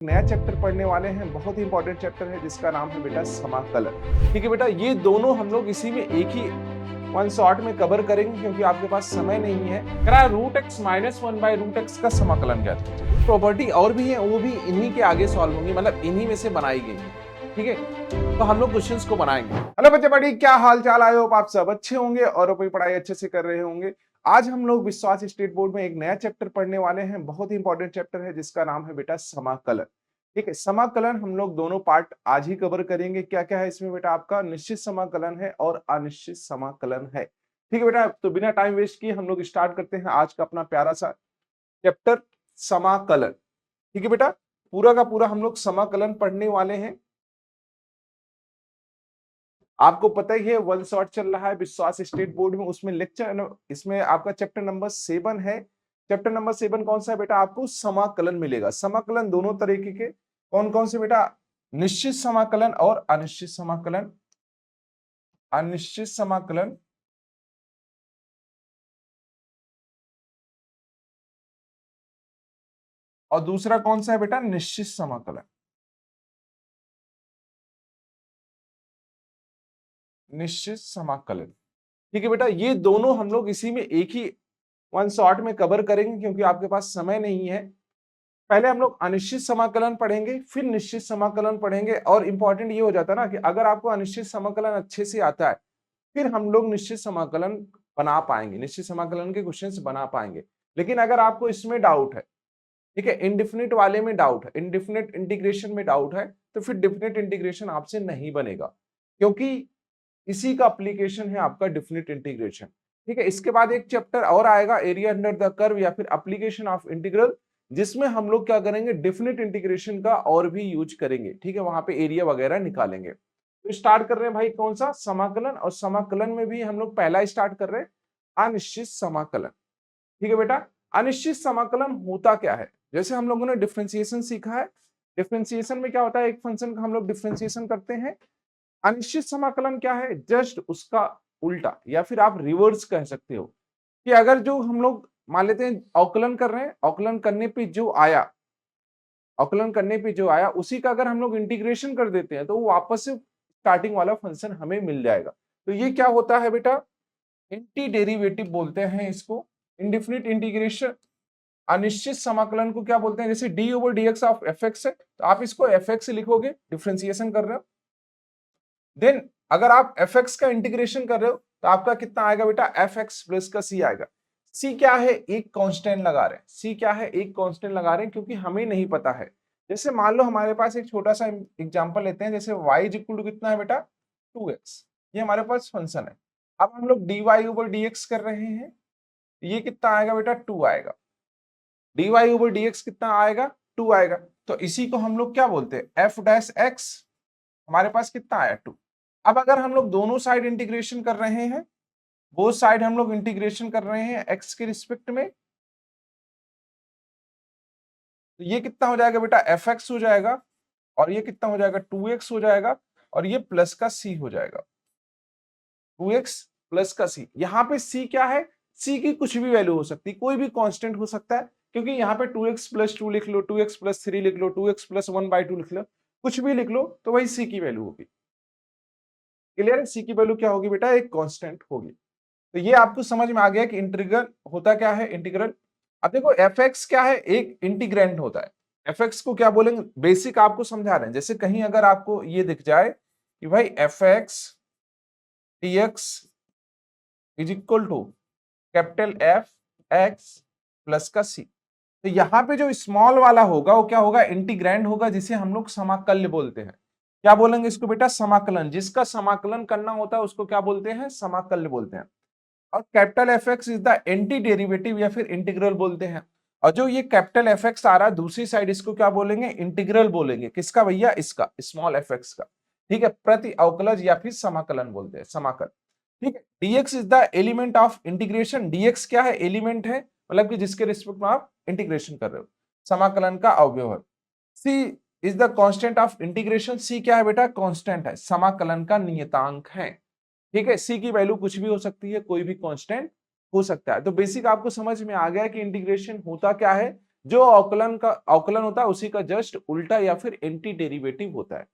नया चैप्टर पढ़ने वाले हैं। बहुत ही इंपॉर्टेंट चैप्टर है जिसका नाम है बेटा समाकलन। ठीक है बेटा, ये दोनों हम लोग इसी में एक ही वन शॉट में कवर करेंगे क्योंकि आपके पास समय नहीं है। करा root x minus one by root x का समाकलन ज्ञात कीजिए। प्रॉपर्टी और भी है, वो भी इन्हीं के आगे सॉल्व होंगी, मतलब इन्हीं में से बनाई गई है। ठीक है, तो हम लोग क्वेश्चंस को बनाएंगे। हेलो बच्चे बड़ी, क्या हाल चाल, आए हो आप सब अच्छे होंगे और अपनी पढ़ाई अच्छे से कर रहे होंगे। आज हम लोग विश्वास स्टेट बोर्ड में एक नया चैप्टर पढ़ने वाले हैं। बहुत ही इंपॉर्टेंट चैप्टर है जिसका नाम है बेटा समाकलन। ठीक है, समाकलन हम लोग दोनों पार्ट आज ही कवर करेंगे। क्या क्या है इसमें बेटा, आपका निश्चित समाकलन है और अनिश्चित समाकलन है। ठीक है बेटा, तो बिना टाइम वेस्ट किए हम लोग स्टार्ट करते हैं आज का अपना प्यारा सा चैप्टर समाकलन। ठीक है बेटा, पूरा का पूरा हम लोग समाकलन पढ़ने वाले हैं। आपको पता ही है वन शॉट चल रहा है विश्वास स्टेट बोर्ड में, उसमें लेक्चर, इसमें आपका चैप्टर नंबर 7 है। चैप्टर नंबर 7 कौन सा है बेटा, आपको समाकलन मिलेगा। समाकलन दोनों तरीके के, कौन कौन से बेटा, निश्चित समाकलन और अनिश्चित समाकलन। अनिश्चित समाकलन और दूसरा कौन सा है बेटा, निश्चित समाकलन। निश्चित समाकलन। ठीक है बेटा, ये दोनों हम लोग इसी में एक ही वन शॉट में कवर करेंगे क्योंकि आपके पास समय नहीं है। पहले हम लोग अनिश्चित समाकलन पढ़ेंगे, फिर निश्चित समाकलन पढ़ेंगे। और इंपॉर्टेंट ये हो जाता है ना कि अगर आपको अनिश्चित समाकलन अच्छे से आता है, फिर हम लोग निश्चित समाकलन बना पाएंगे, निश्चित समाकलन के क्वेश्चंस बना पाएंगे। लेकिन अगर आपको इसमें डाउट है, ठीक है, इनडिफिनिट वाले में डाउट है, इनडिफिनिट इंटीग्रेशन में डाउट है, तो फिर डिफिनिट इंटीग्रेशन आपसे नहीं बनेगा, क्योंकि इसी का एप्लीकेशन है आपका डिफिनिट इंटीग्रेशन। ठीक है, इसके बाद एक चैप्टर और आएगा, एरिया अंडर द कर्व या फिर एप्लीकेशन ऑफ इंटीग्रल, जिसमें हम लोग क्या करेंगे, डेफिनेट इंटीग्रेशन का और भी यूज करेंगे। ठीक है, वहां पे एरिया वगैरह निकालेंगे। तो स्टार्ट कर रहे हैं भाई कौन सा, समाकलन। और समाकलन में भी हम लोग पहला स्टार्ट कर रहे हैं अनिश्चित समाकलन। ठीक है बेटा, अनिश्चित समाकलन होता क्या है, जैसे हम लोगों ने डिफरेंशिएशन सीखा है। डिफरेंशिएशन में क्या होता है, एक फंक्शन का हम लोग डिफरेंशिएशन करते हैं। अनिश्चित समाकलन क्या है, जस्ट उसका उल्टा, या फिर आप रिवर्स कह सकते हो कि अगर जो हम लोग मान लेते हैं अवकलन कर रहे हैं, अवकलन करने पे जो आया, अवकलन करने पे जो आया उसी का अगर हम लोग इंटीग्रेशन कर देते हैं तो वो वापस से स्टार्टिंग वाला फंक्शन हमें मिल जाएगा। तो ये क्या होता है बेटा, एंटी डेरिवेटिव बोलते हैं इसको, इंडिफिनिट इंटीग्रेशन। अनिश्चित समाकलन को क्या बोलते हैं, जैसे D over d x of F x है, तो आप इसको एफ एक्स लिखोगे, डिफ्रेंसिएशन कर रहे हो। देन अगर आप एफ एक्स का इंटीग्रेशन कर रहे हो तो आपका कितना आएगा बेटा, एफ एक्स प्लस का सी आएगा। सी क्या है, एक कांस्टेंट लगा रहे हैं। सी क्या है, एक कांस्टेंट लगा रहे हैं क्योंकि हमें नहीं पता है। जैसे मान लो हमारे पास एक छोटा सा एग्जांपल लेते हैं, जैसे y इज इक्वल टू कितना है बेटा, 2x। ये हमारे पास फंक्शन है। अब हम लोग dy ओवर dx कर रहे हैं, ये कितना आएगा बेटा, 2 आएगा। dy ओवर dx कितना आएगा, 2 आएगा। तो इसी को हम लोग क्या बोलते हैं, f डैश x। हमारे पास कितना आया, 2। अब अगर हम लोग दोनों साइड इंटीग्रेशन कर रहे हैं, वो साइड हम लोग इंटीग्रेशन कर रहे हैं x के रिस्पेक्ट में, तो ये कितना हो जाएगा बेटा, एफ एक्स हो जाएगा, और ये कितना हो जाएगा, 2x हो जाएगा, और ये प्लस का c हो जाएगा। 2x प्लस का c, यहाँ पे c क्या है, c की कुछ भी वैल्यू हो सकती है, कोई भी कांस्टेंट हो सकता है, क्योंकि यहाँ पे 2x प्लस 2 लिख लो, 2x प्लस 3 लिख लो, 2x प्लस 1/2 लिख लो, कुछ भी लिख लो, तो वही c की वैल्यू होगी। क्लियर है, c की वैल्यू क्या होगी बेटा, एक कांस्टेंट होगी। तो ये आपको समझ में आ गया कि इंटीग्रल होता क्या है, इंटीग्रल। अब देखो एफ एक्स क्या है, एक इंटीग्रेंड होता है। एफ एक्स को क्या बोलेंगे, बेसिक आपको समझा रहे हैं। जैसे कहीं अगर आपको ये दिख जाए कि भाई f x d x is equal to capital F x plus का सी, तो यहाँ पे जो स्मॉल वाला होगा वो क्या होगा, इंटीग्रैंड होगा, जिसे हम लोग समाकल्य बोलते हैं। क्या बोलेंगे इसको बेटा, समाकलन। जिसका समाकलन करना होता है उसको क्या बोलते हैं, समाकल्य बोलते हैं। और capital F x is the anti derivative या फिर इंटीग्रल बोलते हैं। और जो ये कैपिटल एफ एक्स आ रहा है दूसरी साइड, इसको क्या बोलेंगे, इंटीग्रल बोलेंगे। किसका भैया, इसका, स्मॉल एफ एक्स का। ठीक है, प्रति अवकलज या फिर समाकलन बोलते हैं, समाकल। ठीक है, dx is the element of integration. dx क्या है, एलिमेंट है, मतलब कि जिसके रिस्पेक्ट में आप इंटीग्रेशन कर रहे हो, समाकलन का अवयव है। c is the constant of integration. c क्या है बेटा, कांस्टेंट है, समाकलन का नियतांक है। ठीक है, सी की वैल्यू कुछ भी हो सकती है, कोई भी कांस्टेंट हो सकता है। तो बेसिक आपको समझ में आ गया कि इंटीग्रेशन होता क्या है, जो अवकलन होता है उसी का जस्ट उल्टा या फिर एंटी डेरिवेटिव होता है।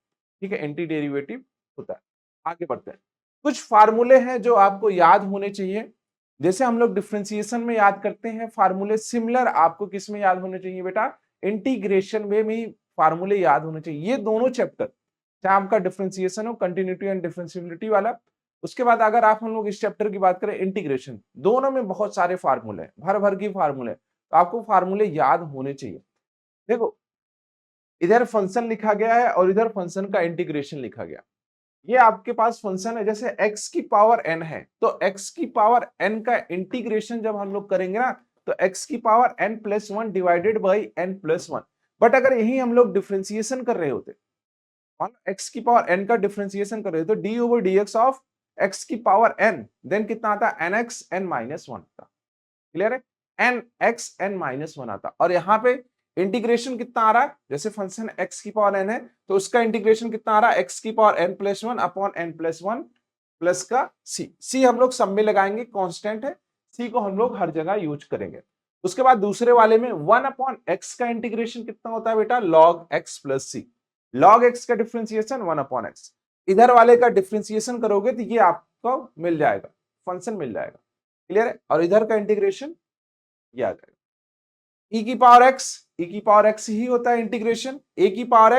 ठीक है, एंटी डेरिवेटिव होता है। आगे बढ़ते हैं। कुछ फार्मूले हैं जो आपको याद होने चाहिए। जैसे हम लोग डिफरेंशिएशन में याद करते हैं फार्मूले, सिमिलर आपको किस में याद होने चाहिए बेटा? इंटीग्रेशन में भी फार्मूले याद होने चाहिए। ये दोनों चैप्टर, चाहे आपका डिफरेंशिएशन हो, कंटिन्यूटी एंड डिफरेंशिएबिलिटी वाला, उसके बाद अगर आप हम लोग इस चैप्टर की बात करें इंटीग्रेशन, दोनों में बहुत सारे फार्मूले हैं, भर भर की फार्मूले, तो आपको फार्मूले याद होने चाहिए। देखो, इधर फंक्शन लिखा गया है और इधर फंक्शन का इंटीग्रेशन लिखा गया। ये आपके पास फंक्शन है, जैसे x की पावर n है, तो x की पावर n का इंटीग्रेशन जब हम लोग करेंगे ना, तो x की power n plus one divided by n plus one. But अगर यही हम लोग डिफ्रेंसिएशन कर रहे होते, x की पावर n का डिफ्रेंसिएशन कर रहे हो तो d over dx of x की पावर n, देन कितना आता? nx n माइनस वन आता। क्लियर है? nx n माइनस वन आता। और यहाँ पे इंटीग्रेशन कितना आ रहा है? जैसे फंक्शन x की पावर n है तो उसका इंटीग्रेशन कितना आ रहा है? x की power n plus one upon n plus one plus का c हम लोग सब में लगाएंगे, कांस्टेंट है, c को हम लोग हर जगह यूज करेंगे। उसके बाद दूसरे वाले में 1 अपॉन x का इंटीग्रेशन कितना होता है बेटा? log x plus c। log x का डिफरेंशिएशन 1 अपॉन x। इधर वाले का डिफरेंशिएशन करोगे तो ये आपको मिल जाएगा, फंक्शन मिल जाएगा। क्लियर है? और इधर का इंटीग्रेशन ये आ जाएगा e की पावर x ही होता है इंटीग्रेशन, a की power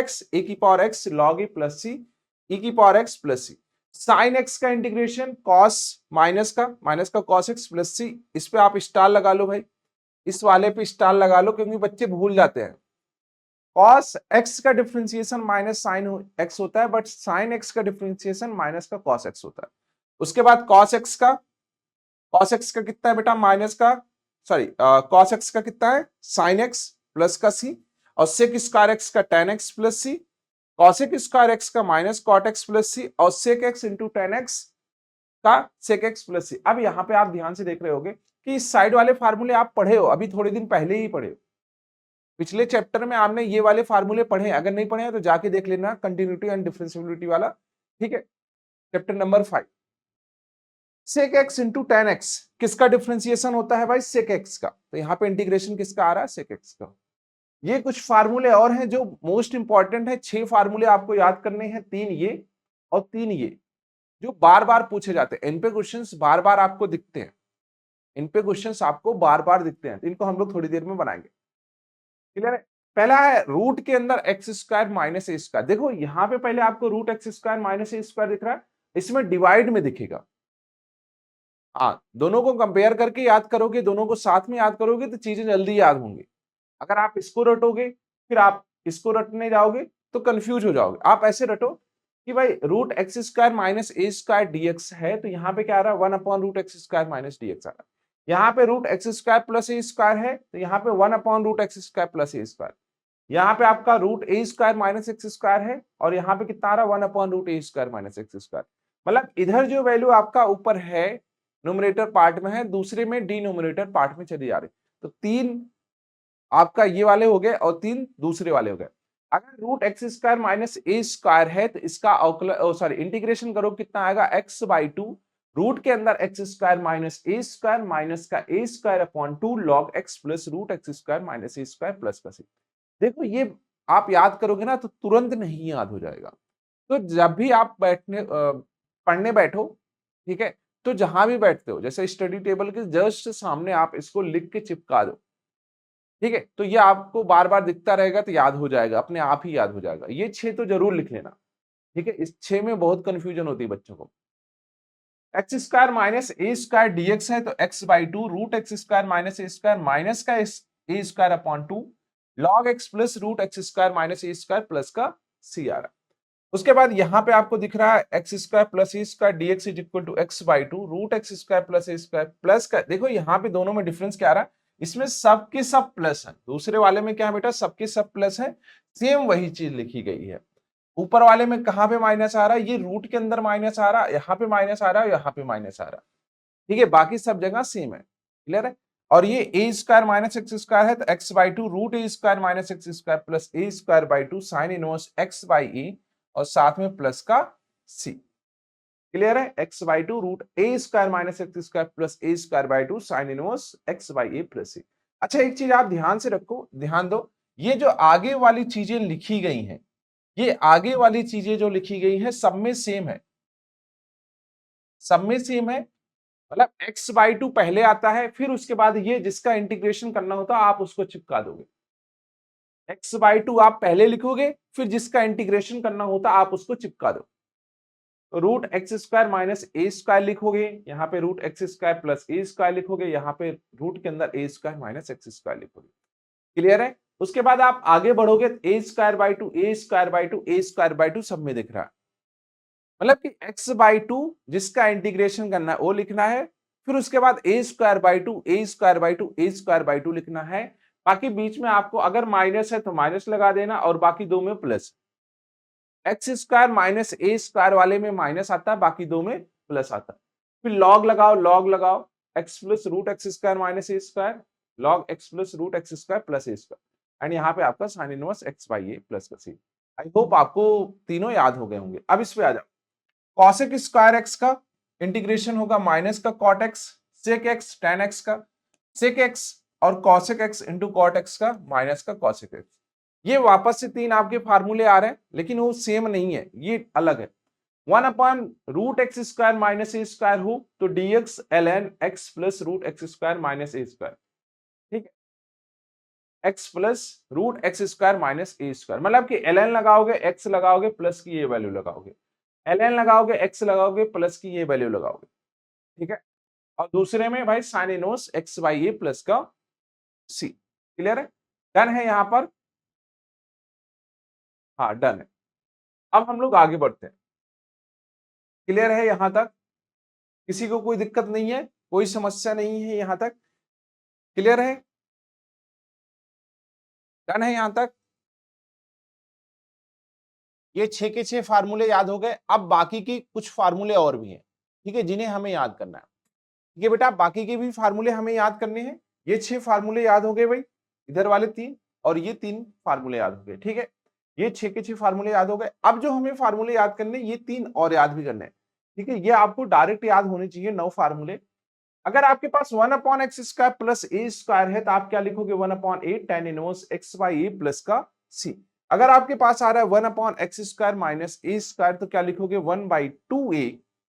x log a plus C, e की power x plus C. Sine x का इंटीग्रेशन cos माइनस का cos x प्लस सी। इस पे आप स्टार लगा लो भाई, इस वाले पे स्टार लगा लो क्योंकि बच्चे भूल जाते हैं। cos x का डिफरेंशिएशन माइनस साइन x होता है, बट साइन x का डिफरेंशिएशन माइनस का cos x होता है। उसके बाद cos x का कितना है बेटा? माइनस का सॉरी cos x का कितना है? sin x प्लस का c, और sec स्क्वायर x का tan x plus c, cosec square x का minus cot x plus c, और sec x into tan x का sec x प्लस c। अब यहाँ पे आप ध्यान से देख रहे होगे कि इस साइड वाले फार्मूले आप पढ़े हो, अभी थोड़े दिन पहले ही पढ़े हो। पिछले चैप्टर में आपने ये वाले फार्मूले पढ़े, अगर नहीं पढ़े हैं तो जाके देख लेना, कंटिन्यूटी एंड डिफरेंशिएबिलिटी वाला। ठीक है, chapter number 5। Sec x into tan x किसका डिफरेंशिएशन होता है भाई? सेक एक्स का। तो यहाँ पे इंटीग्रेशन किसका आ रहा है? सेक एक्स का। ये कुछ फार्मूले और हैं जो मोस्ट इंपॉर्टेंट है। 6 फार्मूले आपको याद करने हैं, 3 ये और 3 ये, जो बार बार पूछे जाते हैं। इन पे क्वेश्चंस बार बार आपको दिखते हैं, इन पे क्वेश्चंस आपको बार बार दिखते हैं, इनको हम लोग थोड़ी देर में बनाएंगे। क्लियर है? पहला है रूट के अंदर एक्स स्क्वायर माइनस ए स्क्वायर। देखो यहाँ पे पहले आपको रूट एक्स स्क्वायर माइनस ए स्क्वायर दिख रहा है, इसमें डिवाइड में दिखेगा। हाँ, दोनों को कंपेयर करके याद करोगे, दोनों को साथ में याद करोगे तो चीजें जल्दी याद होंगी। अगर आप इसको रटोगे फिर आप इसको रटने जाओगे तो कंफ्यूज हो जाओगे। आप ऐसे रटो कि भाई रूट एक्स स्क्वायर माइनस ए स्क्वायर डीएक्स है, तो यहाँ पे क्या आ रहा है? 1 upon root x square minus dx आ रहा है। यहाँ पे रूट एक्स स्क्वायर प्लस ए स्क्वायर है, तो यहाँ पे 1 upon root x square plus ए स्क्वायर। यहाँ पे आपका रूट ए स्क्वायर माइनस एक्स स्क्वायर है, और यहाँ पे कितना आ रहा है? 1 अपॉन रूट ए स्क्वायर माइनस एक्स स्क्वायर। मतलब इधर जो वैल्यू आपका ऊपर है न्यूमरेटर पार्ट में है, दूसरे में डिनोमिनेटर पार्ट में चली जा रही। तो 3 आपका ये वाले हो गए और 3 दूसरे वाले हो गए। अगर रूट एक्स स्क्वायर माइनस ए स्क्वायर है तो इसका सॉरी इंटीग्रेशन करो, कितना आएगा? एक्स बाई टू रूट के अंदर एक्स स्क्वायर माइनस ए स्क्वायर माइनस का A square upon 2 log x plus root x square minus A square plus का सी। देखो ये आप याद करोगे ना तो तुरंत नहीं याद हो जाएगा। तो जब भी आप पढ़ने बैठो, ठीक है, तो जहां भी बैठते हो, जैसे स्टडी टेबल के जस्ट सामने आप इसको लिख के चिपका दो। ठीक है, तो ये आपको बार बार दिखता रहेगा तो याद हो जाएगा, अपने आप ही याद हो जाएगा। ये 6 तो जरूर लिख लेना। ठीक है, इस 6 में बहुत कंफ्यूजन होती है बच्चों को। एक्स स्क्वायर माइनस ए स्क्वायर डीएक्स है, तो X by two root x square minus A square minus का A square upon 2 log x plus root x square minus A square plus का सी आ रहा है। उसके बाद यहाँ पे आपको दिख रहा है x square plus A square dx is equal to x by two root x square plus A square plus का। देखो यहाँ पे दोनों में डिफरेंस क्या आ रहा है? इसमें सबके सब प्लस है, दूसरे वाले में क्या है बेटा? सबके सब प्लस है। सेम वही चीज लिखी गई है। ऊपर वाले में कहां पे माइनस आ रहा है? ये रूट के अंदर माइनस आ रहा है, यहाँ पे माइनस आ रहा है, यहाँ पे माइनस आ रहा है। ठीक है, बाकी सब जगह सेम है। क्लियर है? और ये A square minus x square है, तो X by two root A square minus x square plus A square by two sine inverse x by A और साथ में प्लस का सी। क्लियर है? X by two root A square minus x square plus A square by two sine inverse x by A plus C. अच्छा, एक चीज आप ध्यान से रखो, ध्यान दो, ये जो आगे वाली चीजें लिखी गई हैं, ये आगे वाली चीजें जो लिखी गई हैं सब में सेम है, सब में सेम है। मतलब x/2 पहले आता है, फिर उसके बाद ये जिसका इंटीग्रेशन करना होता है आप उसको चिपका दोगे। x/2 आप पहले लिखोगे, फिर जिसका इंटीग्रेशन करना होता आप उसको चिपका दो। तो रूट एक्स स्क्वायर माइनस ए स्क्वायर लिखोगे, यहाँ पे रूट एक्स स्क्वायर प्लस ए स्क्वायर लिखोगे, यहाँ पे रूट के अंदर a square minus x square लिखोगे। क्लियर है? उसके बाद आप आगे बढ़ोगे, a square by two, a square by two, a square by two सब में दिख रहा है। मतलब कि x/2 जिसका इंटीग्रेशन करना है वो लिखना है, फिर उसके बाद a square by two, a square by two, a square by two लिखना है। बाकी बीच में आपको अगर माइनस है तो माइनस लगा देना, और बाकी दो में प्लस। एक्स स्क्वायर माइनस ए स्क्वायर वाले में माइनस आता है, बाकी दो में प्लस आता है। फिर लॉग लगाओ, लॉग लगाओ, x plus root x square minus A square, log x plus root x square plus A square, and यहाँ पे आपका sine inverse x by A plus का सी। आई होप आपको तीनों याद हो गए होंगे। अब इस पे आ जाओ। कॉसेक स्क्वायर एक्स का इंटीग्रेशन होगा माइनस का cot x, sec x tan x का, सेक एक्स और cosec x into cot x का माइनस का कॉसेक एक्स। ये वापस से तीन आपके फार्मूले आ रहे हैं, लेकिन वो सेम नहीं है, ये अलग है। 1/√x² माइनस ए स्क्वायर हो तो dx ln x plus root x square minus ए स्क्वायर, ठीक है, x plus root x square minus ए स्क्वायर। मतलब कि ln लगाओगे, x लगाओगे, प्लस की ये वैल्यू लगाओगे, ln लगाओगे, x लगाओगे, प्लस की ये वैल्यू लगाओगे, ठीक है। और दूसरे में भाई sine inverse x by A plus का c। क्लियर है? डन है यहां पर? हाँ डन है। अब हम लोग आगे बढ़ते हैं। क्लियर है यहां तक? किसी को कोई दिक्कत नहीं है, कोई समस्या नहीं है यहां तक? क्लियर है? डन है यहां तक? ये 6 के 6 फार्मूले याद हो गए। अब बाकी की कुछ फार्मूले और भी हैं, ठीक है, जिन्हें हमें याद करना है। ठीक है बेटा, बाकी के भी फार्मूले हमें याद करने हैं। ये 6 फार्मूले याद हो गए भाई, इधर वाले 3 और ये 3 फार्मूले याद हो गए, ठीक है। ये 6 के 6 फार्मूले याद हो गए। अब जो हमें फार्मूले याद करने, ये 3 और याद भी करने हैं, ठीक है। ये आपको डायरेक्ट याद होने चाहिए 9 फार्मूले। अगर आपके पास 1/x² प्लस ए स्क्वायर है तो आप क्या लिखोगे? 1/8 tan inverse x by A plus का c। अगर आपके पास आ रहा है 1/x² माइनस ए स्क्वायर तो क्या लिखोगे? 1/2a,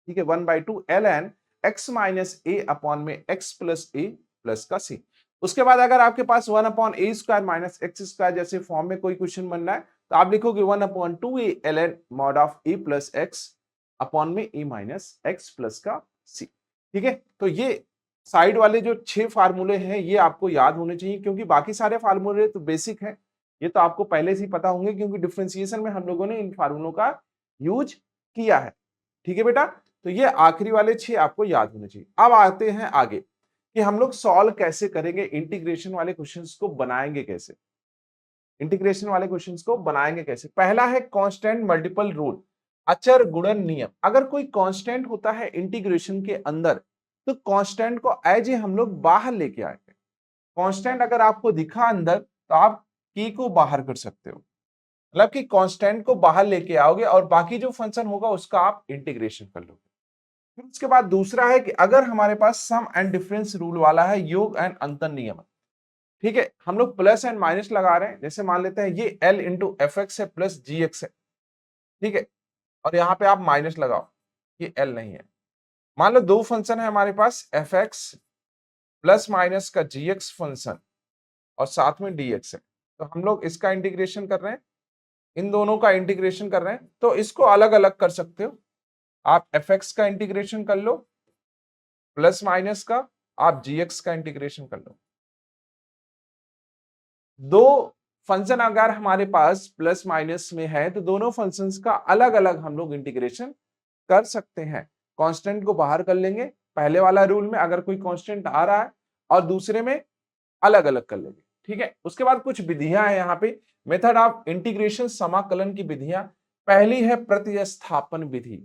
ठीक है, 1/2 ln x माइनस ए अपॉन में x प्लस ए प्लस का c। उसके बाद अगर आपके पास 1/a² माइनस एक्स स्क्वायर जैसे फॉर्म में कोई क्वेश्चन बनना है तो आप लिखोगे 1/2a ln mod of a plus x upon में a माइनस एक्स प्लस का c। ठीक है, तो ये साइड वाले जो 6 फार्मूले हैं ये आपको याद होने चाहिए, क्योंकि बाकी सारे फार्मूले तो बेसिक हैं, ये तो आपको पहले से ही पता होंगे, क्योंकि डिफरेंशिएशन में हम लोगों ने इन फार्मूलों का यूज किया है। ठीक है बेटा, तो ये आखिरी वाले 6 आपको याद होने चाहिए। अब आते हैं आगे कि हम लोग सॉल्व कैसे करेंगे, इंटीग्रेशन वाले क्वेश्चंस को बनाएंगे कैसे। इंटीग्रेशन वाले क्वेश्चंस को बनाएंगे कैसे? पहला है कांस्टेंट मल्टीपल रूल, अचर गुणन नियम। अगर कोई कांस्टेंट होता है इंटीग्रेशन के अंदर तो कांस्टेंट को एज ए हम लोग बाहर लेके आएंगे। कांस्टेंट अगर आपको दिखा अंदर तो आप की को बाहर कर सकते हो, मतलब कि कांस्टेंट को बाहर लेके आओगे और बाकी जो फंक्शन होगा उसका आप इंटीग्रेशन कर लोगे। फिर उसके बाद दूसरा है कि अगर हमारे पास सम एंड डिफरेंस रूल वाला है, योग एंड अंतर नियम, ठीक है, हम लोग प्लस एंड माइनस लगा रहे हैं। जैसे मान लेते हैं ये L इंटू एफ एक्स है प्लस जी एक्स है, ठीक है, और यहाँ पे आप माइनस लगाओ, ये L नहीं है। मान लो दो फंक्शन है हमारे पास, एफ एक्स प्लस माइनस का जी एक्स फंक्शन और साथ में डी एक्स है, तो हम लोग इसका इंटीग्रेशन कर रहे हैं, इन दोनों का इंटीग्रेशन कर रहे हैं, तो इसको अलग अलग कर सकते हो। आप एफ एक्स का इंटीग्रेशन कर लो, प्लस माइनस का आप जी एक्स का इंटीग्रेशन कर लो। दो फंक्शन अगर हमारे पास प्लस माइनस में है तो दोनों फंक्शंस का अलग अलग हम लोग इंटीग्रेशन कर सकते हैं। कांस्टेंट को बाहर कर लेंगे पहले वाला रूल में अगर कोई कांस्टेंट आ रहा है, और दूसरे में अलग अलग कर लेंगे, ठीक है। उसके बाद कुछ विधियां हैं यहाँ पे, मेथड ऑफ इंटीग्रेशन, समाकलन की विधियां। पहली है प्रतिस्थापन विधि,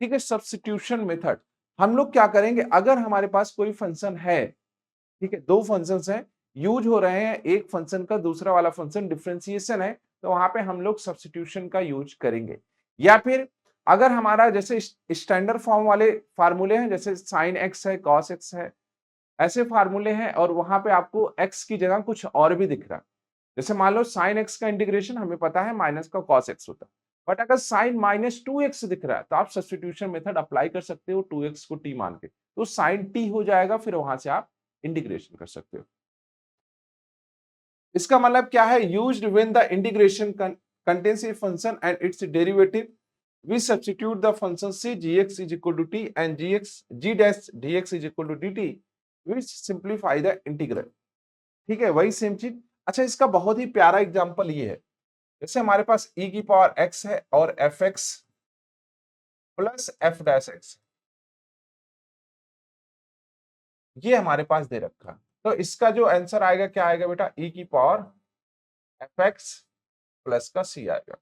ठीक है, सब्स्टिट्यूशन मेथड। हम लोग क्या करेंगे, अगर हमारे पास कोई फंक्शन है, ठीक है, दो फंक्शंस हैं, यूज हो रहे हैं, एक फंक्शन का दूसरा वाला फंक्शन डिफरेंशिएशन है, तो वहां पे हम लोग सब्स्टिट्यूशन का यूज करेंगे। या फिर अगर हमारा जैसे स्टैंडर्ड फॉर्म वाले फार्मूले हैं, जैसे साइन एक्स है, कॉस एक्स है, ऐसे फार्मूले हैं और वहां पे आपको x की जगह कुछ और भी दिख रहा है। जैसे मान लो साइन x का इंटीग्रेशन हमें पता है माइनस का कॉस x होता है, बट अगर साइन माइनस 2x दिख रहा है तो आप सब्स्टिट्यूशन मेथड अप्लाई कर सकते हो 2x को t मान के, तो साइन t हो जाएगा, फिर वहां से आप इंटीग्रेशन कर सकते हो। इसका मतलब क्या है, used when the integration contains a function and its derivative, we substitute the function c gx is equal to t and g dash dx is equal to dt, we simplify the integral। ठीक है, वही same चीज। अच्छा, इसका बहुत ही प्यारा example ये है, जैसे हमारे पास e की पावर x है और fx plus f dash x, ये हमारे पास दे रखा है। तो इसका जो आंसर आएगा क्या आएगा बेटा, e की पावर fx प्लस का c आएगा।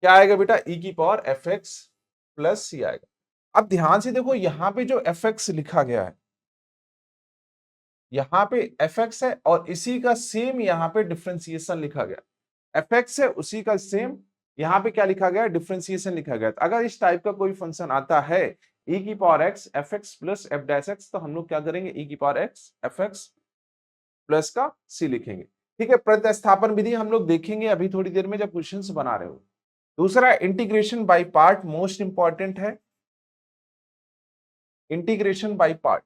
क्या आएगा बेटा, e की पावर fx प्लस c आएगा। अब ध्यान से देखो, यहां पे जो fx लिखा गया है, यहाँ पे fx है और इसी का सेम यहाँ पे डिफरेंशिएशन लिखा गया। fx है, उसी का सेम यहाँ पे क्या लिखा गया, डिफरेंशिएशन लिखा गया। तो अगर इस टाइप का कोई फंक्शन आता है e की power x fx plus f dash x, तो हम लोग क्या करेंगे, e की पावर x fx प्लस का c लिखेंगे। ठीक है, प्रतिस्थापन विधि हम लोग देखेंगे अभी थोड़ी देर में जब क्वेश्चंस बना रहे हो। दूसरा, integration by part, most important है इंटीग्रेशन बाय पार्ट,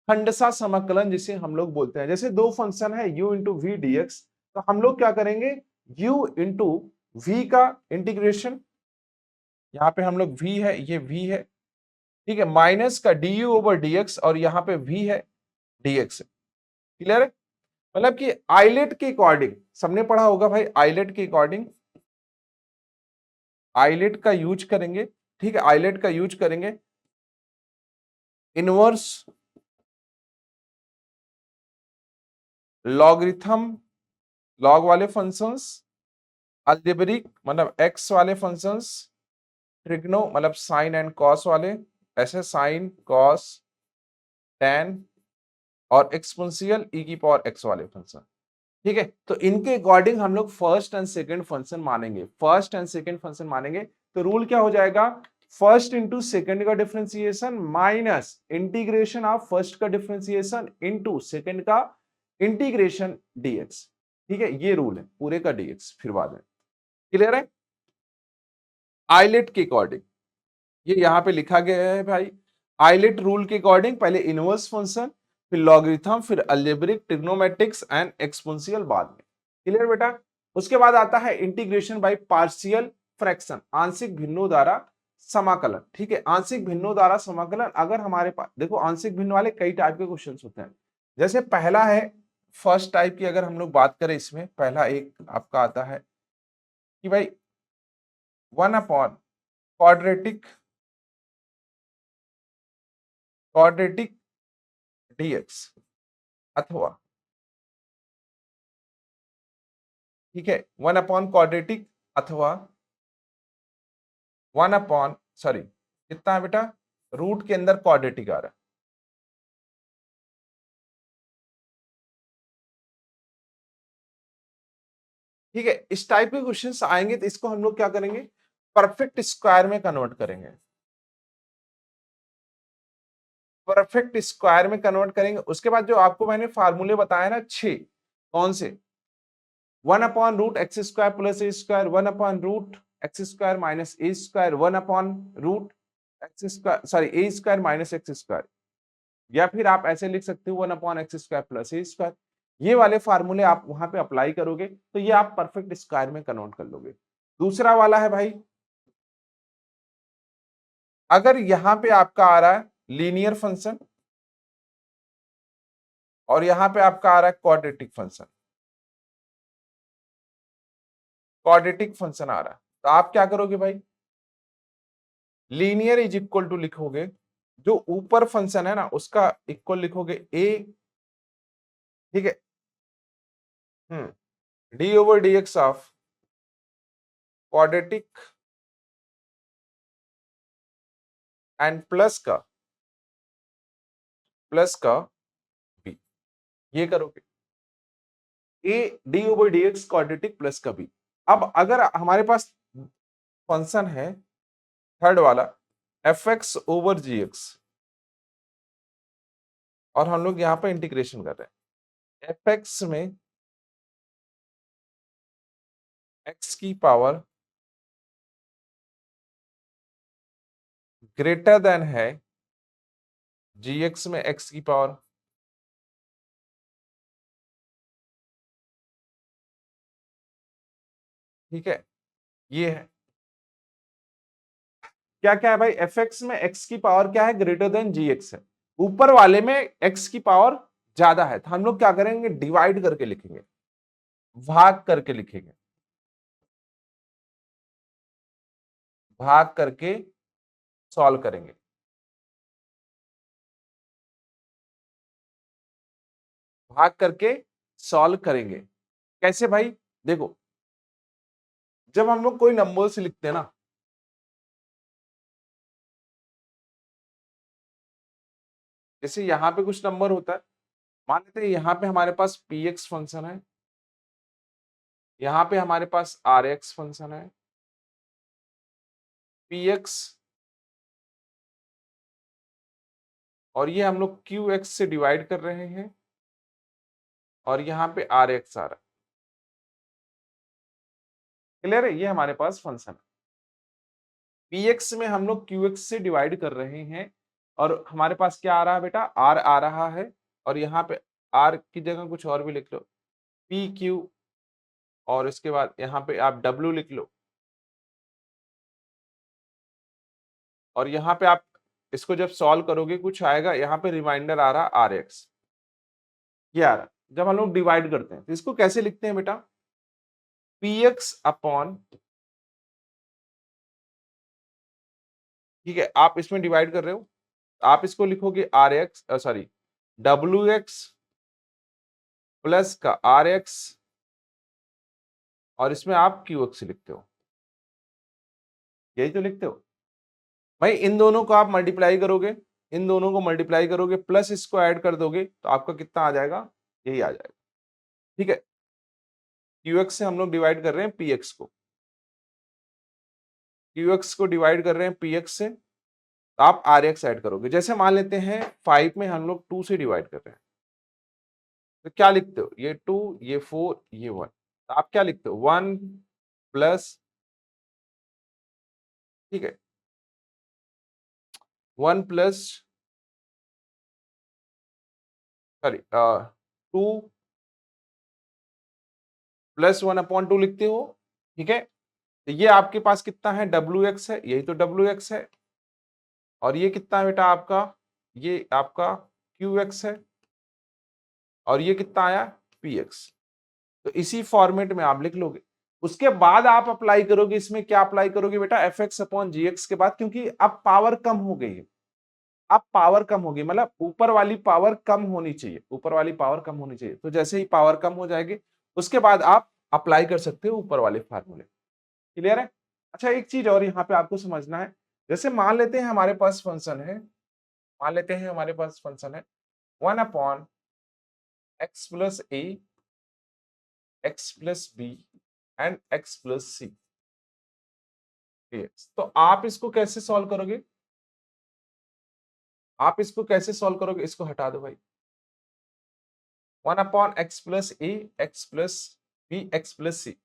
खंडसा समाकलन जिसे हम लोग बोलते हैं। जैसे दो फंक्शन है u into v d x, तो हम लोग क्या करेंगे, u इंटू वी का इंटीग्रेशन, यहाँ पे हम लोग v है, ये v है, ठीक है, माइनस का du ओवर dx और यहाँ पे v है, dx है। क्लियर है, मतलब कि आइलेट के अकॉर्डिंग, सबने पढ़ा होगा भाई, आइलेट के अकॉर्डिंग, आइलेट का यूज करेंगे। ठीक है, आइलेट का यूज करेंगे, इनवर्स लॉगरिथम, लॉग वाले फंक्शंस, अलजेब्रिक मतलब एक्स वाले फंक्शंस, ट्रिग्नो मतलब साइन एंड कॉस वाले, ऐसे साइन कॉस टैन, और एक्सपोनेंशियल e की पावर x वाले फंक्शन। ठीक है, तो इनके अकॉर्डिंग हम लोग फर्स्ट एंड सेकंड फंक्शन मानेंगे, फर्स्ट एंड सेकंड फंक्शन मानेंगे। तो रूल क्या हो जाएगा, फर्स्ट इंटू सेकंड का differentiation minus integration of first का डिफरेंशिएशन इंटू सेकंड का इंटीग्रेशन dx। ठीक है, ये रूल है पूरे का dx, फिर बाद में। क्लियर है, आइलेट के अकॉर्डिंग ये यहाँ पे लिखा गया है भाई, आइलेट रूल के अकॉर्डिंग पहले इनवर्स फंक्शन, फिर लॉगरिथम, फिर अलजेब्रिक, ट्रिग्नोमेट्रिक्स एंड एक्सपोनेंशियल बाद में। क्लियर बेटा, उसके बाद आता है इंटीग्रेशन बाय पार्शियल फ्रैक्शन, आंशिक भिन्नों द्वारा समाकलन। ठीक है, आंशिक भिन्नों द्वारा समाकलन, अगर हमारे पास देखो आंशिक भिन्न वाले कई टाइप के क्वेश्चन होते हैं। जैसे पहला है फर्स्ट टाइप की, अगर हम लोग बात करें, इसमें पहला एक आपका आता है कि भाई 1/, क्वाड्रेटिक क्वाड्रेटिक dx, अथवा ठीक है 1/, क्वाड्रेटिक अथवा 1/, सॉरी कितना है बेटा, रूट के अंदर क्वाड्रेटिक आ रहा है। ठीक है, इस टाइप के क्वेश्चंस आएंगे तो इसको हम लोग क्या करेंगे, परफेक्ट स्क्वायर में कन्वर्ट करेंगे, परफेक्ट स्क्वायर में कन्वर्ट करेंगे। उसके बाद जो आपको मैंने फार्मूले बताया ना 6, कौन से, 1/√x² प्लस ए स्क्वायर, 1/√x² माइनस ए स्क्वायर, 1/√x², सॉरी ए स्क्वायर माइनस एक्स स्क्वायर, या फिर आप ऐसे लिख सकते हो 1/x² प्लस ए स्क्वायर। ये वाले फार्मूले आप वहां पे अप्लाई करोगे तो ये आप परफेक्ट स्क्वायर में कन्वर्ट कर लोगे। दूसरा वाला है भाई, अगर यहां पे आपका आ रहा है लीनियर फंक्शन और यहां पे आपका आ रहा है क्वाड्रेटिक फंक्शन, क्वाड्रेटिक फंक्शन आ रहा है, तो आप क्या करोगे भाई, लीनियर इज इक्वल टू लिखोगे, जो ऊपर फंक्शन है ना उसका इक्वल लिखोगे ए, ठीक है, D over d x of quadratic and plus का बी, ये करोगे, ए d over d x quadratic plus का बी। अब अगर हमारे पास फंक्शन है थर्ड वाला एफ एक्स ओवर जी एक्स, और हम लोग यहाँ पे इंटीग्रेशन कर रहे हैं। एफ एक्स में एक्स की पावर ग्रेटर देन है जी एक्स में एक्स की पावर। ठीक है, ये है क्या क्या है भाई, एफ एक्स में एक्स की पावर क्या है, ग्रेटर देन जी एक्स है। ऊपर वाले में एक्स की पावर ज्यादा है, तो हम लोग क्या करेंगे, डिवाइड करके लिखेंगे, भाग करके लिखेंगे, भाग करके सॉल्व करेंगे। भाग करके सॉल्व करेंगे कैसे भाई, देखो जब हम लोग कोई नंबर्स लिखते हैं ना, जैसे यहाँ पे कुछ नंबर होता है, मान लेते हैं यहाँ पे हमारे पास पी एक्स फंक्शन है, यहाँ पे हमारे पास आर एक्स फंक्शन है, पी एक्स और ये हम लोग क्यू एक्स से डिवाइड कर रहे हैं और यहाँ पे आर एक्स आ रहा है। क्लियर है, ये हमारे पास फंक्शन है। पी एक्स में हम लोग क्यू एक्स से डिवाइड कर रहे हैं और हमारे पास क्या आ रहा है बेटा, आर आ रहा है, और यहाँ पे आर की जगह कुछ और भी लिख लो, पी क्यू, और इसके बाद यहाँ पे आप डब्ल्यू लिख लो, और यहाँ पे आप इसको जब सॉल्व करोगे कुछ आएगा, यहाँ पे रिमाइंडर आ रहा आर एक्स, ये आ रहा। जब हम लोग डिवाइड करते हैं तो इसको कैसे लिखते हैं बेटा, पी एक्स अपॉन, ठीक है आप इसमें डिवाइड कर रहे हो, आप इसको लिखोगे आर एक्स, सॉरी डब्ल्यू एक्स प्लस का आर एक्स, और इसमें आप क्यू एक्स लिखते हो, यही तो लिखते हो भाई। इन दोनों को आप मल्टीप्लाई करोगे, इन दोनों को मल्टीप्लाई करोगे प्लस इसको ऐड कर दोगे तो आपका कितना आ जाएगा, यही आ जाएगा। ठीक है, क्यू एक्स से हम लोग डिवाइड कर रहे हैं पी एक्स को, क्यू एक्स को डिवाइड कर रहे हैं पी एक्स से, तो आप आर एक्स ऐड करोगे। जैसे मान लेते हैं 5 में हम लोग 2 से डिवाइड कर रहे हैं, तो क्या लिखते हो, ये 2 ये 4 ये 1, तो आप क्या लिखते हो 1 प्लस, ठीक है 1 प्लस, सॉरी 2 प्लस 1 अपॉन 2 लिखते हो। ठीक है, तो ये आपके पास कितना है, डब्ल्यू एक्स है, यही तो डब्ल्यू एक्स है, और ये कितना है बेटा आपका, ये आपका क्यू एक्स है, और ये कितना आया पी एक्स। तो इसी फॉर्मेट में आप लिख लोगे। उसके बाद आप अप्लाई करोगे, इसमें क्या अप्लाई करोगे बेटा, एफ एक्स अपॉन जी एक्स के बाद, क्योंकि अब पावर कम हो गई है, अब पावर कम होगी, मतलब ऊपर वाली पावर कम होनी चाहिए, ऊपर वाली पावर कम होनी चाहिए। तो जैसे ही पावर कम हो जाएगी उसके बाद आप अप्लाई कर सकते हो ऊपर वाले फार्मूले। क्लियर है। अच्छा एक चीज और यहाँ पे आपको समझना है, जैसे मान लेते हैं हमारे पास फंक्शन है, मान लेते हैं हमारे पास फंक्शन है 1 upon x plus a, x plus b and x plus c. तो आप इसको कैसे सॉल्व करोगे, आप इसको कैसे सॉल्व करोगे, इसको हटा दो भाई, 1 upon x plus a, x plus b, x plus c.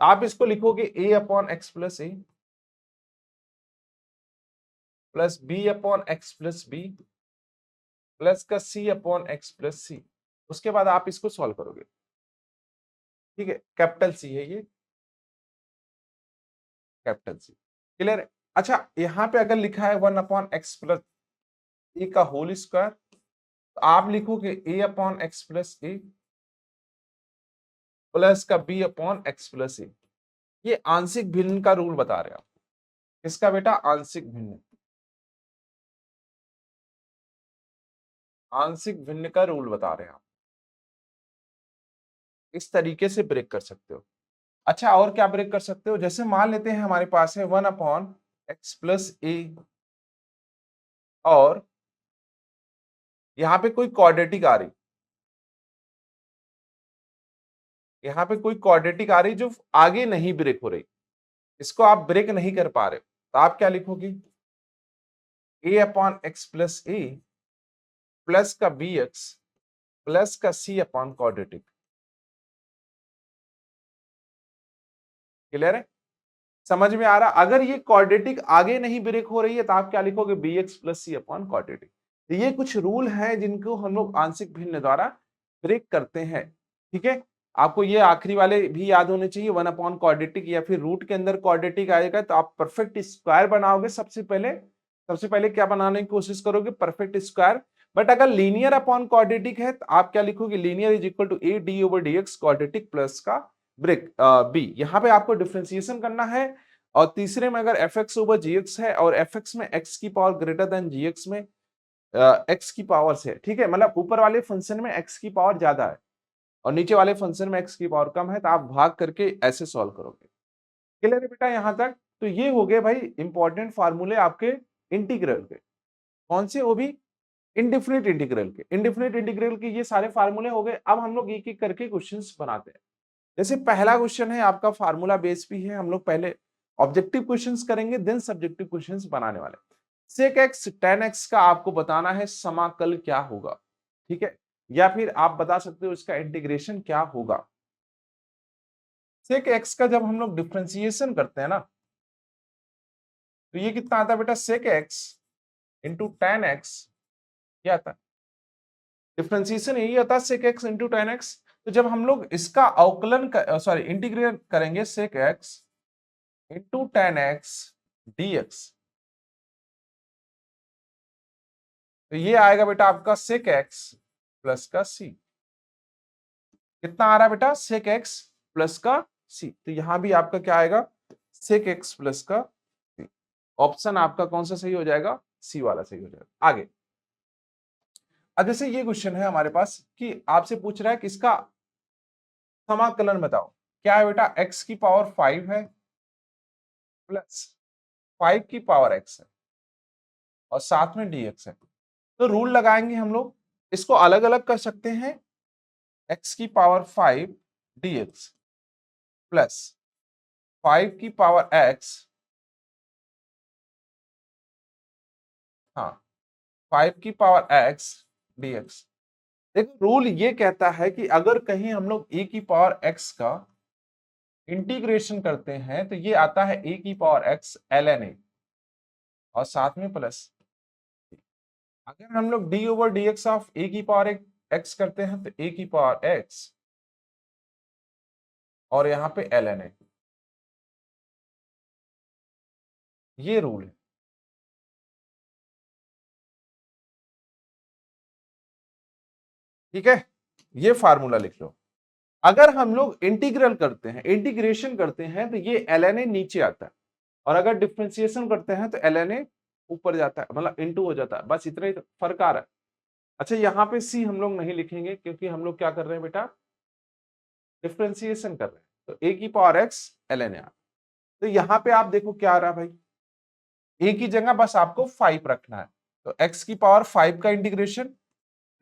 आप इसको लिखोगे a upon x plus a plus b upon x plus b plus का c upon x plus c. उसके बाद आप इसको सॉल्व करोगे। ठीक है, कैपिटल सी है ये, कैपिटल सी। क्लियर है। अच्छा यहाँ पे अगर लिखा है 1 अपॉन एक्स प्लस ए का होल स्क्वायर, तो आप लिखोगे a upon x plus a plus का बी अपॉन एक्स प्लस ए। ये आंशिक भिन्न का रूल बता रहे हैं आप, इसका बेटा आंशिक भिन्न, आंशिक भिन्न का रूल बता रहे हैं आप, इस तरीके से ब्रेक कर सकते हो। अच्छा और क्या ब्रेक कर सकते हो, जैसे मान लेते हैं हमारे पास है 1 अपॉन एक्स प्लस ए, और यहाँ पे कोई क्वाड्रेटिक आ रही, यहाँ पे कोई क्वाड्रेटिक आ रही जो आगे नहीं ब्रेक हो रही, इसको आप ब्रेक नहीं कर पा रहे, तो आप क्या लिखोगे, a upon x plus a plus का बी एक्स प्लस का सी अपॉन क्वाड्रेटिक। क्लियर है? समझ में आ रहा? अगर ये क्वाड्रेटिक आगे नहीं ब्रेक हो रही है तो आप क्या लिखोगे, बी एक्स प्लस सी अपॉन क्वाड्रेटिक। तो ये कुछ रूल हैं जिनको हम लोग आंशिक भिन्न द्वारा ब्रेक करते हैं। ठीक है, आपको ये आखिरी वाले भी याद होने चाहिए, वन अपॉन क्वाड्रेटिक या फिर रूट के अंदर क्वाड्रेटिक आएगा तो आप परफेक्ट स्क्वायर बनाओगे। सबसे पहले क्या बनाने की कोशिश करोगे, परफेक्ट स्क्वायर। बट अगर लीनियर अपॉन क्वाड्रेटिक है तो आप क्या लिखोगे, linear is equal to a d over d x quadratic plus का ब्रेक बी। यहाँ पे आपको डिफरेंशिएशन करना है। और तीसरे में अगर एफ एक्स ओवर जी एक्स है और एफ एक्स में एक्स की पावर ग्रेटर देन जी एक्स में एक्स की पावर से, ठीक है, मतलब ऊपर वाले फंक्शन में एक्स की पावर ज्यादा है और नीचे वाले फंक्शन में एक्स की पावर कम है, तो आप भाग करके ऐसे सॉल्व करोगे। क्लियर है बेटा यहां तक? तो ये हो गए भाई इंपॉर्टेंट फार्मूले आपके इंटीग्रल के। कौन से? वो भी इंडिफिनिट इंटीग्रल के। इंडिफिनिट इंटीग्रल के ये सारे फार्मूले हो गए। अब हम लोग एक एक करके क्वेश्चंस बनाते हैं। जैसे पहला क्वेश्चन है आपका, फार्मूला बेस भी है। हम लोग पहले ऑब्जेक्टिव क्वेश्चंस करेंगे, देन सब्जेक्टिव क्वेश्चंस बनाने वाले। सेक एक्स टेन एक्स का आपको बताना है समाकल क्या होगा, ठीक है, या फिर आप बता सकते हो इसका इंटीग्रेशन क्या होगा। सेक एक्स का जब हम लोग डिफरेंशिएशन करते हैं ना, तो ये कितना आता है बेटा, sec x into tan x, क्या आता है, डिफरेंशिएशन यही आता है sec x into tan x. तो जब हम लोग इसका अवकलन सॉरी इंटीग्रेट करेंगे sec x into tan x d x, तो ये आएगा बेटा आपका सेक एक्स प्लस का सी। कितना आ रहा है बेटा, सेक एक्स प्लस का सी। तो यहां भी आपका क्या आएगा, सेक एक्स प्लस का सी। ऑप्शन आपका कौन सा सही हो जाएगा, सी वाला सही हो जाएगा। आगे अब जैसे ये क्वेश्चन है हमारे पास कि आपसे पूछ रहा है कि इसका समाकलन बताओ। क्या है बेटा, एक्स की पावर 5 है प्लस 5 की पावर एक्स है और साथ में dx है। तो रूल लगाएंगे हम लोग, इसको अलग अलग कर सकते हैं, x की पावर 5 dx प्लस 5 की पावर x, हाँ 5 की पावर x dx। देखो रूल ये कहता है कि अगर कहीं हम लोग e की पावर x का इंटीग्रेशन करते हैं तो ये आता है e की पावर x ln a और साथ में प्लस। अगर हम लोग d over dx of a की पावर x करते हैं तो a की पावर x और यहाँ पे ln a, ये रूल है। ठीक है, ये फार्मूला लिख लो। अगर हम लोग इंटीग्रल करते हैं, इंटीग्रेशन करते हैं तो ये ln a नीचे आता है और अगर डिफरेंशिएशन करते हैं तो ln a ऊपर जाता है, मतलब इनटू हो जाता है। बस इतना ही फर्क आ रहा है। अच्छा यहाँ पे सी हम लोग नहीं लिखेंगे क्योंकि हम लोग क्या कर रहे हैं बेटा, डिफरेंशिएशन कर रहे हैं। तो a की पावर x ln a। तो यहाँ पे आप देखो क्या आ रहा है भाई, a की जगह बस आपको 5 रखना है। तो x की पावर 5 का इंटीग्रेशन,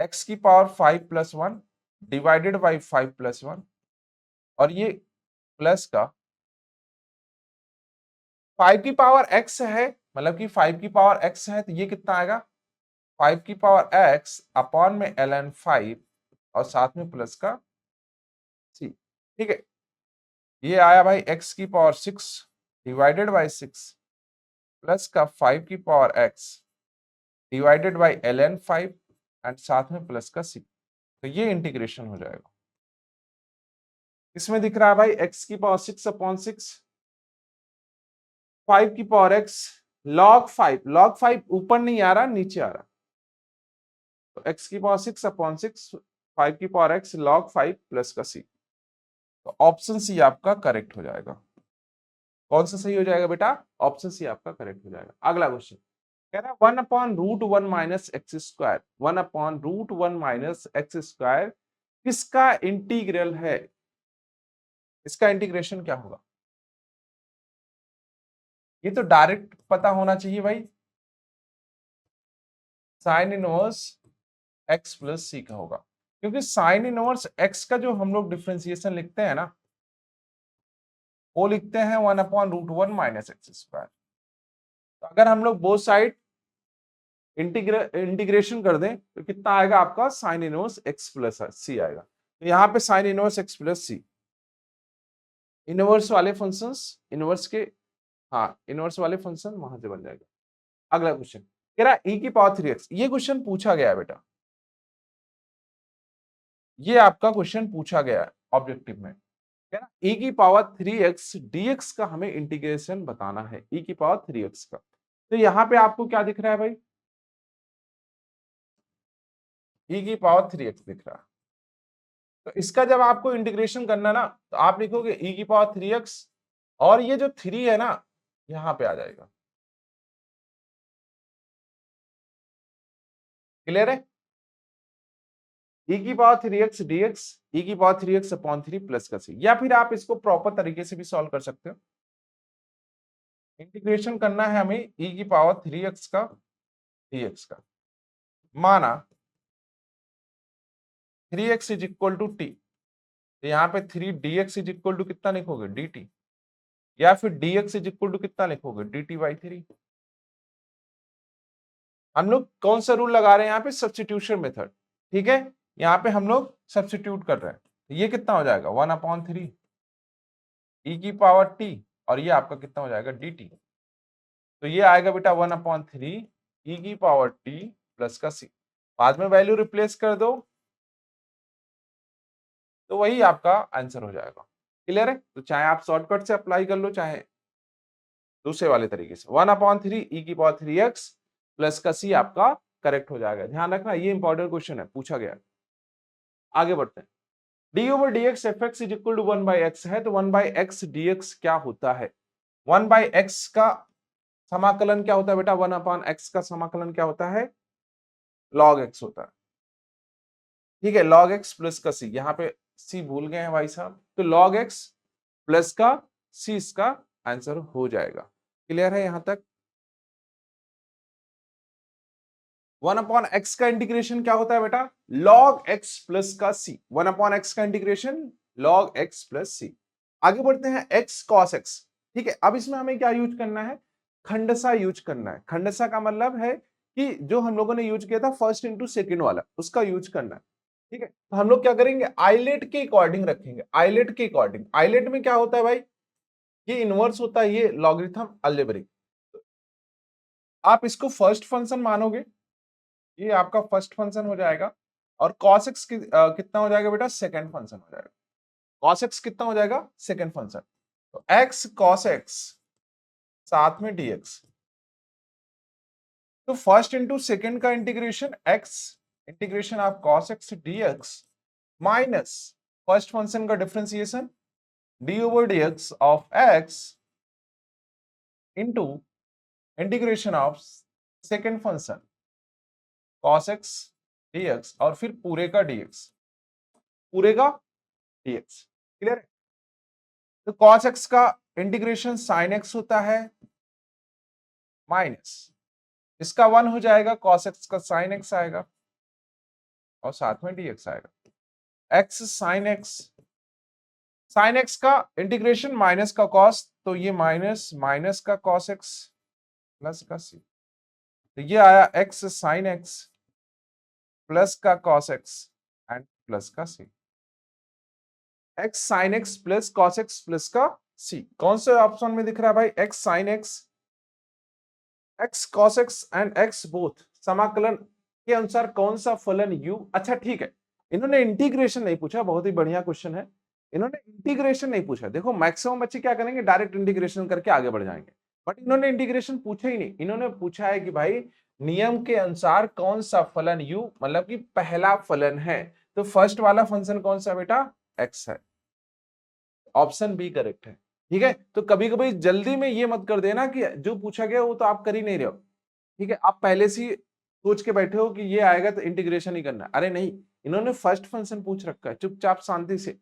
x की power 5 plus 1 divided by 5 plus 1 और ये प्लस का 5 की पावर x है, मतलब कि 5 की पावर x है तो ये कितना आएगा, 5 की पावर x अपॉन में ln 5 और साथ में प्लस का c। ठीक है, ये आया भाई x की पावर 6 डिवाइडेड बाई 6 प्लस का 5 की power x divided by ln 5 and साथ में प्लस का c। तो ये इंटीग्रेशन हो जाएगा। इसमें दिख रहा है भाई x की पावर 6 अपॉन 6, 5 की पावर x log 5, log 5 ऊपर नहीं आ रहा नीचे आ रहा, तो x की पावर 6 अपॉन 6, 5 की पावर x log 5 प्लस का c। तो ऑप्शन सी आपका करेक्ट हो जाएगा। कौन सा सही हो जाएगा बेटा, ऑप्शन सी आपका करेक्ट हो जाएगा। अगला क्वेश्चन कह रहा है 1 upon root 1 minus x square, 1 upon root 1 minus x square किसका इंटीग्रल है, इसका इंटीग्रेशन क्या होगा। ये तो डायरेक्ट पता होना चाहिए भाई, साइन इनवर्स एक्स प्लस सी का होगा, क्योंकि साइन इनवर्स एक्स का जो हम लोग डिफरेंशिएशन लिखते हैं ना, वो लिखते हैं 1 upon root 1 minus x square. तो अगर हम लोग बोथ साइड इंटीग्रेशन कर दें तो कितना आएगा आपका साइन इनवर्स एक्स प्लस सी आएगा। तो यहाँ पे साइन इनवर्स एक्स प्लस सी, इनवर्स वाले फंक्शंस इनवर्स के, हाँ इनवर्स वाले फंक्शन वहां से बन जाएगा। अगला क्वेश्चन कह रहा है e की पावर 3x, ये क्वेश्चन पूछा गया है बेटा, ये आपका क्वेश्चन पूछा गया है ऑब्जेक्टिव में। कह रहा e की पावर 3x dx का हमें इंटीग्रेशन बताना है, e की पावर 3x का। तो यहाँ पे आपको क्या दिख रहा है भाई, e की पावर 3x दिख रहा है। तो इसका जब आपको इंटीग्रेशन करना ना तो आप लिखोगे e की पावर 3x और ये जो 3 है ना यहां पे आ जाएगा। क्लियर है? e की पावर 3x dx e की पावर 3x अपॉन 3 प्लस का c, या फिर आप इसको प्रॉपर तरीके से भी सॉल्व कर सकते हो। इंटीग्रेशन करना है हमें e की पावर 3x का dx का, माना 3x is equal to T, तो यहाँ पे 3 dx इज इक्वल टू कितना लिखोगे dt, या फिर dx इज इक्वल टू कितना लिखोगे dt बाई 3। हम लोग कौन सा रूल लगा रहे हैं यहाँ पे, सब्स्टिट्यूशन मेथड। ठीक है, यहाँ पे हम लोग सब्स्टिट्यूट कर रहे हैं, तो ये कितना हो जाएगा 1/3 e की पावर t, और ये आपका कितना हो जाएगा dt। तो ये आएगा बेटा 1/3 e की पावर t प्लस का c, बाद में वैल्यू रिप्लेस कर दो तो वही आपका आंसर हो जाएगा। क्लियर है? तो चाहे आप शॉर्टकट से अप्लाई कर लो चाहे दूसरे वाले तरीके से, 1/3 e की पावर 3x प्लस का c आपका करेक्ट हो जाएगा। ध्यान रखना ये इंपॉर्टेंट क्वेश्चन है, पूछा गया। आगे बढ़ते हैं, d over d x f x is equal to 1/x है, तो 1/x dx क्या होता है? 1/x का समाकलन क्या होता है बेटा, 1/x का समाकलन क्या होता है, log x होता है। ठीक है, log x प्लस का c, यहाँ पे c भूल गए हैं भाई साहब, तो log x प्लस का c इसका आंसर हो जाएगा। क्लियर है यहां तक? 1/x का इंटीग्रेशन क्या होता है बेटा, log x प्लस का c, 1/x का integration log x plus c। आगे बढ़ते हैं x cos x। ठीक है, अब इसमें हमें क्या यूज करना है, खंडसा यूज करना है। खंडसा का मतलब है कि जो हम लोगों ने यूज किया था फर्स्ट इंटू सेकेंड वाला, उसका यूज करना है। ठीक है, तो हम लोग क्या करेंगे, आइलेट के अकॉर्डिंग रखेंगे, आइलेट के अकॉर्डिंग। आइलेट में क्या होता है भाई, ये इनवर्स होता है, ये लॉगरिथम अलजेब्रिक। आप इसको फर्स्ट फंक्शन मानोगे, ये आपका फर्स्ट फंक्शन हो जाएगा, और cos x कितना हो जाएगा बेटा, सेकंड फंक्शन हो जाएगा। cos x कितना हो जाएगा, सेकंड फंक्शन। तो x cos x साथ में dx, तो फर्स्ट इंटू सेकंड का integration x integration of cos x dx minus first function का differentiation d over dx of x into integration of second function cos x dx और फिर पूरे का dx, पूरे का dx। क्लियर है? तो cos x का इंटीग्रेशन sin x होता है माइनस इसका 1 हो जाएगा, cos x का sin x आएगा और साथ में dx आएगा। x sin x का इंटीग्रेशन माइनस का cos, तो ये माइनस माइनस का cos x प्लस का c, तो ये आया x sin x प्लस का cos x एंड प्लस का c। x sin x plus cos x plus का c, कौन से ऑप्शन में दिख रहा है भाई, x sin x, x cos x and x both समाकलन के अनुसार कौन सा फलन u। अच्छा ठीक है, इन्होंने इंटीग्रेशन नहीं पूछा, बहुत ही बढ़िया क्वेश्चन है, इन्होंने इंटीग्रेशन नहीं पूछा। देखो मैक्सिमम बच्चे क्या करेंगे, डायरेक्ट इंटीग्रेशन करके आगे बढ़ जाएंगे, बट इन्होंने इंटीग्रेशन पूछा ही नहीं। इन्होंने पूछा है कि भाई नियम के अनुसार कौन सा फलन u, मतलब कि पहला फलन है, तो फर्स्ट वाला फंक्शन कौन सा बेटा, x है। ऑप्शन बी करेक्ट है। ठीक है, तो कभी कभी जल्दी में ये मत कर देना कि जो पूछा गया वो तो आप कर ही नहीं रहे हो। ठीक है, आप पहले से ही सोच के बैठे हो कि ये आएगा तो इंटीग्रेशन ही करना है। अरे नहीं, इन्होंने फर्स्ट फंक्शन पूछ रखा है, चुपचाप शांति से।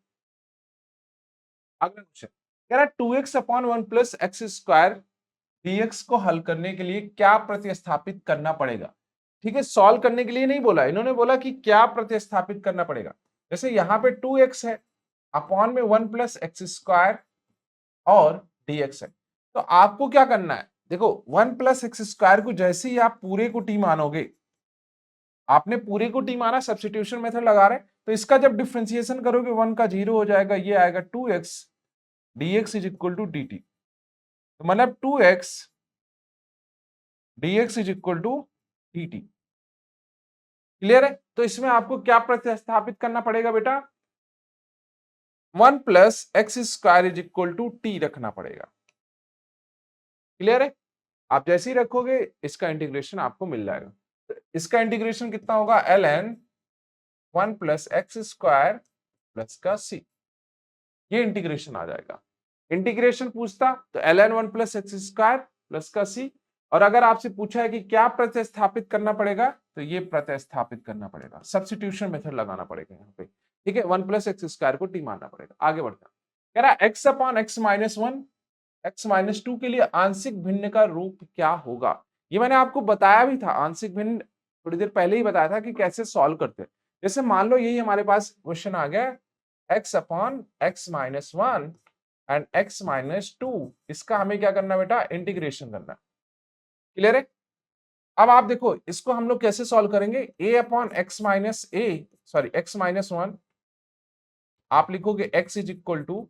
अगला क्वेश्चन कह रहा है 2x upon 1 plus x square dx को हल करने के लिए क्या प्रतिस्थापित करना पड़ेगा। ठीक है, सॉल्व करने के लिए नहीं बोला, इन्होंने बोला कि क्या प्रतिस्थापित करना पड़ेगा। जैसे यहाँ पे 2x है, अपॉन में 1 प्लस एक्स स्क्वायर और dx है, तो आपको क्या करना है, देखो 1 प्लस एक्स स्क्वायर को जैसे ही आप पूरे को टी मानोगे, आपने पूरे को टी माना, सब्स्टिट्यूशन मेथड लगा रहे, तो इसका जब डिफरेंशिएशन करोगे 1 का 0 हो जाएगा, ये आएगा 2x dx is equal to dt। तो मतलब 2x dx is equal to dt। Clear है? तो इसमें आपको क्या प्रतिस्थापित करना पड़ेगा बेटा? 1 plus x square is equal to t रखना पड़ेगा। क्लियर है? आप जैसे ही रखोगे इसका इंटीग्रेशन आपको मिल जाएगा। तो इसका इंटीग्रेशन कितना होगा? ln 1 plus x square plus का सी, ये इंटीग्रेशन आ जाएगा। इंटीग्रेशन पूछता तो ln 1 plus x square plus का सी, और अगर आपसे पूछा है कि क्या प्रतिस्थापित करना पड़ेगा, तो ये प्रतिस्थापित करना पड़ेगा, सब्स्टिट्यूशन मेथड लगाना पड़ेगा यहाँ पे। ठीक है, 1 प्लस एक्स स्क्वायर को टी मानना पड़ेगा। आगे बढ़ते हैं, कह रहा x upon x minus 1 x minus 2 के लिए आंशिक भिन्न का रूप क्या होगा? ये मैंने आपको बताया भी था, आंशिक भिन्न थोड़ी देर पहले ही बताया था कि कैसे सॉल्व करते हैं। जैसे मान लो यही हमारे पास क्वेश्चन आ गया, x upon x minus 1 and x minus 2, इसका हमें क्या करना है बेटा? इंटीग्रेशन करना है। क्लियर है? अब आप देखो इसको हम लोग कैसे सॉल्व करेंगे। A upon x minus a, sorry x minus 1, आप लिखोगे x is equal to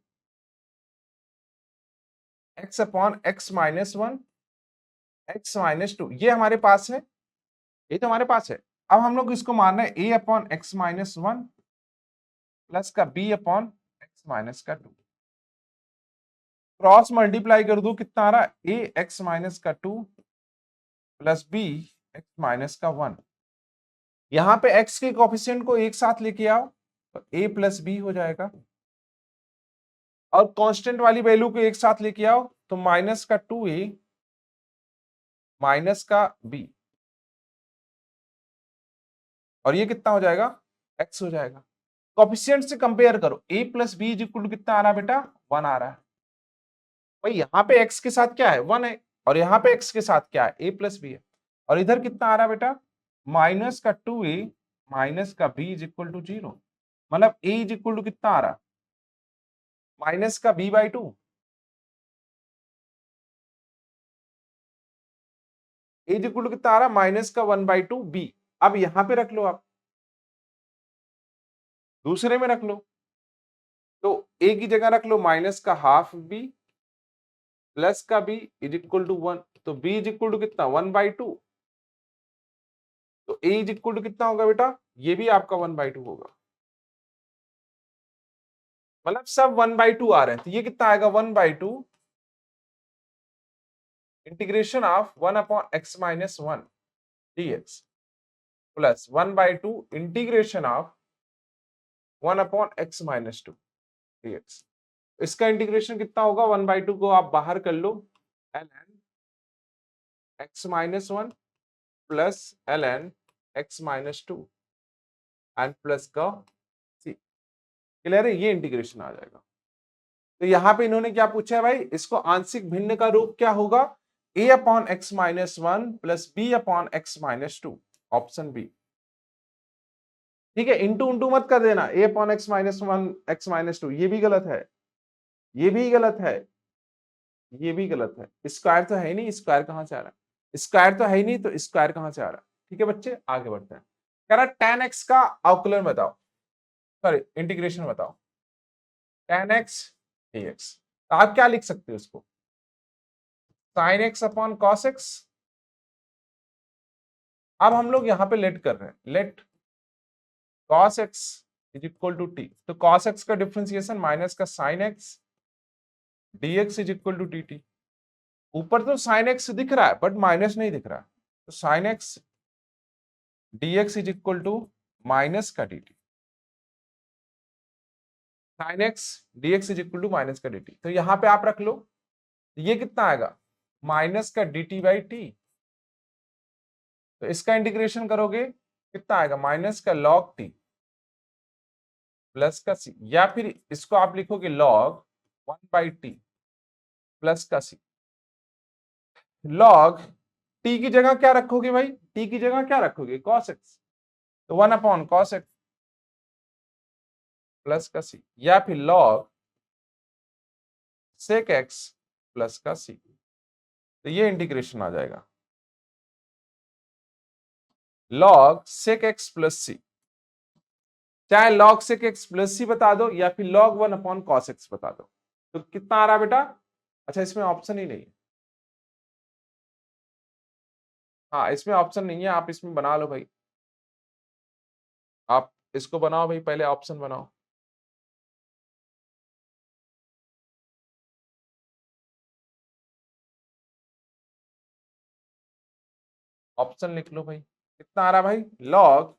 x upon x minus 1 x minus 2, ये हमारे पास है, ये तो हमारे पास है। अब हम लोग इसको मान रहे हैं ए अपॉन एक्स माइनस 1 प्लस का बी अपॉन एक्स माइनस का 2, क्रॉस मल्टीप्लाई कर दो, कितना आ रहा है? ए एक्स माइनस का 2 प्लस बी एक्स माइनस का 1। यहां पे x के कोफिशिएंट को एक साथ लेके आओ तो a प्लस बी हो जाएगा, और कांस्टेंट वाली वैल्यू को एक साथ लेके आओ तो माइनस का 2a माइनस का b, और ये कितना हो जाएगा? x हो जाएगा। कोफिशिएंट से कंपेयर करो, a plus b is equal to कितना आ रहा है बेटा? 1 आ रहा है। भाई यहाँ पे x के साथ क्या है? 1 है, और यहाँ पे x के साथ क्या है? a प्लस बी है, और इधर कितना आ रहा है बेटा? माइनस का 2a माइनस का b इज इक्वल टू 0। मतलब a इज इक्वल टू कितना आ रहा है? माइनस का b by 2, a is equal to कितना आ रहा है? माइनस का 1 बाई 2 b। अब यहां पे रख लो, आप दूसरे में रख लो, तो a की जगह रख लो माइनस का हाफ b प्लस का b इज इक्वल टू 1, तो b इज इक्वल टू कितना? 1 बाई 2, तो a इज इक्वल टू कितना होगा बेटा? ये भी आपका 1 बाई 2 होगा। मतलब सब 1 बाई 2 आ रहे हैं, तो ये कितना आएगा? 1 by 2 integration of 1 upon x minus 1 dx plus 1 by 2 integration of 1 upon x minus 2 dx। इसका इंटीग्रेशन कितना होगा? 1 बाई 2 को आप बाहर कर लो, ln x minus 1 plus ln x minus 2 and plus का सी। क्लियर है? ये इंटीग्रेशन आ जाएगा। तो यहां पे इन्होंने क्या पूछा है भाई? इसको आंशिक भिन्न का रूप क्या होगा? a upon x minus 1 plus b upon x minus 2, option b. ठीक है, इंटू इंटू मत कर देना, a upon x minus 1 x minus 2, ये भी गलत है, ये भी गलत है, ये भी गलत है। स्क्वायर तो है ही नहीं, स्क्वायर कहां से आ रहा है? स्क्वायर तो है ही नहीं, तो स्क्वायर कहां से आ रहा है? ठीक है बच्चे, आगे बढ़ते हैं। कह रहा tan x का अवकलन बताओ, सॉरी इंटीग्रेशन बताओ, tan x dx। तो आप क्या लिख सकते हो इसको? sin x upon cos x। अब हम लोग यहाँ पे लेट कर रहे हैं, let cos x is equal to t, तो cos x का डिफरेंशिएशन माइनस का sin x dx is equal to dt। ऊपर तो sin x दिख रहा है बट माइनस नहीं दिख रहा है, तो sin x dx is equal to minus का dt, sin x dx is equal to minus का dt। तो यहाँ पे आप रख लो, ये कितना आएगा? माइनस का dt बाई टी। तो इसका इंटीग्रेशन करोगे कितना आएगा? माइनस का log t प्लस का c, या फिर इसको आप लिखोगे log 1 बाई टी प्लस का c। log t की जगह क्या रखोगे भाई? t की जगह क्या रखोगे? cos x, तो 1 अपॉन cos x प्लस का c, या फिर log sec x प्लस का c। तो ये इंटीग्रेशन आ जाएगा log sec x प्लस सी, चाहे log sec x प्लस सी बता दो या फिर log 1 अपॉन cos x बता दो। तो कितना आ रहा है बेटा? अच्छा इसमें ऑप्शन ही नहीं है। हाँ इसमें ऑप्शन नहीं है, आप इसमें बना लो भाई, आप इसको बनाओ भाई, पहले ऑप्शन बनाओ। ऑप्शन लिख लो भाई, कितना आ रहा है भाई? log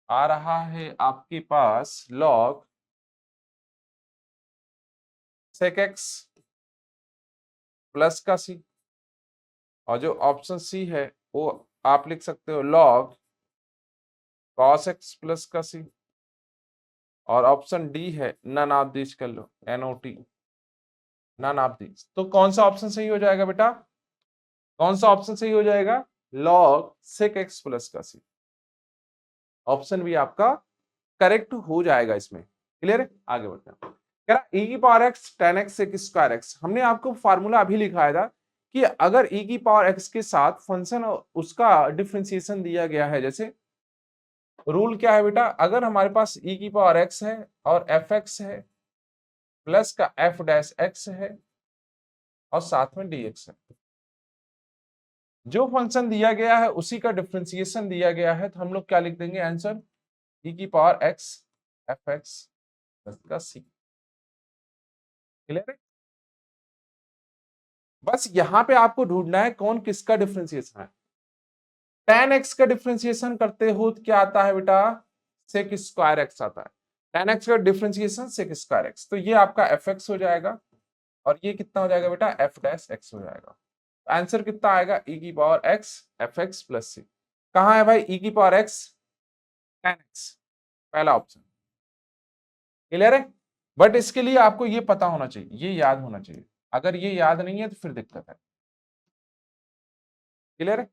आ रहा है आपके पास log sec x प्लस का सी, और जो ऑप्शन सी है वो आप लिख सकते हो log cos x प्लस का सी, और ऑप्शन डी है नन ऑफ दिस, कर लो NOT, नन ऑफ दिस। तो कौन सा ऑप्शन सही हो जाएगा बेटा? कौन सा ऑप्शन सही हो जाएगा? log sec x प्लस का सी, ऑप्शन भी आपका करेक्ट हो जाएगा इसमें। क्लियर है? आगे बढ़ते हैं। कह रहा e की power x tan x sec square x, हमने आपको फार्मूला अभी लिखाया था कि अगर e की पावर x के साथ फंक्शन उसका डिफरेंशिएशन दिया गया है, जैसे रूल क्या है बेटा, अगर हमारे पास e की पावर x है और fx है प्लस का f डैश x है और साथ में dx है, जो फंक्शन दिया गया है उसी का डिफरेंशिएशन दिया गया है, तो हम लोग क्या लिख देंगे आंसर? e की पावर x fx प्लस का c। क्लियर है? बस यहां पे आपको ढूंढना है कौन किसका डिफरेंशिएशन है। tan x का डिफरेंशिएशन करते हो तो क्या आता है बेटा? sec स्क्वायर x आता है। tan x का डिफरेंशिएशन sec स्क्वायर x, तो ये आपका fx हो जाएगा और ये कितना हो जाएगा बेटा? f डैश x हो जाएगा। आंसर कितना आएगा? e की power x fx plus c। कहाँ है भाई e की पावर x? tan x, पहला ऑप्शन। क्लियर है? बट इसके लिए आपको ये पता होना चाहिए, ये याद होना चाहिए, अगर ये याद नहीं है तो फिर दिक्कत है। क्लियर है?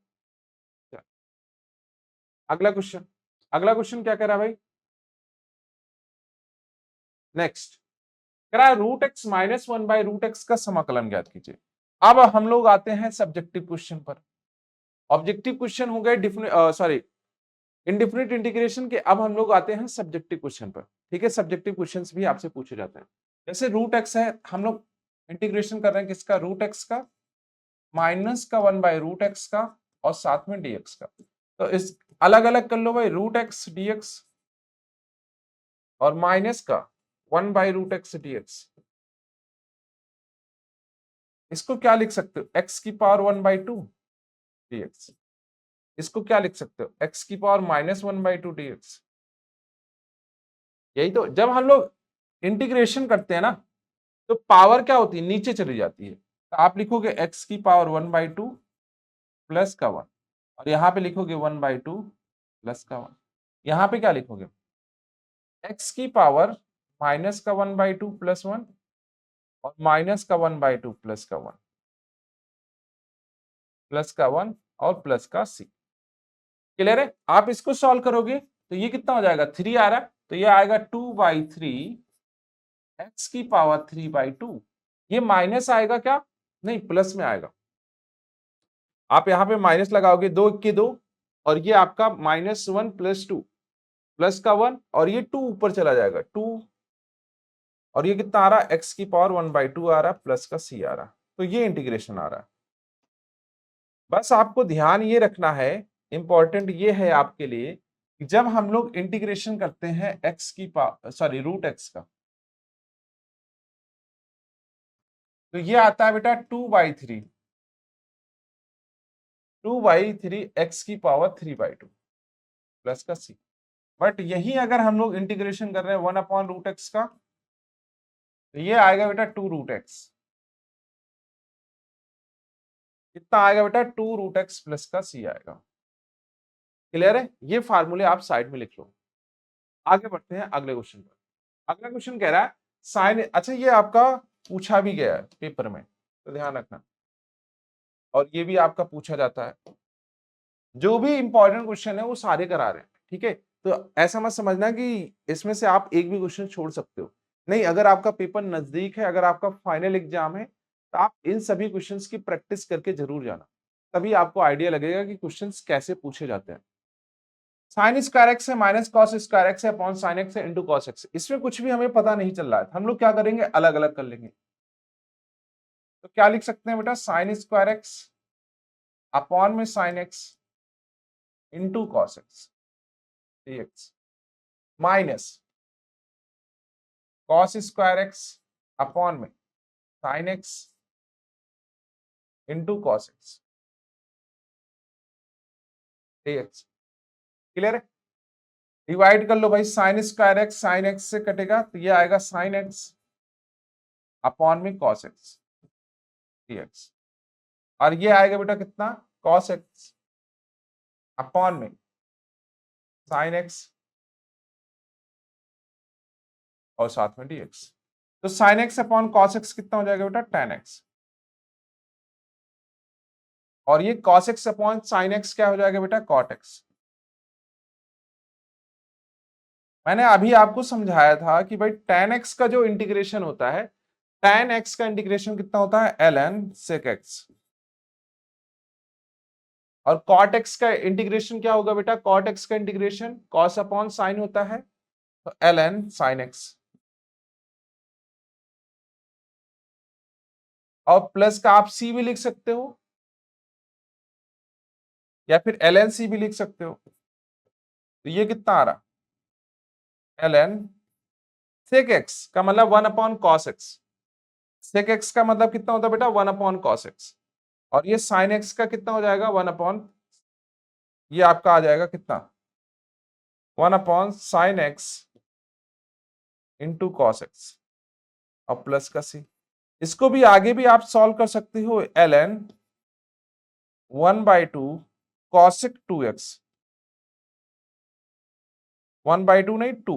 अगला क्वेश्चन, अगला क्वेश्चन क्या कह रहा है भाई? नेक्स्ट कह रहा है root x minus one by root x का समाकलन ज्ञात कीजिए। अब हम लोग आते हैं सब्जेक्टिव क्वेश्चन पर। ऑब्जेक्टिव क्वेश्चन हो गए सॉरी इनडिफिनिट इंटीग्रेशन के, अब हम लोग आते हैं सब्जेक्टिव क्वेश्चन पर। ठीक है, सब्जेक्टिव क्वेश्चंस भी आपसे पूछे जाते हैं। जैसे रूट एक्स है, हम लोग इंटीग्रेशन कर रहे हैं किसका? रूट एक्स का, माइनस का वन बाई रूट एक्स का और साथ में डीएक्स का। तो इस अलग अलग कर लो भाई, रूट एक्स डीएक्स और माइनस का one by root x dx. इसको क्या लिख सकते हो? एक्स की power one by two dx. इसको क्या लिख सकते हो? एक्स की power minus one by two dx. यही तो, जब हम लोग इंटीग्रेशन करते हैं ना तो पावर क्या होती है? नीचे चली जाती है। तो आप लिखोगे एक्स की power one by two plus का वन, और यहाँ पे लिखोगे वन बाई टू प्लस का वन। यहाँ पे क्या लिखोगे? एक्स की पावर माइनस का one by two plus one और माइनस का वन बाई टू प्लस का वन, प्लस का वन और प्लस का सी। क्लियर है? आप इसको सॉल्व करोगे तो ये कितना हो जाएगा? थ्री आ रहा है, तो ये आएगा टू बाई थ्री एक्स की पावर थ्री बाई टू। ये माइनस आएगा क्या? नहीं, प्लस में आएगा। आप यहाँ पे माइनस लगाओगे, दो के दो, और ये आपका minus one plus two plus का वन, और ये टू ऊपर चला जाएगा टू, और ये कितना आ रहा है? एक्स की पावर वन बाई टू आ रहा है प्लस का सी आ रहा है। तो ये इंटीग्रेशन आ रहा है। बस आपको ध्यान ये रखना है, इंपॉर्टेंट ये है आपके लिए, जब हम लोग इंटीग्रेशन करते हैं एक्स की पावर सॉरी रूट एक्स का, तो ये आता है बेटा टू बाई थ्री एक्स की power three by two plus का सी। बट यही अगर हम लोग इंटीग्रेशन कर रहे हैं वन अपॉन रूट एक्स का, तो ये आएगा बेटा टू रूट एक्स। कितना आएगा बेटा? टू रूट एक्स प्लस का सी आएगा। क्लियर है? ये फार्मूले आप साइड में लिख लो। आगे बढ़ते हैं अगले क्वेश्चन पर। अगला क्वेश्चन कह रहा है साइन, अच्छा ये आपका पूछा भी गया है पेपर में, तो ध्यान रखना, और ये भी आपका पूछा जाता है। जो भी इंपॉर्टेंट क्वेश्चन है वो सारे करा रहे हैं। ठीक है, तो ऐसा मत समझना कि इसमें से आप एक भी क्वेश्चन छोड़ सकते हो। नहीं, अगर आपका पेपर नजदीक है, अगर आपका फाइनल एग्जाम है, तो आप इन सभी क्वेश्चंस की प्रैक्टिस करके जरूर जाना, तभी आपको आइडिया लगेगा कि क्वेश्चंस कैसे पूछे जाते हैं। साइन स्क्वायर एक्स है माइनस कॉस स्क्वायर एक्स है अपॉन साइन एक्स है इंटू कॉस एक्स। इसमें कुछ भी हमें पता नहीं चल रहा है, हम लोग क्या करेंगे, अलग अलग कर लेंगे। तो क्या लिख सकते हैं बेटा, साइन स्क्वायर एक्स अपॉन में sine x into cos x dx minus cos square x upon में sine x into cos x dx. Clear है? डिवाइड कर लो भाई, sine square x sine x से कटेगा तो ये आएगा साइन एक्स अपॉन में कॉस एक्स डीएक्स, और ये आएगा बेटा कितना, कॉस एक्स अपॉन में साइन एक्स और साथ में डीएक्स। तो sine x upon cos x कितना हो जाएगा बेटा, टेन एक्स, और ये cos x upon sine x क्या हो जाएगा बेटा, कॉट एक्स। मैंने अभी आपको समझाया था कि भाई टेन एक्स का जो इंटीग्रेशन होता है, टेन एक्स का इंटीग्रेशन कितना होता है, एल एन सेक एक्स, और कॉट एक्स का इंटीग्रेशन क्या होगा बेटा, कॉट एक्स का इंटीग्रेशन कॉस अपॉन साइन होता है, तो एल एन साइन एक्स, और प्लस का आप सी भी लिख सकते हो या फिर एल एन सी भी लिख सकते हो। तो ये कितना आ रहा, एल एन सेक एक्स का मतलब one upon cos x, sec x का मतलब कितना होता है बेटा, वन अपॉन कॉस एक्स, और ये साइन एक्स का कितना हो जाएगा, वन अपॉन, ये आपका आ जाएगा कितना, one upon sine x into cos x और प्लस का सी। इसको भी आगे भी आप सॉल्व कर सकते हो, L N one by two cosec two X, one by two नहीं two,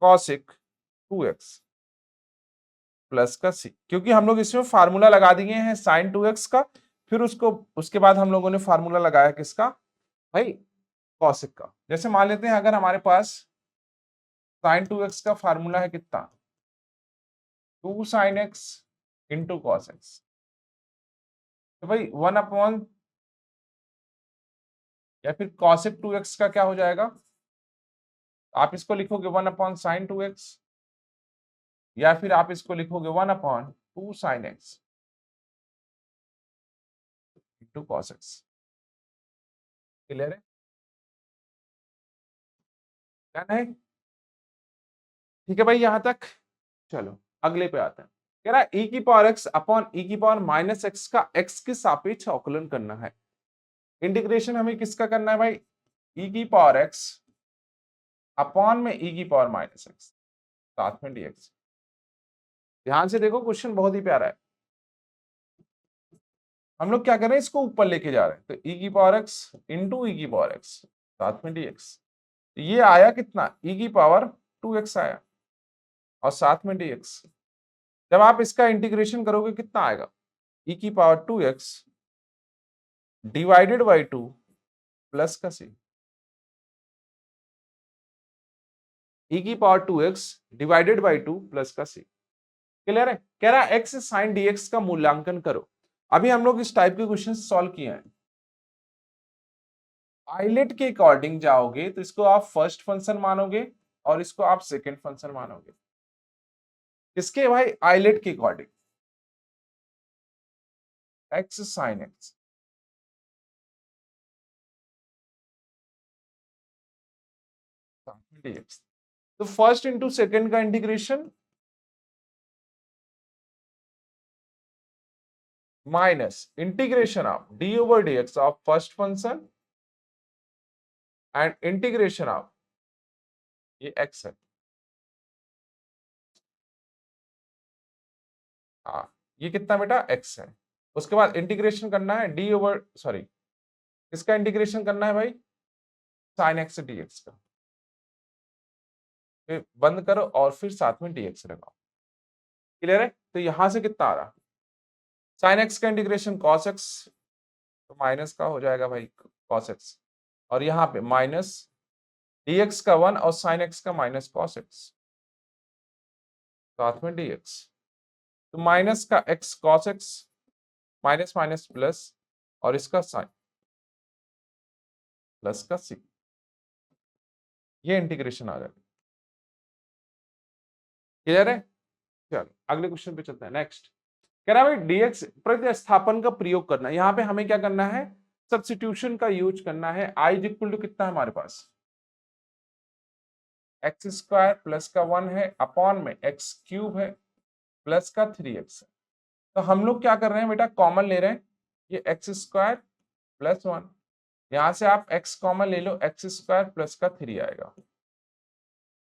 cosec two X plus का सी, क्योंकि हम लोग इसमें फार्मूला लगा दिए हैं साइन टू एक्स का, फिर उसको उसके बाद हम लोगों ने फार्मूला लगाया किसका भाई, कॉसिक का। जैसे मान लेते हैं अगर हमारे पास साइन टू एक्स का फार्मूला है कितना, two sine x into cos x, तो भाई वन अपॉन या फिर कॉसिक टू एक्स का क्या हो जाएगा, आप इसको लिखोगे one upon sine two x, या फिर आप इसको लिखोगे one upon two sine x into cos x. Clear है? डन है? ठीक है भाई यहां तक। चलो अगले पे आते हैं। कह रहा है e की पावर x अपॉन e की पावर माइनस एक्स का x के सापेक्ष अवकलन करना है। इंटीग्रेशन हमें किसका करना है भाई, e की पावर x अपॉन में e की पावर माइनस एक्स साथ में dx। ध्यान से देखो क्वेश्चन बहुत ही प्यारा है। हम लोग क्या कर रहे हैं, इसको ऊपर लेके जा रहे हैं, तो e की पावर x इंटू e की पावर x साथ में dx। ये आया कितना, e की पावर 2x आया और साथ में dx। जब आप इसका इंटीग्रेशन करोगे कितना आएगा, e की power 2x divided by 2 plus का सी, e की power 2x divided by 2 plus का सी। क्लियर है? कह रहा है x साइन dx का मूल्यांकन करो। अभी हम लोग इस टाइप के क्वेश्चन सॉल्व किए हैं। आइलेट के अकॉर्डिंग जाओगे तो इसको आप फर्स्ट फंक्शन मानोगे और इसको आप सेकंड फंक्शन मानोगे। किसके भाई, आइलेट के according, x sine x dx। तो फर्स्ट इंटू सेकंड का integration minus integration of d over d x of first function and integration of ये x है, हाँ ये कितना बेटा x है। उसके बाद इंटीग्रेशन करना है डी ओवर सॉरी किसका इंटीग्रेशन करना है भाई, साइन एक्स dx का। फिर बंद करो और फिर साथ में dx लगाओ। क्लियर है? तो यहां से कितना आ रहा, साइन एक्स का इंटीग्रेशन कॉस एक्स, तो माइनस का हो जाएगा भाई कॉस एक्स, और यहाँ पे माइनस dx का 1 और साइन एक्स का माइनस कॉस एक्स। साथ में dx, तो माइनस का x cos x, minus minus plus, और इसका साइन प्लस का सी, ये इंटीग्रेशन आ जाएगा। क्लियर है? चलो अगले क्वेश्चन पे चलते हैं। नेक्स्ट कह रहा है भाई dx प्रतिस्थापन का प्रयोग करना। यहाँ पे हमें क्या करना है? सब्स्टिट्यूशन का यूज करना है। i इक्वल टू कितना है हमारे पास? एक्स स्क्वायर प्लस का 1 है अपॉन में एक्स क्यूब है प्लस का 3x है। तो हम लोग क्या कर रहे हैं बेटा? कॉमन ले रहे हैं, ये एक्स स्क्वायर प्लस 1, यहां से आप x कॉमन ले लो, एक्स स्क्वायर प्लस का 3 आएगा।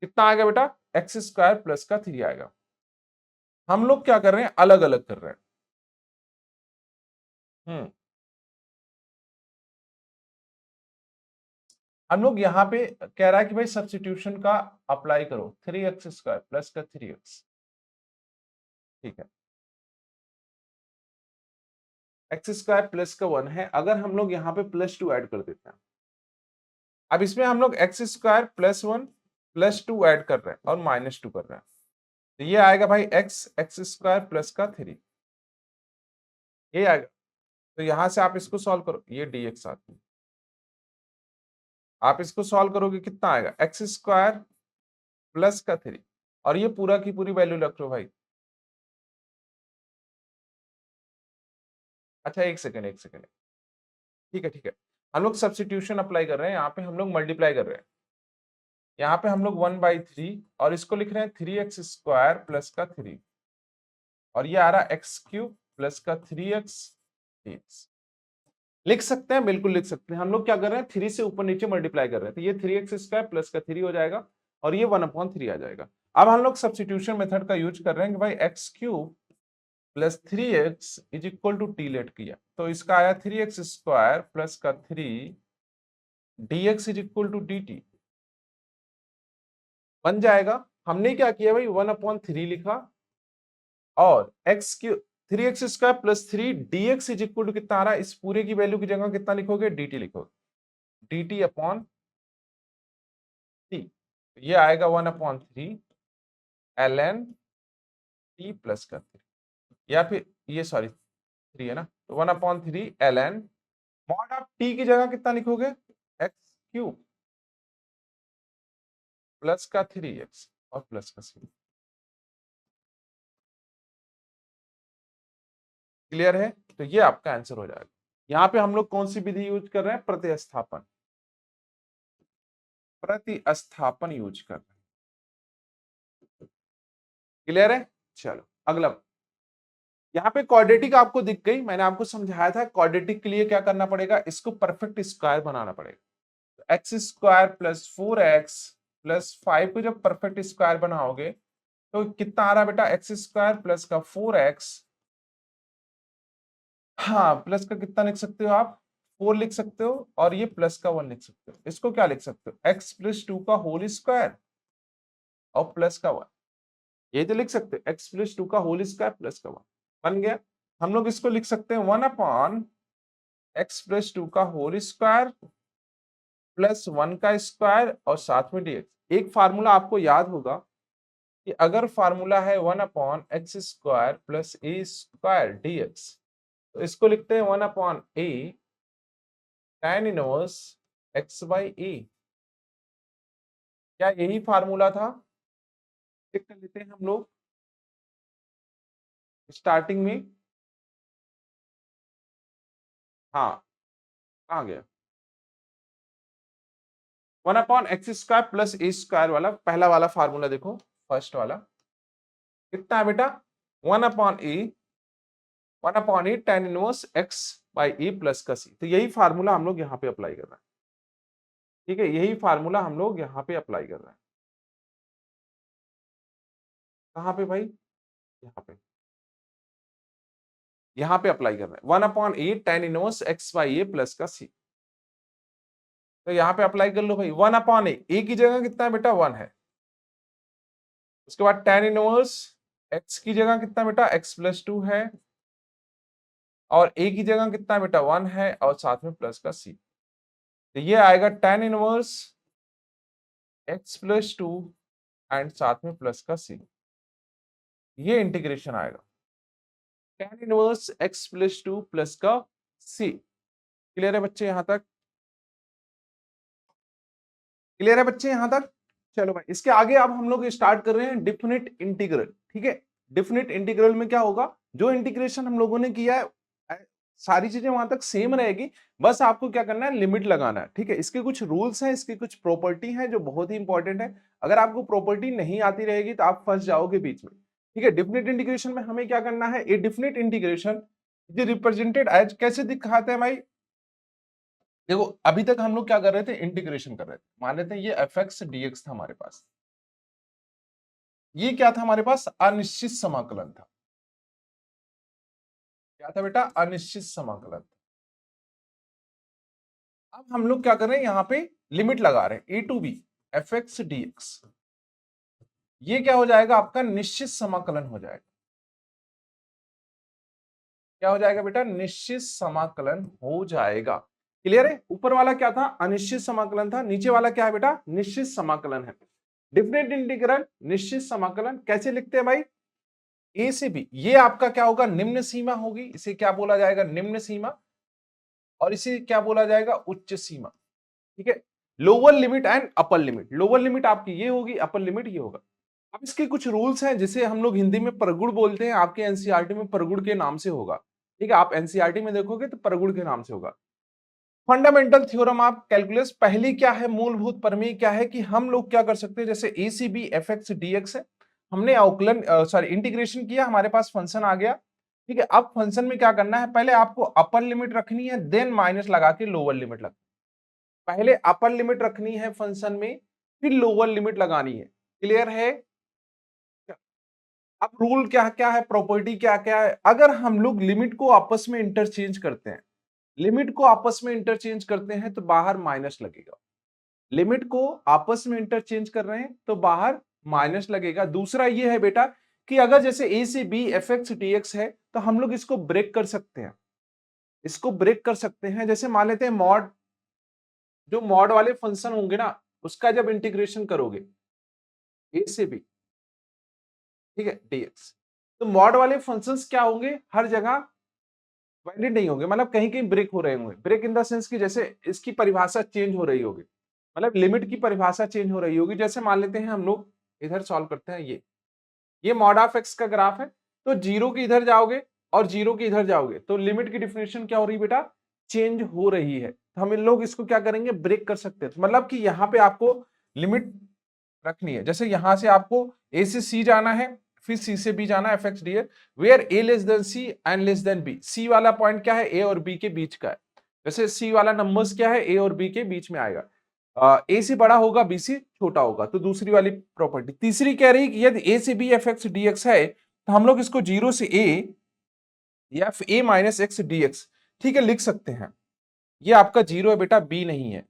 कितना आएगा बेटा? एक्स स्क्वायर प्लस का 3 आएगा। हम लोग क्या कर रहे हैं? अलग अलग कर रहे हैं। हम लोग यहाँ पे कह रहा है कि भाई सब्स्टिट्यूशन का अप्लाई करो, 3x स्क्वायर प्लस का 3x, ठीक है, एक्स स्क्वायर प्लस का 1 है। अगर हम लोग यहाँ पे प्लस 2 ऐड कर देते हैं, अब इसमें हम लोग x square plus 1 plus 2 add कर रहे हैं और माइनस 2 कर रहे हैं, तो ये आएगा भाई एक्स स्क्वायर प्लस का 3, ये आएगा। तो यहां से आप इसको सॉल्व करो, ये dx आता है, आप इसको सॉल्व करोगे कितना आएगा? एक्स स्क्वायर प्लस का 3, और ये पूरा की पूरी वैल्यू रख लो भाई। अच्छा एक सेकेंड, एक सेकेंड, ठीक है ठीक है, हम लोग सब्स्टिट्यूशन अप्लाई कर रहे हैं, यहाँ पे हम लोग मल्टीप्लाई कर रहे हैं, यहाँ पे हम लोग 1/3 और इसको लिख रहे हैं 3x स्क्वायर प्लस का 3, और ये आ रहा एक्स क्यूब प्लस का 3x dx। लिख सकते हैं, बिल्कुल लिख सकते हैं। हम लोग क्या कर रहे हैं? 3 से ऊपर नीचे मल्टीप्लाई कर रहे हैं, तो ये 3x स्क्वायर प्लस का 3 हो जाएगा और ये 1/3 आ जाएगा। अब हम लोग सब्स्टिट्यूशन मेथड का यूज कर रहे हैं कि भाई x cube plus 3x is equal to t let किया, तो इसका आया 3x स्क्वायर प्लस का 3 dx is equal to dt बन जाएगा। हमने क्या किया भाई? 1/3 लिखा और x cube 3x square plus 3 dx is equal to कितना आ रहा है? इस पूरे की वैल्यू की जगह कितना लिखोगे? dt लिखोगे, dt अपॉन t, ये आएगा 1/3 ln t प्लस का 3, या फिर ये सॉरी 3 है ना, तो 1/3 ln मॉड आप t की जगह कितना लिखोगे? एक्स क्यूब प्लस का 3x और प्लस का 3। क्लियर है? तो ये आपका आंसर हो जाएगा। यहाँ पे हम लोग कौन सी विधि यूज कर रहे हैं? प्रतिस्थापन, प्रतिस्थापन यूज कर रहे हैं। क्लियर है? चलो अगला, यहाँ पे क्वाड्रेटिक आपको दिख गई, मैंने आपको समझाया था क्वाड्रेटिक के लिए क्या करना पड़ेगा? इसको परफेक्ट स्क्वायर बनाना पड़ेगा। X square plus 4x plus 5 को जब परफेक्ट स्क्वायर बनाओगे तो कितना आ रहा है बेटा? एक्स स्क्वायर प्लस का 4x, हाँ प्लस का कितना लिख सकते हो आप? 4 लिख सकते हो, और ये प्लस का 1 लिख सकते हो। इसको क्या लिख सकते हो? एक्स प्लस 2 का होल स्क्वायर और प्लस का 1, ये तो लिख सकते हो, एक्स प्लस 2 का होल स्क्वायर प्लस का 1 बन गया। हम लोग इसको लिख सकते हैं 1/x प्लस 2 का होल स्क्वायर प्लस 1 का स्क्वायर और साथ में dx। एक फार्मूला आपको याद होगा कि अगर फार्मूला है 1/x स्क्वायर प्लस ए स्क्वायर dx, तो इसको लिखते हैं 1/a tan inverse x by a. क्या यही फार्मूला था? चेक कर लेते हैं हम लोग स्टार्टिंग में। हाँ, कहाँ गया? 1/x स्क्वायर प्लस ए स्क्वायर वाला पहला वाला फार्मूला देखो, फर्स्ट वाला कितना है बेटा? 1/e tan inverse x by A plus का सी। तो यही फार्मूला हम लोग यहाँ पे अप्लाई कर रहे हैं, ठीक है, यही फार्मूला हम लोग यहाँ पे अप्लाई कर रहे हैं। कहाँ पे भाई? यहाँ पे, यहाँ पे अप्लाई कर रहे हैं 1/e tan inverse x by A plus का सी। तो यहाँ पे अप्लाई कर लो भाई, 1/a, ए की जगह कितना है बेटा? 1 है। उसके बाद tan इनवर्स x की जगह कितना बेटा? x प्लस 2 है, और a की जगह कितना बेटा? 1 है, और साथ में प्लस का c। तो ये आएगा tan inverse x plus 2 and साथ में प्लस का c। ये इंटीग्रेशन आएगा tan inverse x plus 2 plus का c। क्लियर है बच्चे यहां तक? क्लियर है बच्चे यहां तक? चलो भाई, इसके आगे अब हम लोग स्टार्ट कर रहे हैं डिफिनिट इंटीग्रल। ठीक है, डिफिनिट इंटीग्रल में क्या होगा, जो इंटीग्रेशन हम लोगों ने किया है सारी चीजें वहां तक सेम रहेगी, बस आपको क्या करना है, लिमिट लगाना है। ठीक है, इसके कुछ रूल्स हैं, इसकी कुछ प्रॉपर्टी हैं जो बहुत ही इंपॉर्टेंट है। अगर आपको प्रॉपर्टी नहीं आती रहेगी तो आप फंस जाओगे बीच में। ठीक है, डिफिनिट इंटीग्रेशन में हमें क्या करना है, ए डिफिनिट इंटीग्रेशन रिप्रेजेंटेड एज, कैसे दिखाते हैं भाई, देखो अभी तक हम लोग क्या कर रहे थे, इंटीग्रेशन कर रहे थे। मान लेते हैं ये एफ एक्स डी एक्स था हमारे पास, ये क्या था हमारे पास, अनिश्चित समाकलन था। क्या था बेटा, अनिश्चित समाकलन। अब हम लोग क्या कर रहे हैं, यहां पे लिमिट लगा रहे हैं, a to b f x d x, ये क्या हो जाएगा, आपका निश्चित समाकलन हो जाएगा। क्या हो जाएगा बेटा, निश्चित समाकलन हो जाएगा। क्लियर है? ऊपर वाला क्या था, अनिश्चित समाकलन था, नीचे वाला क्या है बेटा, निश्चित समाकलन है। डिफरेंट इंटीग्रल निश्चित समाकलन कैसे लिखते हैं भाई, ए से बी, ये आपका क्या होगा, निम्न सीमा होगी, इसे क्या बोला जाएगा, निम्न सीमा, और इसे क्या बोला जाएगा, उच्च सीमा। ठीक है, lower limit and upper limit, lower limit आपकी ये होगी, अपर लिमिट ये होगा। अब इसके कुछ रूल्स हैं जिसे हम लोग हिंदी में परगुण बोलते हैं, आपके एनसीईआरटी में परगुण के नाम से होगा। ठीक है, आप एनसीईआरटी में देखोगे तो परगुण के नाम से होगा। फंडामेंटल थ्योरम ऑफ कैलकुलस, पहली क्या है, मूलभूत प्रमेय क्या है कि हम लोग क्या कर सकते हैं, जैसे a c b f x d x है, हमने अवकलन सॉरी इंटीग्रेशन किया, हमारे पास फंक्शन आ गया। ठीक है, अब फंक्शन में क्या करना है, पहले आपको अपर लिमिट रखनी है, देन माइनस लगा के लोअर लिमिट लगा, पहले अपर लिमिट रखनी है फंक्शन में, फिर लोअर लिमिट लगानी है। क्लियर है? अब रूल क्या क्या है, प्रॉपर्टी क्या क्या है, अगर हम लोग लिमिट को आपस में इंटरचेंज करते हैं, लिमिट को आपस में इंटरचेंज करते हैं तो बाहर माइनस लगेगा, लिमिट को आपस में इंटरचेंज कर रहे हैं तो बाहर माइनस लगेगा। दूसरा ये है बेटा कि अगर जैसे ए से b f x d x है तो हम लोग इसको ब्रेक कर सकते हैं, इसको ब्रेक कर सकते हैं। जैसे मान लेते हैं मॉड, जो मॉड वाले फंक्शन होंगे ना, उसका जब इंटीग्रेशन करोगे ए से बी, ठीक है, डीएक्स, तो मॉड वाले फंक्शंस क्या होंगे, हर जगह वैलिड नहीं होंगे, मतलब कहीं कहीं ब्रेक हो रहे होंगे। ब्रेक इन द सेंस कि जैसे इसकी परिभाषा चेंज हो रही होगी, मतलब लिमिट की परिभाषा चेंज हो रही होगी। जैसे मान लेते हैं हम लोग इधर सॉल्व करते हैं, ये मॉड ऑफ एक्स का ग्राफ है, तो जीरो के इधर जाओगे और जीरो के इधर जाओगे तो लिमिट की डिफिनेशन क्या हो रही है बेटा, चेंज हो रही है। तो हम इन लोग इसको क्या करेंगे, ब्रेक कर सकते हैं। तो मतलब कि यहाँ पे आपको लिमिट रखनी है, जैसे यहां से आपको ए से सी जाना है, फिर सी से बी जाना है, एफ एक्स डी है, where a less than c and less than b. C वाला पॉइंट क्या है, ए और बी के बीच का है, वैसे सी वाला नंबर्स क्या है, ए और बी के बीच में आएगा। ए से बड़ा होगा, बी से छोटा होगा, तो दूसरी वाली प्रॉपर्टी। तीसरी कह रही कि यदि ए से b f x d x है तो हम लोग इसको जीरो से ए या a minus x d x, ठीक है, लिख सकते हैं। ये आपका जीरो है बेटा, बी नहीं है,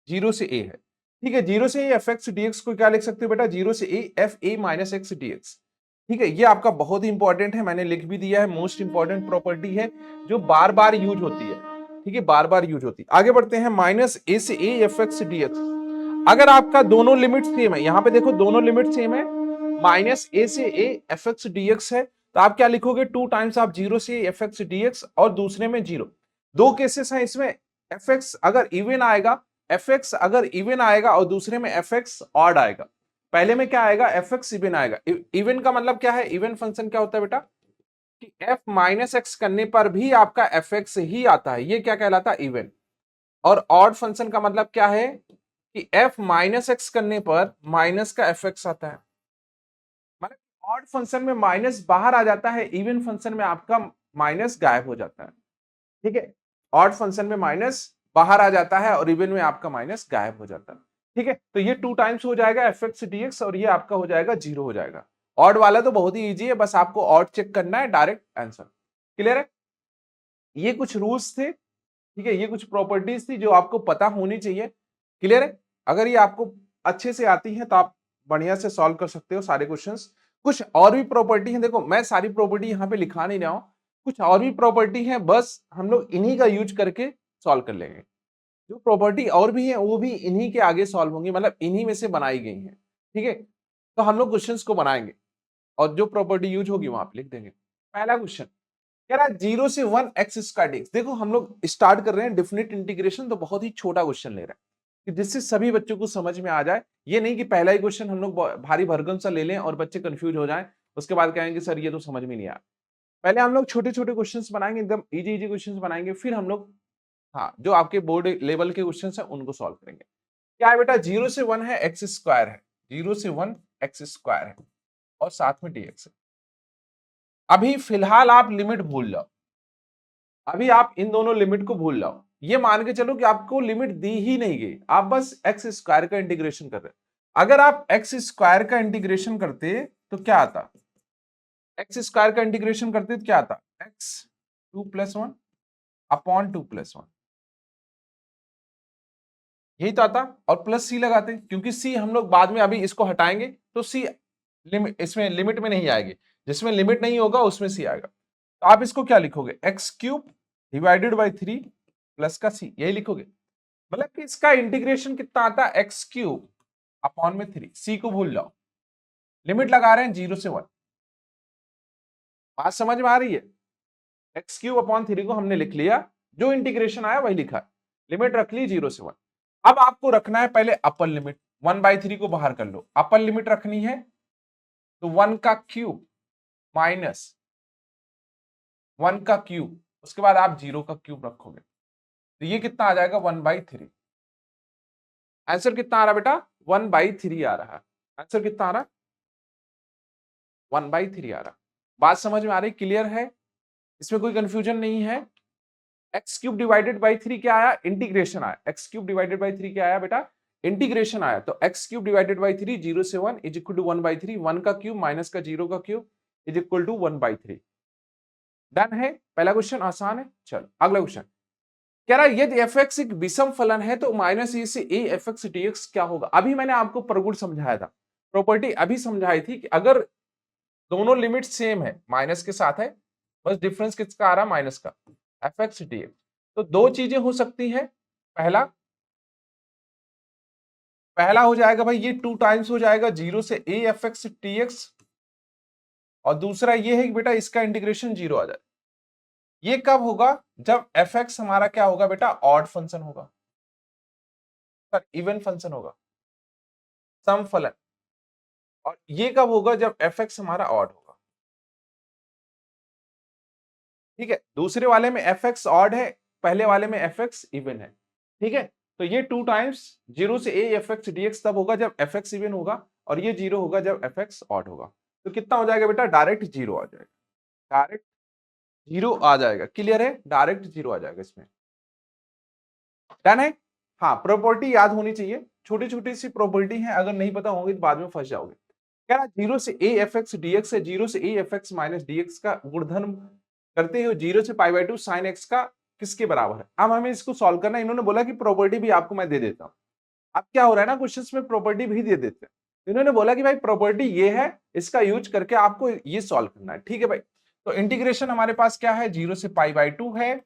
जीरो से ए है। ठीक है, जीरो से एफ एक्स डीएक्स को क्या लिख सकते हो बेटा, जीरो से a f a minus x dx. ठीक है, ये आपका बहुत ही इंपॉर्टेंट है, मैंने लिख भी दिया है, मोस्ट इंपॉर्टेंट प्रॉपर्टी है जो बार बार यूज होती है। ठीक है, बार बार यूज होती है। आगे बढ़ते हैं, माइनस ए से ए एफ एक्स डीएक्स, अगर आपका दोनों लिमिट सेम है, यहां पे देखो दोनों लिमिट सेम है, माइनस ए से ए एफ एक्स डीएक्स है, तो आप क्या लिखोगे, टू टाइम्स आप जीरो से एफ एक्स डीएक्स और दूसरे में जीरो। दो केसेस हैं इसमें, एफ एक्स अगर इवन आएगा, एफ एक्स अगर इवन आएगा और दूसरे में एफ एक्स ऑड आएगा। पहले में क्या आएगा, एफ एक्स इवन आएगा। इवन का मतलब क्या है, इवन फंक्शन क्या होता है बेटा, कि एफ माइनस एक्स करने पर भी आपका एफ एक्स ही आता है, ये क्या कहलाता है, इवन। और ऑड फंक्शन का मतलब क्या है कि एफ माइनस एक्स करने पर माइनस का एफ एक्स आता है, मतलब ऑड फंक्शन में माइनस बाहर आ जाता है, इवन फंक्शन में आपका माइनस गायब हो जाता है। ठीक है, ऑड फंक्शन में माइनस बाहर आ जाता है और इवन में आपका माइनस गायब हो जाता है। ठीक है, तो ये टू टाइम्स हो जाएगा एफ एक्स डी एक्स और ये आपका हो जाएगा जीरो हो जाएगा। ऑड वाला तो बहुत ही इजी है, बस आपको ऑड चेक करना है, डायरेक्ट आंसर। क्लियर है? ये कुछ रूल्स थे, ठीक है, ये कुछ प्रॉपर्टीज थी जो आपको पता होनी चाहिए। क्लियर है? अगर ये आपको अच्छे से आती है तो आप बढ़िया से सॉल्व कर सकते हो सारे क्वेश्चंस। कुछ और भी प्रॉपर्टी है, देखो मैं सारी प्रॉपर्टी यहाँ पे लिखा नहीं रहा हूं, कुछ और भी प्रॉपर्टी है, बस हम लोग इन्हीं का यूज करके सॉल्व कर लेंगे। जो प्रॉपर्टी और भी है वो भी इन्हीं के आगे सॉल्व होंगी, मतलब इन्हीं में से बनाई गई है। ठीक है, तो हम लोग क्वेश्चंस को बनाएंगे। और जो प्रॉपर्टी यूज होगी वहां पे लिख देंगे। पहला क्वेश्चन कह रहा है 0 से 1 एक्स स्क्वायर dx। देखो हम लोग स्टार्ट कर रहे हैं डेफिनेट इंटीग्रेशन, तो बहुत ही छोटा क्वेश्चन ले रहे हैं कि जिससे सभी बच्चों को समझ में आ जाए। ये नहीं कि पहला ही क्वेश्चन हम लोग भारी भरकम सा ले लें और बच्चे कंफ्यूज हो जाएं, उसके बाद कहेंगे सर ये तो समझ में नहीं आया। पहले हम लोग छोटे छोटे क्वेश्चंस बनाएंगे, एकदम इजी इजी क्वेश्चंस बनाएंगे, फिर हम लोग हाँ जो आपके बोर्ड लेवल के क्वेश्चंस हैं उनको सॉल्व करेंगे। क्या है बेटा, 0 से 1 है एक्स स्क्वायर है, 0 से 1 एक्स स्क्वायर है और साथ में dx है। अभी फिलहाल आप लिमिट भूल जाओ, अभी आप इन दोनों लिमिट को भूल जाओ। ये मान के चलो कि आपको लिमिट दी ही नहीं गई, आप बस एक्स स्क्वायर का इंटीग्रेशन कर रहे हैं। अगर आप एक्स स्क्वायर का इंटीग्रेशन करते तो क्या आता, एक्स स्क्वायर का इंटीग्रेशन करते तो क्या आता, एक्स 2+1 अपॉन 2+1, यही तो आता। और प्लस सी लगाते, क्योंकि सी हम लोग बाद में अभी इसको हटाएंगे तो सी लिमिट, इसमें लिमिट में नहीं आएगी, जिसमें लिमिट नहीं होगा उसमें सी आएगा। तो आप इसको क्या लिखोगे, x cube divided by 3 plus का सी, यही लिखोगे। मतलब कि इसका इंटीग्रेशन कितना आता है, एक्स क्यूब अपॉन में 3, सी को भूल जाओ, लिमिट लगा रहे हैं 0 से 1। बात समझ में आ रही है, एक्स क्यूब अपॉन 3 को हमने लिख लिया, जो इंटीग्रेशन आया वही लिखा, लिमिट रख ली 0 से 1। अब आपको रखना है पहले अपर लिमिट, 1/3 को बाहर कर लो, अपर लिमिट रखनी है तो 1 का क्यूब माइनस 1 का क्यूब, उसके बाद आप 0 का क्यूब रखोगे, तो ये कितना आ जाएगा 1/3। आंसर कितना आ रहा बेटा, 1/3 आ रहा है। आंसर कितना आ रहा, 1/3 आ रहा। बात समझ में आ रही, क्लियर है, इसमें कोई कंफ्यूजन नहीं है। एक्स क्यूब डिवाइडेड बाई 3 क्या आया, इंटीग्रेशन आया। एक्स क्यूब डिवाइडेड बाई 3 क्या आया बेटा, इंटीग्रेशन आया। तो एक्स क्यूब डिवाइडेड बाई 3 0 से 1 इज इक्वल टू 1/3, 1 का क्यूब माइनस का 0 का cube is equal to 1/3। Done है, पहला क्वेश्चन आसान है। चलो अगला क्वेश्चन कह रहा है यदि एफ एक्स एक विषम फलन है तो माइनस ए से a f x d x क्या होगा। अभी मैंने आपको प्रगुण समझाया था, प्रॉपर्टी अभी समझाई थी कि अगर दोनों लिमिट सेम है, माइनस के साथ है, बस डिफरेंस किसका आ रहा, माइनस का, एफ एक्स डी एक्स। तो दो चीजें हो सकती हैं, पहला पहला हो जाएगा भाई ये 2 टाइम्स हो जाएगा 0 से a f x T x, और दूसरा ये है कि बेटा इसका इंटीग्रेशन 0 आ जाए। ये कब होगा, जब एफ एक्स हमारा क्या होगा बेटा, ऑड फंक्शन होगा, सर इवन फंक्शन होगा, सम फलन। और ये कब होगा, जब एफ एक्स हमारा ऑड होगा। ठीक है, दूसरे वाले में एफ एक्स ऑड है, पहले वाले में एफ एक्स इवन है। ठीक है, तो ये 2 टाइम्स 0 से a f x d x तब होगा जब एफ एक्स इवन होगा, और ये 0 होगा जब एफ एक्स ऑड होगा। तो कितना हो जाएगा बेटा, डायरेक्ट 0 आ जाएगा, डायरेक्ट 0 आ जाएगा। क्लियर है, डायरेक्ट 0 आ जाएगा इसमें। डन है। हाँ, प्रॉपर्टी याद होनी चाहिए, छोटी छोटी सी प्रॉपर्टी है, अगर नहीं पता होंगी तो बाद में फंस जाओगे। क्या 0 से a f x d x है, 0 से a f x minus D x का गुणधर्म करते हुए 0 से π/2 साइन एक्स का किसके बराबर है। अब हमें इसको सॉल्व करना है। इन्होंने बोला कि प्रॉपर्टी भी आपको मैं दे देता हूं। अब क्या हो रहा है ना, क्वेश्चंस में प्रॉपर्टी भी दे देते हैं। इन्होंने बोला कि भाई प्रॉपर्टी ये है, इसका यूज करके आपको ये सॉल्व करना है। ठीक है भाई, तो इंटीग्रेशन हमारे पास क्या है, 0 से π/2 है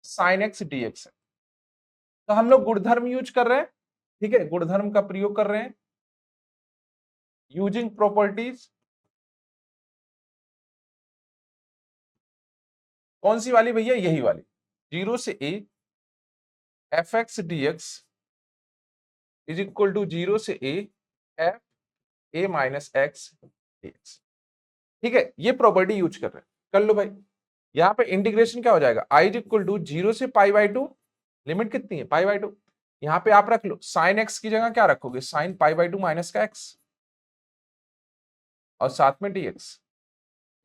साइन एक्स डी एक्स है। तो हम लोग गुणधर्म यूज कर रहे हैं। ठीक है, गुणधर्म का प्रयोग कर रहे हैं, यूजिंग प्रॉपर्टीज। कौन सी वाली भैया, यही वाली, 0 से a f x d x is equal to 0 से a f a minus x d x. ठीक है, ये प्रॉपर्टी यूज कर रहे हैं, कर लो भाई। यहाँ पे इंटीग्रेशन क्या हो जाएगा, आई इज इक्वल टू 0 से π/2, लिमिट कितनी है π/2, यहाँ पे आप रख लो साइन एक्स की जगह क्या रखोगे, साइन π/2 माइनस का एक्स, और साथ में dx,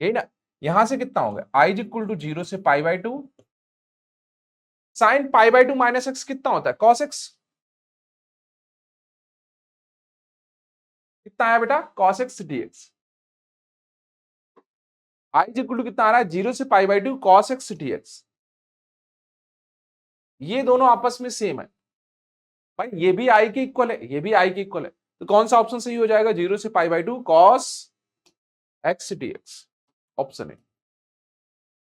यही ना। यहां से कितना होगा, आई इज इक्वल टू 0 से π/2, साइन π/2 माइनस एक्स कितना होता है, cos x, कितना आया बेटा, cos x dx। I is equal to कितना आ रहा है, 0 से π/2 cos x dx। ये दोनों आपस में सेम है भाई, ये भी आई के इक्वल है, ये भी आई के इक्वल है, तो कौन सा ऑप्शन सही हो जाएगा, 0 से π/2 cos x dx, ऑप्शन है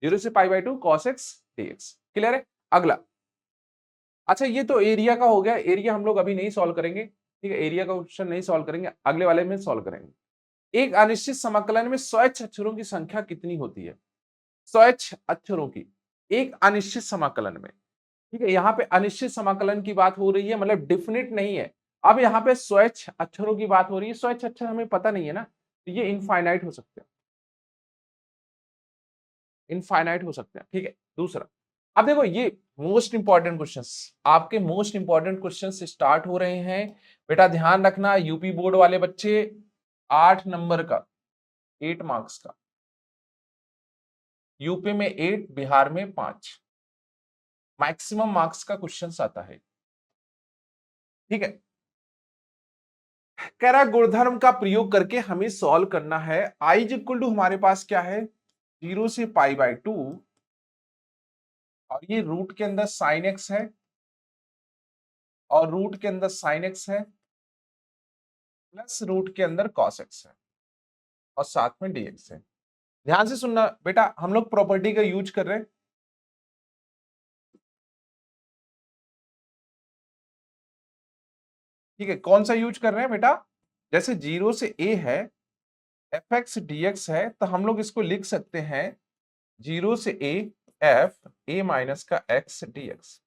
0 से π/2 cos x dx। क्लियर है। अगला, अच्छा ये तो एरिया का हो गया, एरिया हम लोग अभी नहीं सॉल्व करेंगे। ठीक है, एरिया का क्वेश्चन नहीं सॉल्व करेंगे, अगले वाले में सॉल्व करेंगे। एक अनिश्चित समाकलन में स्वैच्छ अक्षरों की संख्या कितनी होती है? स्वैच्छ अक्षरों की एक अनिश्चित समाकलन में, ठीक है, यहाँ पे अनिश्चित समाकलन की बात हो रही है, मतलब डेफिनेट नहीं है। अब यहाँ पे स्वैच्छ अक्षरों की बात हो रही है, स्वैच्छ अक्षर हमें पता नहीं है ना, तो ये इनफाइनाइट हो सकते हैं, इनफाइनाइट हो सकते हैं, ठीक है। दूसरा, अब देखो ये मोस्ट इंपॉर्टेंट क्वेश्चंस, आपके मोस्ट इंपॉर्टेंट क्वेश्चंस स्टार्ट हो रहे हैं। बेटा ध्यान रखना, यूपी बोर्ड वाले बच्चे, 8 नंबर का, 8 मार्क्स का, यूपी में 8, बिहार में 5, मैक्सिमम मार्क्स का क्वेश्चन आता है, ठीक है। कह रहा गुणधर्म का प्रयोग करके हमें सॉल्व करना है। आई इज इक्वल टू हमारे पास क्या है, 0 से π/2, और ये रूट के अंदर साइन एक्स है, और रूट के अंदर साइन एक्स है, प्लस रूट के अंदर कॉस एक्स है, और साथ में dx है। ध्यान से सुनना बेटा, हम लोग प्रॉपर्टी का यूज कर रहे हैं, ठीक है। कौन सा यूज कर रहे हैं बेटा, जैसे 0 से a है, एफ एक्स dx है, तो हम लोग इसको लिख सकते हैं 0 से a f a माइनस का x dx,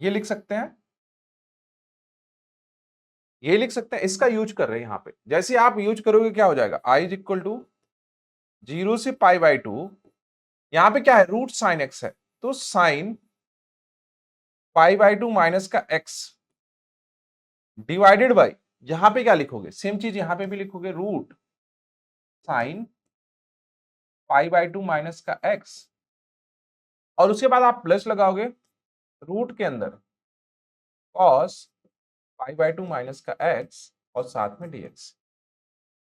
ये लिख सकते हैं, ये लिख सकते हैं, इसका यूज कर रहे हैं यहां पे। जैसे आप यूज करोगे क्या हो जाएगा, i इज इक्वल टू 0 से π/2, यहां पे क्या है, रूट साइन एक्स है, तो साइन π/2 माइनस का x डिवाइडेड बाई, यहां पे क्या लिखोगे, सेम चीज यहां पे भी लिखोगे, रूट साइन π/2 माइनस का x, और उसके बाद आप प्लस लगाओगे रूट के अंदर cos π/2 माइनस का x, और साथ में dx।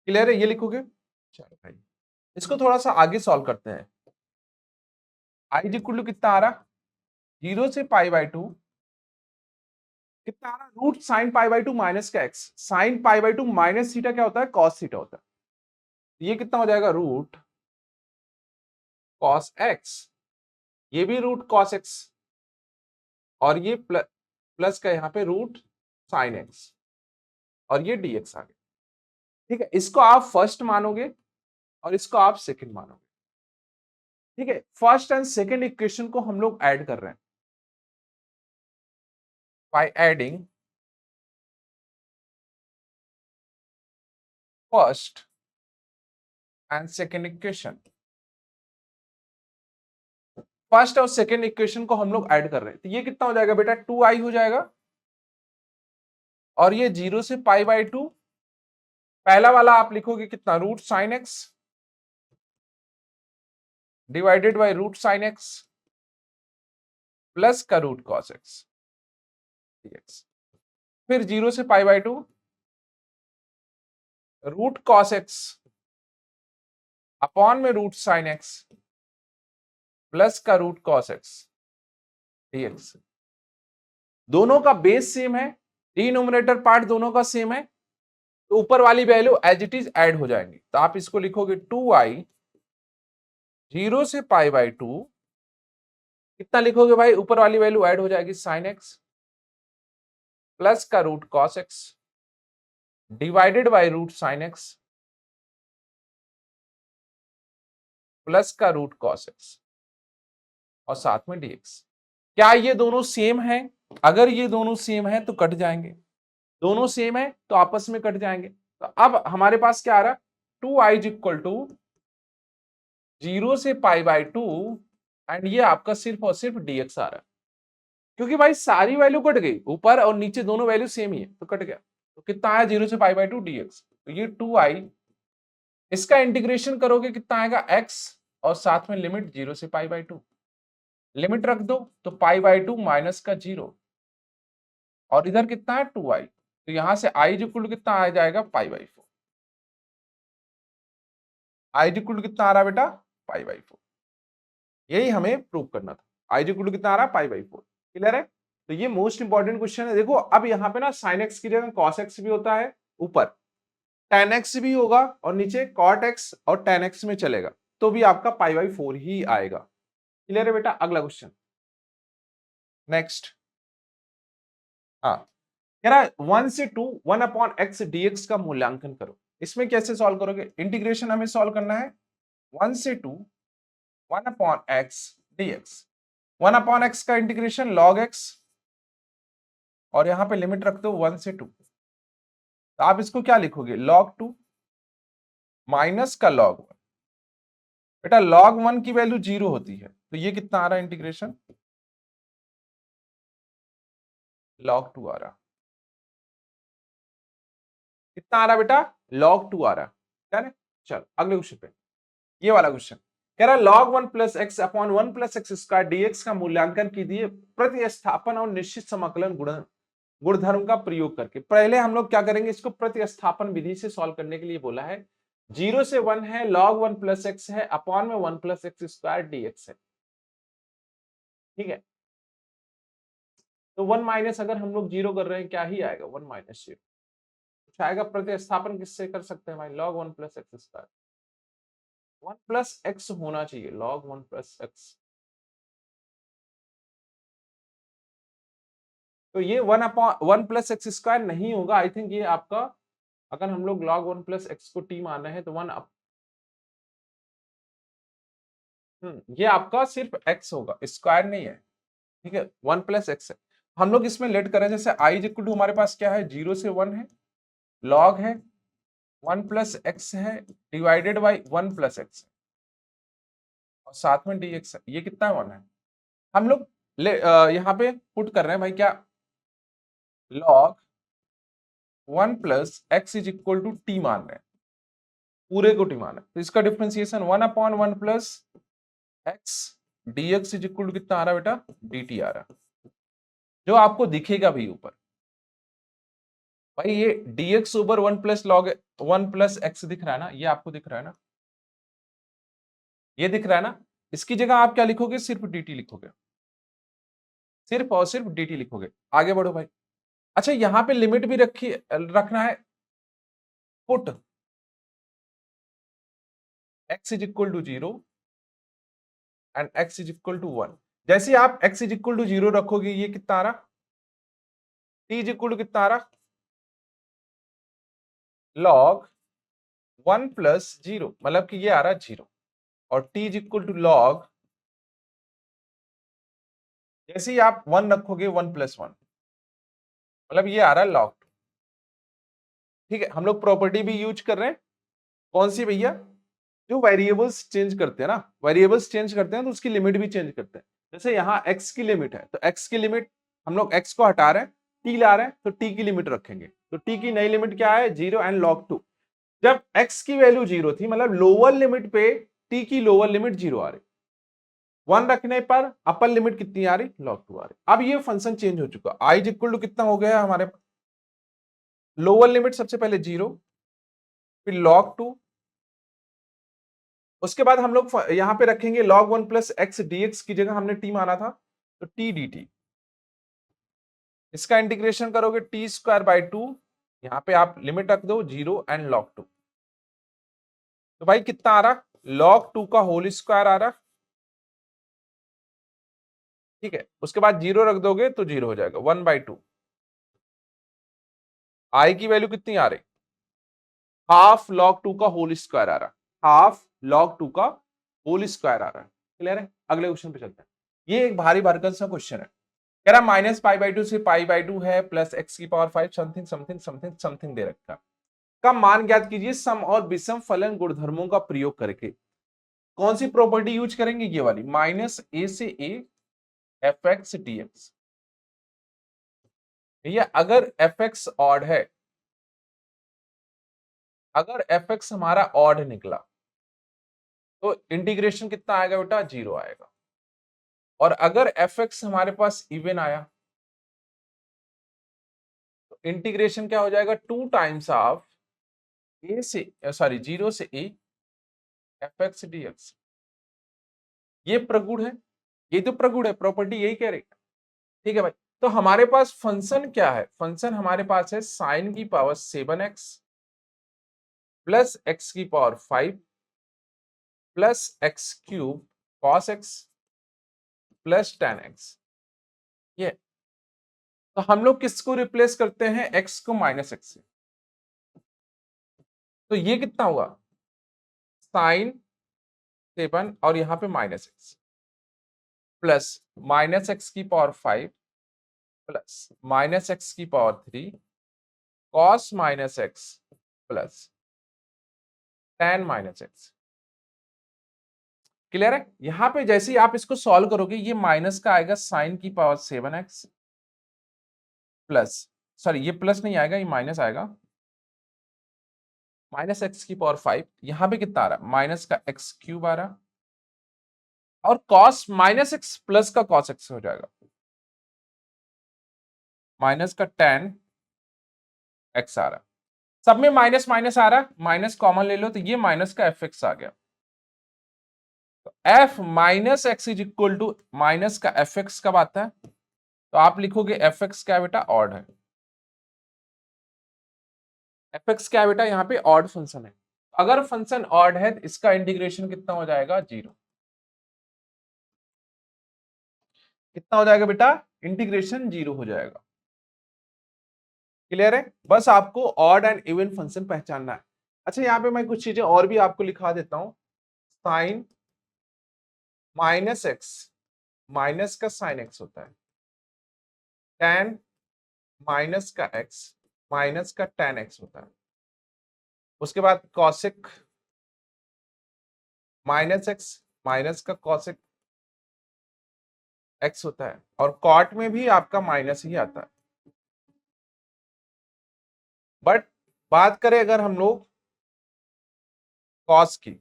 क्लियर है, ये लिखोगे। चलो भाई, इसको थोड़ा सा आगे सॉल्व करते हैं। आई इज इक्वल टू कितना आ रहा, 0 से π/2, कितना आ रहा, रूट साइन π/2 माइनस का x, साइन π/2 माइनस थीटा क्या होता है, cos थीटा होता है। ये कितना हो जाएगा, रूट cos x, ये भी रूट cos x, और ये प्लस का यहाँ पे रूट साइन एक्स, और ये dx आ गया, ठीक है। इसको आप फर्स्ट मानोगे और इसको आप सेकंड मानोगे, ठीक है। फर्स्ट एंड सेकंड इक्वेशन को हम लोग ऐड कर रहे हैं, by adding first and second equation, first और सेकंड इक्वेशन को हम लोग ऐड कर रहे हैं, तो ये कितना हो जाएगा बेटा, 2i हो जाएगा, और ये 0 से π/2, पहला वाला आप लिखोगे कितना, root sine x divided by root sine x plus का रूट कॉस एक्स dx, फिर 0 से π/2 रूट कॉस एक्स अपॉन में रूट साइन एक्स प्लस का रूट कॉस एक्स dx। दोनों का बेस सेम है, डिनोमिनेटर पार्ट दोनों का सेम है, तो ऊपर वाली value as it is add हो जाएंगी, तो आप इसको लिखोगे 2i 0 से π/2, कितना लिखोगे भाई, ऊपर वाली वैल्यू ऐड हो जाएगी साइन एक्स प्लस का root cos x divided by root sine x plus का रूट कॉस एक्स, और साथ में dx। क्या ये दोनों सेम है, अगर ये दोनों सेम है तो कट जाएंगे, दोनों सेम है तो आपस में कट जाएंगे। तो अब हमारे पास क्या आ रहा, 2i इज इक्वल टू 0 से π/2, एंड ये आपका सिर्फ और सिर्फ dx आ रहा है, क्योंकि भाई सारी वैल्यू कट गई, ऊपर और नीचे दोनों वैल्यू सेम ही है, तो कट गया। तो कितना आया, 0 से π/2 dx, तो ये 2i, इसका इंटीग्रेशन करोगे कितना आएगा, x, और साथ में लिमिट 0 से π/2, लिमिट रख दो तो π/2 माइनस का 0, और इधर कितना है 2i, तो यहां से i इक्वल टू कितना आ जाएगा, π/4। i इक्वल टू कितना आ रहा है बेटा, π/4, यही हमें प्रूव करना था। i इक्वल टू कितना आ रहा है, π/4। क्लियर है, तो ये मोस्ट इंपॉर्टेंट क्वेश्चन है। देखो अब यहाँ पे ना साइन एक्स की जगह कॉस एक्स भी होता है, ऊपर tan x भी होगा, और नीचे cot x और tan x में चलेगा, तो भी आपका π/4 ही आएगा। क्लियर है बेटा, अगला क्वेश्चन नेक्स्ट। हाँ, कह रहा है 1 से 2 1/x dx का मूल्यांकन करो। इसमें कैसे सॉल्व करोगे? इंटीग्रेशन हमें सॉल्व करना है 1 से 2 1/x dx। 1/x का इंटीग्रेशन log x और यहां पे लिमिट रखते हो 1 से 2, तो आप इसको क्या लिखोगे? log 2 माइनस का log 1। बेटा log 1 की वैल्यू 0 होती है, तो ये कितना आ रहा है इंटीग्रेशन? log 2 आ रहा। कितना आ रहा बेटा? log 2 आ रहा। क्या है? चल अगले क्वेश्चन पे, ये वाला क्वेश्चन कह रहा है log 1 plus x upon 1 plus x square dx का मूल्यांकन कीजिए प्रतिस्थापन और निश्चित समाकलन गुणधर्म का प्रयोग करके। पहले हम लोग क्या करेंगे? इसको प्रतिस्थापन विधि से सॉल्व करने के लिए बोला है। 0 से 1 है, log 1 प्लस एक्स है, अपॉन में 1 प्लस एक्स स्क्वायर डीएक्स है। ठीक है, तो 1 माइनस अगर हम लोग 0 कर रहे हैं क्या ही आएगा? 1 माइनस 0 कुछ आएगा। प्रतिस्थापन किससे कर सकते हैं भाई? log 1 plus x square. 1 plus x होना चाहिए, log 1 प्लस एक्स। तो ये 1 अपॉन 1 प्लस एक्स स्क्वायर नहीं होगा। आई थिंक ये आपका, अगर हम लोग log 1 प्लस एक्स को टी मान रहे हैं तो 1 ये आपका सिर्फ x होगा, स्क्वायर नहीं है। ठीक है, 1 प्लस एक्स है। हम लोग इसमें लेट करें, जैसे i इज इक्वल टू हमारे पास क्या है? 0 से 1 है, log है 1 प्लस एक्स है डिवाइडेड बाई 1 प्लस एक्स और साथ में dx है। ये कितना 1 है। हम लोग यहाँ पे पुट कर रहे हैं भाई क्या? log 1 plus x is equal to t मान रहे हैं, पूरे को टी मान रहे हैं। तो इसका differentiation 1 upon 1 plus x dx is equal to कितना आ रहा है बेटा? dt आ रहा, जो आपको दिखेगा भी ऊपर। भाई ये dx over 1 plus log 1 plus x दिख रहा है ना, ये आपको दिख रहा है ना, ये दिख रहा है ना। इसकी जगह आप क्या लिखोगे? सिर्फ dt लिखोगे, सिर्फ और सिर्फ dt लिखोगे। आगे बढ़ो भाई। अच्छा यहां पे लिमिट भी रखना है। Put x is equal to 0 and x is equal to 1। जैसे आप x इज इक्वल टू 0 रखोगे, ये कितना आ रहा? t इज इक्वल टू कितना आ रहा? log 1 प्लस 0, मतलब कि ये आ रहा 0, और t is equal to log, जैसे ही आप 1 रखोगे 1 प्लस 1, मतलब ये आ रहा है log 2। ठीक है, हम लोग प्रॉपर्टी भी यूज कर रहे हैं। कौन सी भैया? जो वेरिएबल्स चेंज करते हैं ना, वेरिएबल्स चेंज करते हैं तो उसकी लिमिट भी चेंज करते हैं। जैसे यहाँ x की लिमिट है, तो x की लिमिट हम लोग x को हटा रहे हैं, t ला रहे हैं, तो t की लिमिट रखेंगे। तो t की नई लिमिट क्या है? 0 एंड log 2। जब x की वैल्यू 0 थी, मतलब लोअर लिमिट पे t की लोअर लिमिट 0 आ रही, 1 रखने पर अपर लिमिट कितनी आ रही? log 2 आ रही। अब ये फंक्शन चेंज हो चुका। i इज इक्वल टू कितना हो गया हमारे? लोअर लिमिट सबसे पहले 0, फिर log 2, उसके बाद हम लोग यहां पे रखेंगे log 1 प्लस एक्स dx की जगह हमने t माना था, तो t dt। इसका इंटीग्रेशन करोगे टी स्क्वायर बाई 2, यहां पे आप लिमिट रख दो 0 एंड log 2। तो भाई कितना आ रहा? log 2 का होल स्क्वायर आ रहा। ठीक है, उसके बाद 0 रख दोगे तो 0 हो जाएगा, 1/2। आई की वैल्यू कितनी आ रही? हाफ log 2 का होल स्क्वायर आ रहा, हाफ log 2 का होल स्क्वायर आ रहा है। क्लियर है? अगले क्वेश्चन पे चलते हैं। ये एक भारी भरकम सा क्वेश्चन है। कह रहा माइनस पाई/2 से पाई/2 है, प्लस एक्स की power 5 something something something something they रखा का मान ज्ञात कीजिए सम और विषम फलन गुणधर्मों का प्रयोग करके। कौन सी प्रॉपर्टी यूज करेंगे? ये वाली, माइनस ए से a f x d x. भैया अगर एफ एक्स ऑड है, अगर एफ एक्स हमारा ऑड निकला तो इंटीग्रेशन कितना आएगा बेटा? 0 आएगा। और अगर एफ एक्स हमारे पास इवन आया तो इंटीग्रेशन क्या हो जाएगा? 2 टाइम्स ऑफ ए से, सॉरी 0 से a f x d x. ये प्रगुण है, ये तो प्रगुण है, प्रॉपर्टी यही कह रही है। ठीक है भाई, तो हमारे पास फंक्शन क्या है? फंक्शन हमारे पास है साइन की पावर 7x प्लस एक्स की power 5 plus x cube cos x plus tan x। ये तो हम लोग किसको रिप्लेस करते हैं, x को माइनस एक्स से। तो ये कितना हुआ, साइन 7 और यहाँ पे minus x plus minus x की पावर 5 प्लस माइनस एक्स की power 3 cos minus x plus tan minus x. Clear है। यहां पे जैसे ही आप इसको सॉल्व करोगे, ये माइनस का आएगा साइन की पावर 7x प्लस, सॉरी ये प्लस नहीं आएगा, ये माइनस आएगा, माइनस एक्स की पावर 5। यहां पे कितना आ रहा है, माइनस का एक्स क्यूब आ रहा, और कॉस माइनस एक्स प्लस का कॉस एक्स हो जाएगा, माइनस का tan एक्स आ रहा। सब में माइनस माइनस आ रहा, माइनस कॉमन ले लो तो ये माइनस का एफ एक्स आ गया। तो f minus x is equal to minus का एफ एक्स कब आता है, तो आप लिखोगे एफ एक्स क्या है बेटा, ऑड है। एफ एक्स क्या है बेटा, यहाँ पे ऑड फंक्शन है। अगर फंक्शन ऑड है तो इसका इंटीग्रेशन कितना हो जाएगा, 0। कितना हो जाएगा बेटा, इंटीग्रेशन 0 हो जाएगा। क्लियर है। बस आपको ऑड एंड इवन फंक्शन पहचानना है। अच्छा, यहाँ पे मैं कुछ चीजें और भी आपको लिखा देता हूं। साइन माइनस एक्स, माइनस का साइन एक्स होता है, tan माइनस का एक्स माइनस का tan एक्स होता है। उसके बाद कॉसेक माइनस एक्स माइनस का कॉसेक एक्स होता है, और कॉट में भी आपका माइनस ही आता है। बट बात करें अगर हम लोग कॉस की,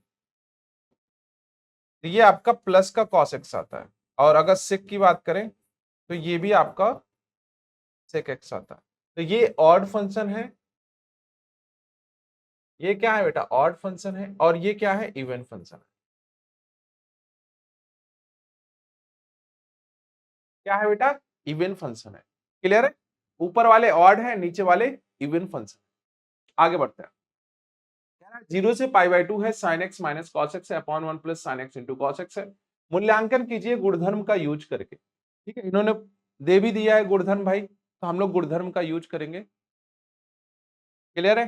तो ये आपका प्लस का कॉस एक्स आता है, और अगर सेक की बात करें तो ये भी आपका सेक एक्स आता है। तो ये ऑड फंक्शन है, ये क्या है बेटा, ऑड फंक्शन है, और ये क्या है, इवन फंक्शन है। क्या है बेटा, इवन फंक्शन है। क्लियर है। ऊपर वाले ऑड है, नीचे वाले इवन फंक्शन। आगे बढ़ते हैं। 0 से π/2 है, sin x minus cos x है upon 1 plus sin x into cos x है। मूल्यांकन कीजिए गुणधर्म का यूज करके। ठीक है, इन्होंने दे भी दिया है गुणधर्म भाई, तो हम लोग गुणधर्म का यूज करेंगे। क्लियर है।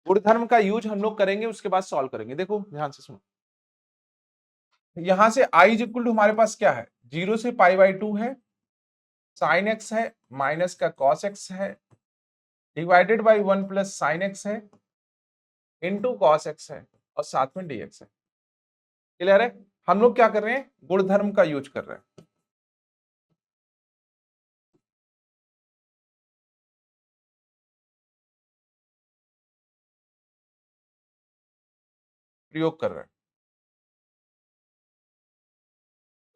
गुणधर्म का यूज हम लोग करेंगे, उसके बाद सॉल्व करेंगे। देखो ध्यान से सुनो, यहां से i इज इक्वल टू हमारे पास क्या है, 0 से π/2 है, साइन एक्स है माइनस का कॉस एक्स है divided by 1 plus sine x है इंटू कॉस एक्स है, और साथ में dx है। क्लियर है। हम लोग क्या कर रहे हैं, गुणधर्म का यूज कर रहे हैं। प्रयोग कर रहे हैं।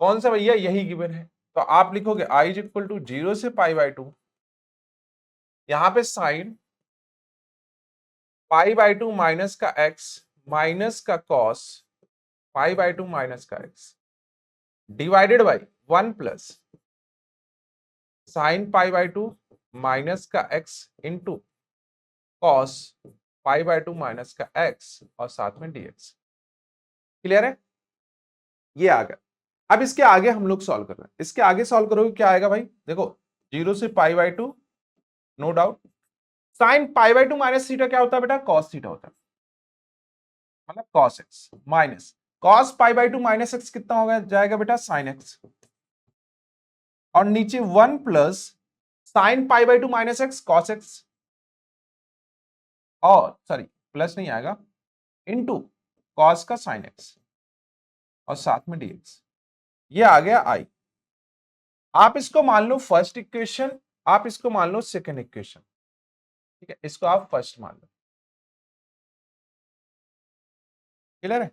कौन सा भैया, यही गिवन है। तो आप लिखोगे i इज इक्वल टू 0 से π/2, यहां पे साइन π/2 माइनस का x माइनस का कॉस π/2 माइनस का x divided by 1 plus sine π/2 minus का x इंटू कॉस π/2 माइनस का x, और साथ में dx। क्लियर है। ये आ गया। अब इसके आगे हम लोग सॉल्व कर रहे हैं। इसके आगे सॉल्व करोगे क्या आएगा भाई, देखो 0 से π/2, no doubt, sine π/2 minus theta क्या होता है बेटा, कॉस थीटा होता है, मतलब cos x minus cos π/2 minus x कितना होगा, जाएगा बेटा साइन एक्स, और नीचे 1 plus sine π/2 minus x cos x, और सॉरी प्लस नहीं आएगा, इनटू कॉस का साइन एक्स, और साथ में dx। ये आ गया आई। आप इसको मान लो फर्स्ट इक्वेशन, आप इसको मान लो सेकंड इक्वेशन। ठीक है, इसको आप फर्स्ट मान लो। क्लियर है।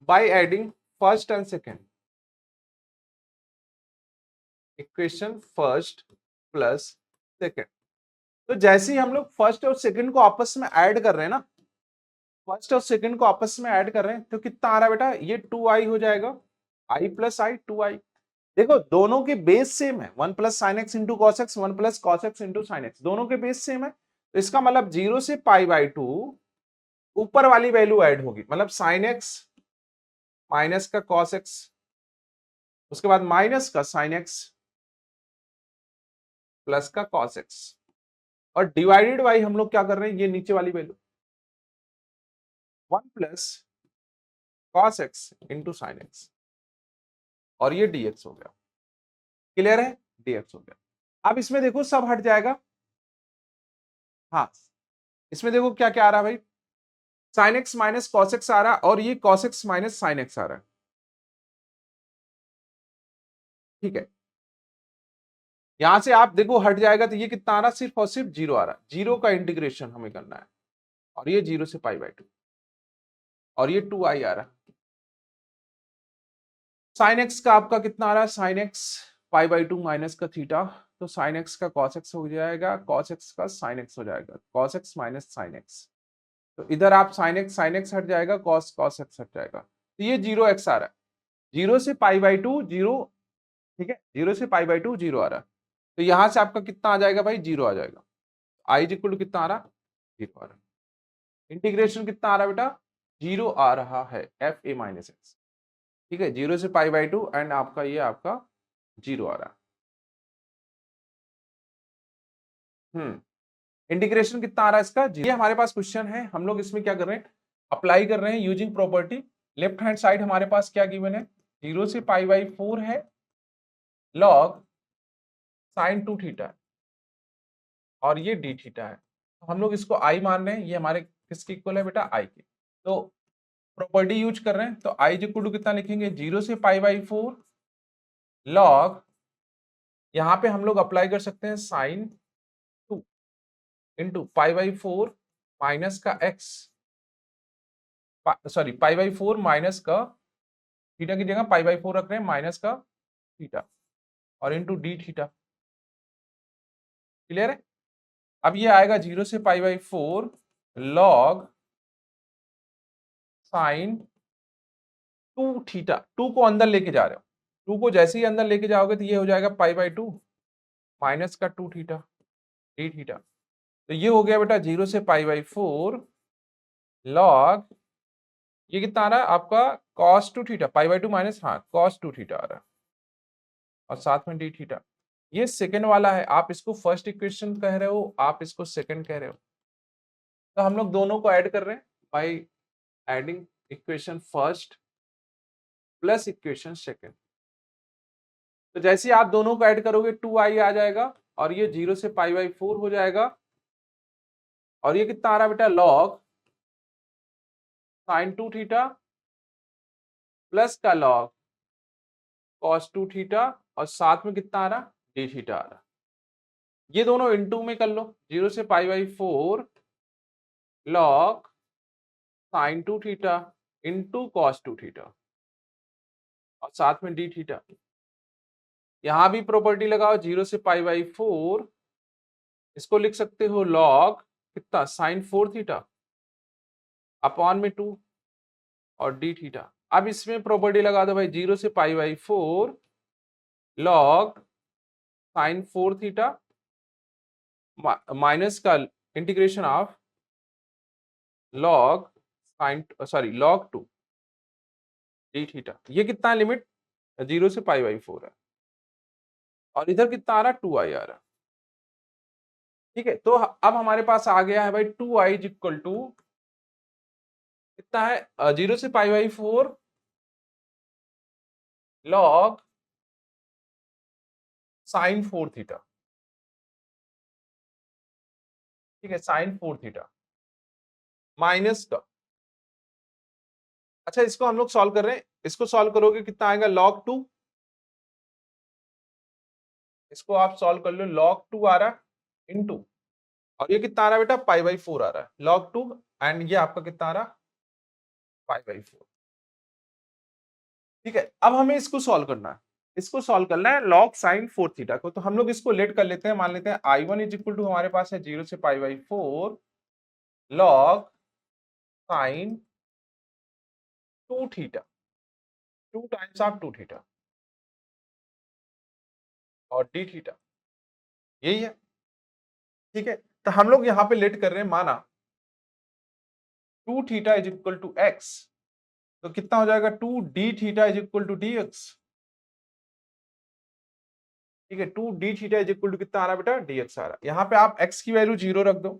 By adding first and second equation, first plus second. तो जैसे ही हम लोग फर्स्ट और सेकंड को आपस में ऐड कर रहे हैं ना, फर्स्ट और सेकंड को आपस में ऐड कर रहे हैं, तो कितना आ रहा है बेटा, ये 2i हो जाएगा, i प्लस आई 2i। देखो दोनों के बेस सेम है, 1 plus sign x into cos x, 1 plus cos x into sine x, दोनों के बेस सेम है। तो इसका मतलब 0 से π/2 ऊपर वाली वैल्यू ऐड होगी, मतलब साइन एक्स माइनस का कॉस एक्स उसके बाद माइनस का साइन एक्स प्लस का कॉस एक्स, और डिवाइडेड बाई हम लोग क्या कर रहे हैं, ये नीचे वाली value 1 plus cos x into sine x, और ये dx हो गया। क्लियर है, dx हो गया। अब इसमें देखो सब हट जाएगा। हाँ, इसमें देखो क्या क्या आ रहा है भाई, sine x minus cos x आ रहा है, और ये cos x minus sine x आ रहा है। ठीक है, यहां से आप देखो हट जाएगा तो ये कितना आ रहा है, सिर्फ और सिर्फ जीरो आ रहा है। जीरो का इंटीग्रेशन हमें करना है, और ये जीरो से पाई बाई टू, और ये 2i आ रहा है। साइन एक्स का आपका कितना आ रहा है, sine x pi by two minus का थीटा, तो साइन एक्स का कॉस एक्स हो जाएगा, कॉस एक्स का साइन एक्स हो जाएगा, cos x minus sine x. तो इधर आप साइन एक्स हट जाएगा, कॉस कॉस एक्स हट जाएगा, तो ये जीरो एक्स आ रहा है। जीरो से पाई बाई टू जीरो, ठीक है, जीरो से पाई बाई टू जीरो आ रहा है। तो यहां से आपका कितना आ जाएगा भाई, जीरो आ जाएगा। आई इज इक्वल टू कितना आ रहा, जीरो आ रहा है। इंटीग्रेशन कितना आ रहा है बेटा, जीरो आ रहा है, एफ ए माइनस एक्स। ठीक है, जीरो से पाई बाई टू, एंड आपका ये आपका जीरो आ रहा है। इंटीग्रेशन कितना आ रहा है इसका, ये हमारे पास क्वेश्चन है, हम लोग इसमें क्या कर रहे हैं, अप्लाई कर रहे हैं using property. Left hand side हमारे पास क्या गिवन है, जीरो से पाई बाई फोर है, लॉग साइन टू थीटा, और ये डी थीटा है। तो हम लोग इसको आई मान रहे हैं, ये हमारे किसके इक्वल है बेटा, आई के। तो प्रॉपर्टी यूज कर रहे हैं, तो आई इक्वल टू कितना लिखेंगे, जीरो से पाई बाई फोर लॉग, यहाँ पे हम लोग अप्लाई कर सकते हैं sine two into pi by four minus का x, sorry pi by four minus का थीटा की जगह पाई बाई फोर रख रहे हैं, माइनस का थीटा, और इंटू डी थीटा। क्लियर है। अब ये आएगा जीरो से pi by four log sine two theta, two को अंदर लेके जा रहे हो, टू को जैसे ही अंदर लेके जाओगे तो ये हो जाएगा पाई बाई टू माइनस का टू थीटा, डी थीटा। तो ये हो गया बेटा जीरो से पाई बाई फोर लॉग, ये कितना आ रहा है आपका, cos two theta, pi by two minus, हाँ कॉस टू थीटा आ रहा है, और साथ में डी थीटा। ये सेकंड वाला है, आप इसको फर्स्ट इक्वेशन कह रहे हो, आप इसको सेकंड कह रहे हो। तो हम लोग दोनों को ऐड कर रहे हैं by adding equation first plus equation second. तो जैसे ही आप दोनों को ऐड करोगे 2i आ जाएगा, और ये जीरो से पाई बाई फोर हो जाएगा, और ये कितना आ रहा है बेटा, log sine two theta plus का लॉग कॉस टू थीटा, और साथ में कितना आ रहा, डी थीटा आ रहा। ये दोनों इनटू में कर लो, जीरो से pi by four log sine two theta into cos two theta, और साथ में डी थीटा। यहां भी प्रॉपर्टी लगाओ, जीरो से पाई बाई फोर, इसको लिख सकते हो लॉग कितना, साइन फोर थीटा अपॉन में टू, और डी थीटा। अब इसमें प्रॉपर्टी लगा दो भाई, जीरो से pi by four log sine four theta minus का integration of log sine, sorry log two d theta. ये कितना लिमिट, जीरो से पाई बाई फोर है, और इधर कितना आ रहा, 2i आ रहा। ठीक है, तो अब हमारे पास आ गया है भाई 2i इज इक्वल टू कितना है, जीरो से pi by four log sine four theta. ठीक है, साइन फोर थीटा माइनस का, अच्छा इसको हम लोग सॉल्व कर रहे हैं, इसको सॉल्व करोगे कितना आएगा, log 2, इसको आप सॉल्व कर लो, log 2 आ रहा है इनटू, और ये कितना आ रहा है बेटा, पाई बाई फोर आ रहा है, log 2, एंड ये आपका कितना आ रहा, पाई बाई फोर। ठीक है, अब हमें इसको सॉल्व करना है, इसको सॉल्व करना है log साइन फोर थीटा को। तो हम लोग इसको लेट कर लेते हैं, मान लेते हैं i1 इज इक्वल टू हमारे पास है जीरो से pi by four log sine two theta, two times of two theta, और डी थीटा, यही है। ठीक है, तो हम लोग यहाँ पे लेट कर रहे हैं, माना two theta is equal to x, तो कितना हो जाएगा, two d theta is equal to d x. ठीक है, 2d theta is equal to कितना आ रहा है बेटा, dx आ रहा है। यहाँ पे आप x की वैल्यू 0 रख दो।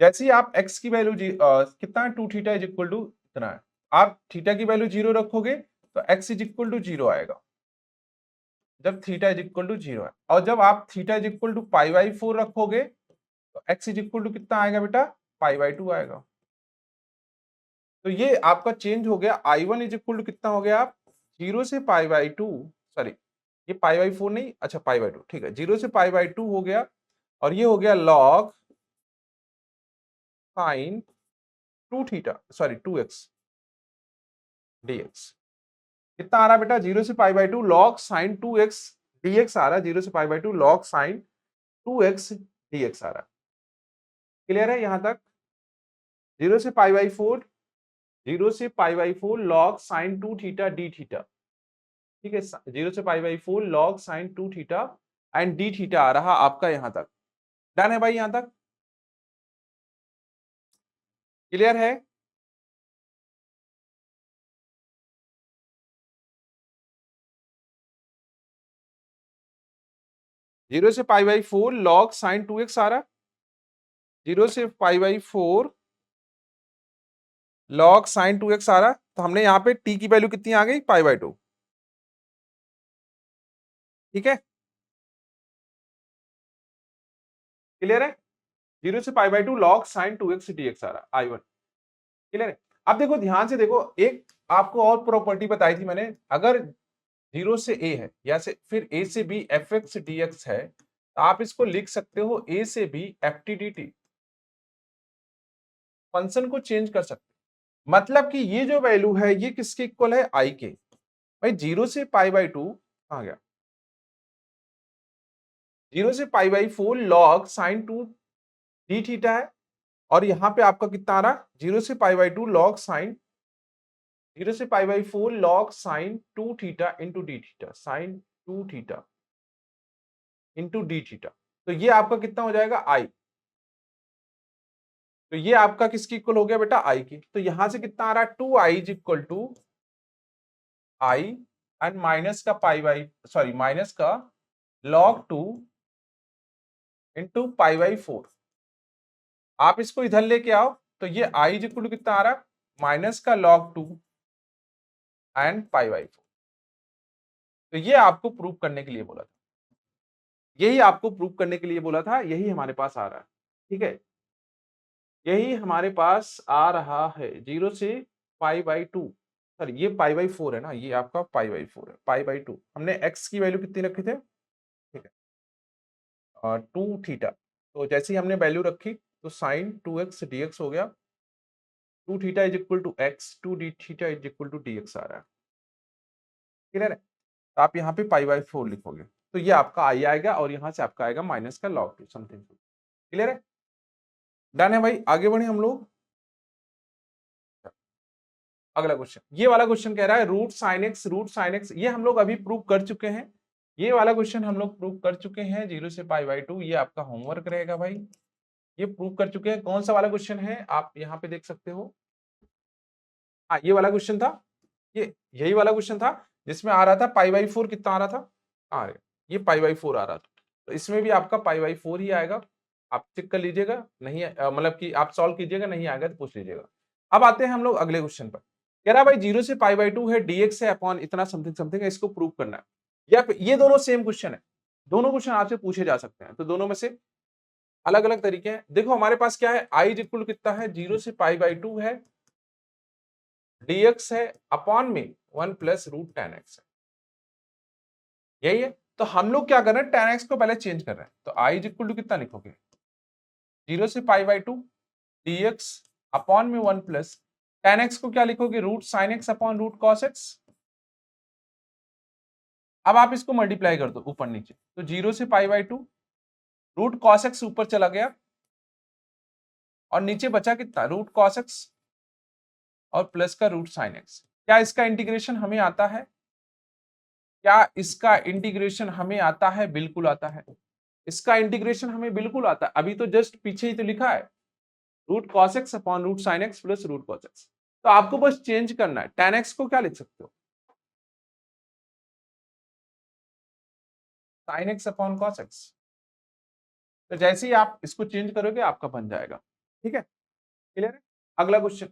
जैसे ही आप x की वैल्यू कितना है, 2 थीटा इज इक्वल टू इतना है, आप थीटा की वैल्यू 0 रखोगे तो x इज इक्वल टू 0 आएगा, जब थीटा इज इक्वल टू 0 है। और जब आप theta is equal to pi by 4 रखोगे तो x इज इक्वल टू कितना आएगा बेटा, पाई बाई 2 आएगा। तो ये आपका चेंज हो गया, I1 इज इक्वल टू कितना हो गया, आप 0 से पाई बाई 2, सॉरी ये पाई बाई 4 नहीं, अच्छा पाई बाई 2, ठीक है, 0 से पाई बाई 2 हो गया, और ये हो गया log साइन 2 थीटा, सॉरी 2x dx। कितना आ रहा है बेटा, 0 से pi by 2 log sine 2x dx आ रहा है, 0 से pi by 2 log sine 2x dx आ रहा है। क्लियर है यहां तक? 0 से पाई बाई 4, 0 से pi by 4 log sine 2 theta d theta, ठीक है, 0 से pi by 4 log sine 2 theta and d theta आ रहा आपका यहां तक। डन है भाई यहां तक? क्लियर है? जीरो से pi by 4 log sine 2x आ रहा, 0 से pi by 4 log sine 2x आ रहा, तो हमने यहाँ पे t की वैल्यू कितनी आ गई, पाई बाई 2। ठीक है, क्लियर है? 0 से pi by 2 log sine 2x dx आ रहा I1। क्लियर है? अब देखो ध्यान से देखो, एक आपको और प्रॉपर्टी बताई थी मैंने, अगर 0 से a है या से फिर a से b fx dx है, तो आप इसको लिख सकते हो a से b ft dt, फंक्शन को चेंज कर सकते, मतलब कि ये जो वैल्यू है ये किसके इक्वल है, i के। भाई 0 से पाई बाई 2 कहां गया, 0 से pi by 4 log sine 2 d theta है, और यहां पे आपका कितना आ रहा, 0 से पाई बाई 2 log साइन, 0 से pi by 4 log sine 2 theta into d theta, sine 2 theta into d theta, तो ये आपका कितना हो जाएगा, आई। तो ये आपका किसकी इक्वल हो गया बेटा, आई की। तो यहां से कितना आ रहा है, 2i is equal to I and minus का पाई बाई, सॉरी माइनस का log 2 इंटू पाई बाई 4। आप इसको इधर लेके आओ तो ये आई इज इक्वल टू कितना आ रहा है, माइनस का log 2 एंड पाई बाई 4। तो ये आपको प्रूव करने के लिए बोला था, यही आपको प्रूव करने के लिए बोला था, यही हमारे पास आ रहा है। ठीक है, यही हमारे पास आ रहा है, 0 से पाई बाई 2, सॉरी ये पाई बाई 4 है ना, ये आपका पाई बाई 4 है, पाई बाई 2 हमने x की वैल्यू कितनी रखी थे, ठीक है, और 2 थीटा, तो जैसे ही हमने वैल्यू रखी तो साइन 2x dx हो गया, 2 theta is equal to x, 2 d theta is equal to dx आ रहा है। क्लियर है? तो आप यहाँ पे पाई बाई 4 लिखोगे तो ये आपका आई आएगा, और यहाँ से आपका आएगा माइनस का log 2 समथिंग। क्लियर है? डन है भाई, आगे बढ़े हम लोग। अगला क्वेश्चन, ये वाला क्वेश्चन कह रहा है root sine x, root sine x, ये हम लोग अभी प्रूव कर चुके हैं, ये वाला क्वेश्चन हम लोग प्रूव कर चुके हैं, 0 से पाई बाई 2, ये आपका होमवर्क रहेगा भाई, ये प्रूव कर चुके हैं। कौन सा वाला क्वेश्चन है आप यहाँ पे देख सकते हो, हाँ ये वाला क्वेश्चन था, ये यही वाला क्वेश्चन था जिसमें आ रहा था पाई बाई 4 कितना आ रहा था, आ रहा ये पाई बाई 4 आ रहा था, तो इसमें भी आपका पाई बाई 4 ही आएगा, आप चेक कर लीजिएगा, नहीं मतलब कि आप सॉल्व कीजिएगा, नहीं आएगा तो पूछ लीजिएगा। अब आते हैं हम लोग अगले क्वेश्चन पर, कह रहा भाई 0 से पाई बाई 2 है, dx है अपॉन इतना समथिंग समथिंग है, इसको प्रूव करना है, या ये दोनों सेम क्वेश्चन है, दोनों क्वेश्चन आपसे पूछे जा सकते हैं, तो दोनों में से अलग अलग तरीके हैं। देखो हमारे पास क्या है, i इक्वल कितना है, 0 से पाई बाई 2 है, dx है अपॉन में 1 प्लस रूट टेन एक्स है, यही है। तो हम लोग क्या कर रहे हैं, टेन एक्स को पहले चेंज कर रहे हैं, तो i इक्वल टू कितना लिखोगे, 0 से पाई बाई 2 dx अपॉन में 1 प्लस टेन एक्स को क्या लिखोगे, root sine x upon root cos x. अब आप इसको मल्टीप्लाई कर दो ऊपर नीचे, तो 0 से pi by 2 root cos x ऊपर चला गया, और नीचे बचा कितना, रूट कॉस एक्स और प्लस का रूट साइन एक्स। क्या इसका इंटीग्रेशन हमें आता है, क्या इसका इंटीग्रेशन हमें आता है, बिल्कुल आता है, इसका इंटीग्रेशन हमें बिल्कुल आता है, अभी तो जस्ट पीछे ही तो लिखा है, root cos x upon root sine x plus root cos x. तो आपको बस चेंज करना है, टेन एक्स को क्या लिख सकते हो, sign x upon cos x. तो जैसे ही आप इसको चेंज करोगे आपका बन जाएगा। ठीक है, क्लियर है। अगला क्वेश्चन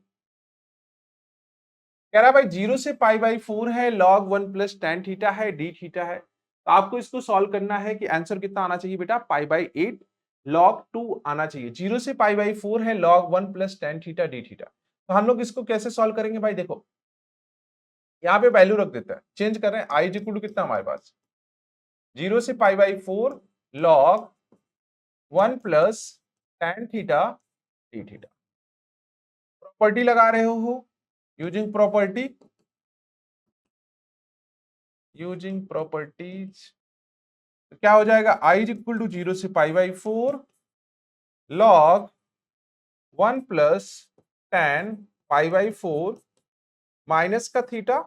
कह रहा है भाई 0 से पाई बाई 4 है, log 1 प्लस टेन थीटा है, डी थीटा है। तो आपको इसको सॉल्व करना है कि आंसर कितना आना चाहिए बेटा, पाई बाई 8 log 2 आना चाहिए। 0 से पाई बाई 4 है, log 1 plus tan theta d theta. तो हम लोग इसको कैसे सॉल्व करेंगे भाई, देखो यहाँ पे वैल्यू रख देते हैं, चेंज कर रहे हैं। आई इक्वल टू कितना हमारे पास 0 से pi by 4 log 1 plus tan theta d theta. Property लगा रहे हो यूजिंग प्रॉपर्टी, यूजिंग प्रॉपर्टीज। तो क्या हो जाएगा, आई इज इक्वल टू 0 से pi by 4 log 1 plus tan pi by 4 minus का theta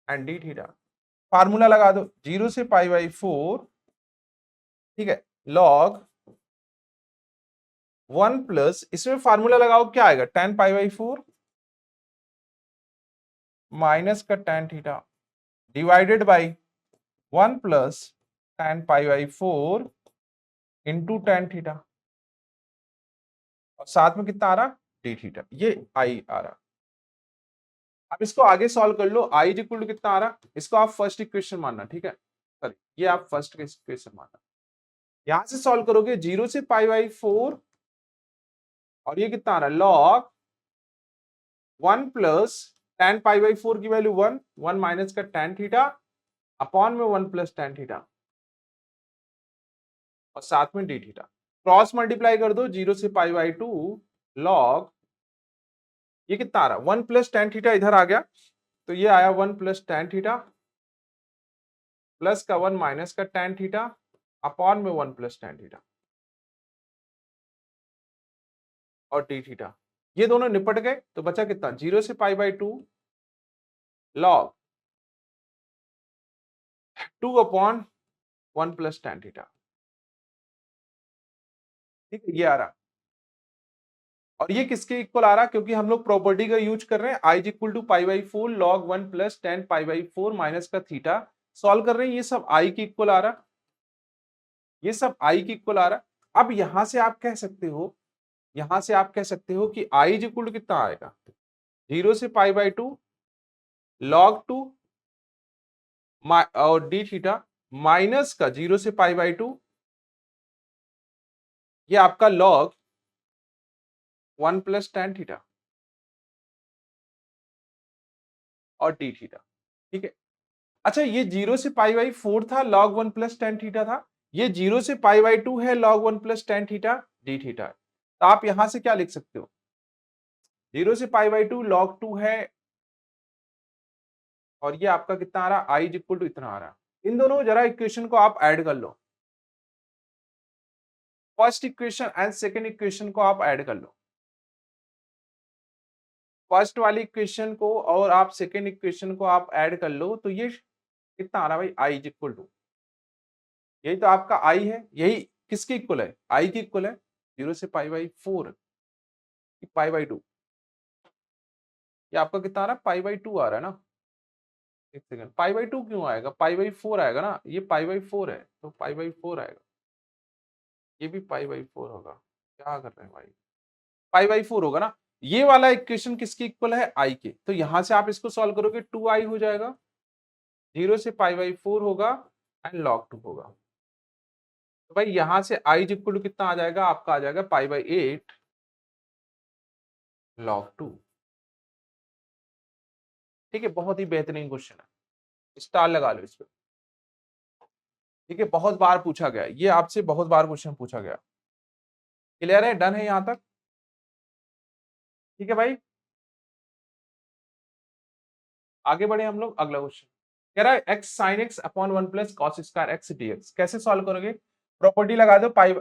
and d theta. Formula लगा दो 0 से पाई बाई 4, ठीक है, log 1 प्लस, इसमें फार्मूला लगाओ क्या आएगा, टेन पाई बाई 4 माइनस का tan theta divided by 1 plus tan pi by 4 into tan theta, और साथ में कितना आ रहा, डी थीटा। ये आई आ रहा। अब इसको आगे सॉल्व कर लो, आई इक्वल टू कितना आ रहा, इसको आप फर्स्ट इक्वेशन मानना, ठीक है, सॉरी ये आप फर्स्ट इक्वेशन मानना। यहां से सॉल्व करोगे 0 से पाई बाई 4 और ये कितना आ रहा है, log 1 plus tan pi by 4 की वैल्यू 1, 1 माइनस का टेन थीटा अपॉन में 1 प्लस टेन थीटा और साथ में डी थीटा। क्रॉस मल्टीप्लाई कर दो 0 से पाई बाई 2 log, ये कितना आ रहा है 1 प्लस टेन थीटा इधर आ गया, तो ये आया 1 प्लस टेन थीटा प्लस का 1 माइनस का टेन थीटा अपॉन में 1 प्लस टेन थीटा और डी थीटा। ये दोनों निपट गए तो बचा कितना, 0 से pi by 2 log 2 upon 1 plus tan theta. ठीक है, ये आ रहा। और ये किसके इक्वल आ रहा, क्योंकि हम लोग प्रॉपर्टी का यूज कर रहे हैं, I equal to pi by 4 log 1 plus tan pi by 4 minus का थीटा सॉल्व कर रहे हैं, ये सब आई के इक्वल आ रहा, ये सब आई के इक्वल आ रहा। अब यहां से आप कह सकते हो, यहां से आप कह सकते हो कि आई इक्वल टू कितना आएगा, 0 से पाई बाई 2 log 2 और डी थीटा माइनस का 0 से पाई बाई 2, ये आपका log 1 प्लस टेन थीटा और डी थीटा। ठीक है, अच्छा ये 0 से पाई बाई 4 था, log 1 प्लस टेन थीटा था, ये 0 से पाई बाई 2 है, log 1 plus tan theta d theta. तो आप यहां से क्या लिख सकते हो, 0 से पाई बाई 2 log 2 है, और ये आपका कितना आ रहा, आई इक्वल टू इतना आ रहा। इन दोनों जरा इक्वेशन को आप ऐड कर लो, first equation and second equation को आप ऐड कर लो, फर्स्ट वाली इक्वेशन को और आप सेकेंड इक्वेशन को आप ऐड कर लो, तो ये कितना आ रहा भाई, आई इक्वल टू, यही तो आपका आई है, यही किसके इक्वल है, आई के इक्वल है, 0 से पाई बाई 4 पाई बाई 2, ये आपका कितना आ रहा है, पाई बाई 2 आ रहा है ना। एक सेकंड, पाई बाई 2 क्यों आएगा, पाई बाई 4 आएगा ना, ये पाई बाई 4 है तो पाई बाई 4 आएगा, ये भी पाई बाई 4 होगा। क्या कर रहे हैं भाई, पाई बाई 4 होगा ना। ये वाला इक्वेशन किसके इक्वल है, आई के, तो यहां से आप इसको सॉल्व करोगे 2i हो जाएगा, 0 से पाई बाई 4 होगा एंड log 2 होगा। तो भाई यहां से आई इक्वल टू कितना आ जाएगा, आपका आ जाएगा पाई बाई 8 log 2। ठीक है, बहुत ही बेहतरीन क्वेश्चन है, स्टार लगा लो इस पे। ठीक है, बहुत बार पूछा गया, ये आपसे बहुत बार क्वेश्चन पूछा गया। क्लियर है, डन है यहां तक। ठीक है भाई, आगे बढ़े हम लोग, अगला क्वेश्चन कह रहा है x sine x upon 1 plus cos square x dx. कैसे सॉल्व करोगे, प्रॉपर्टी लगा दो, पाई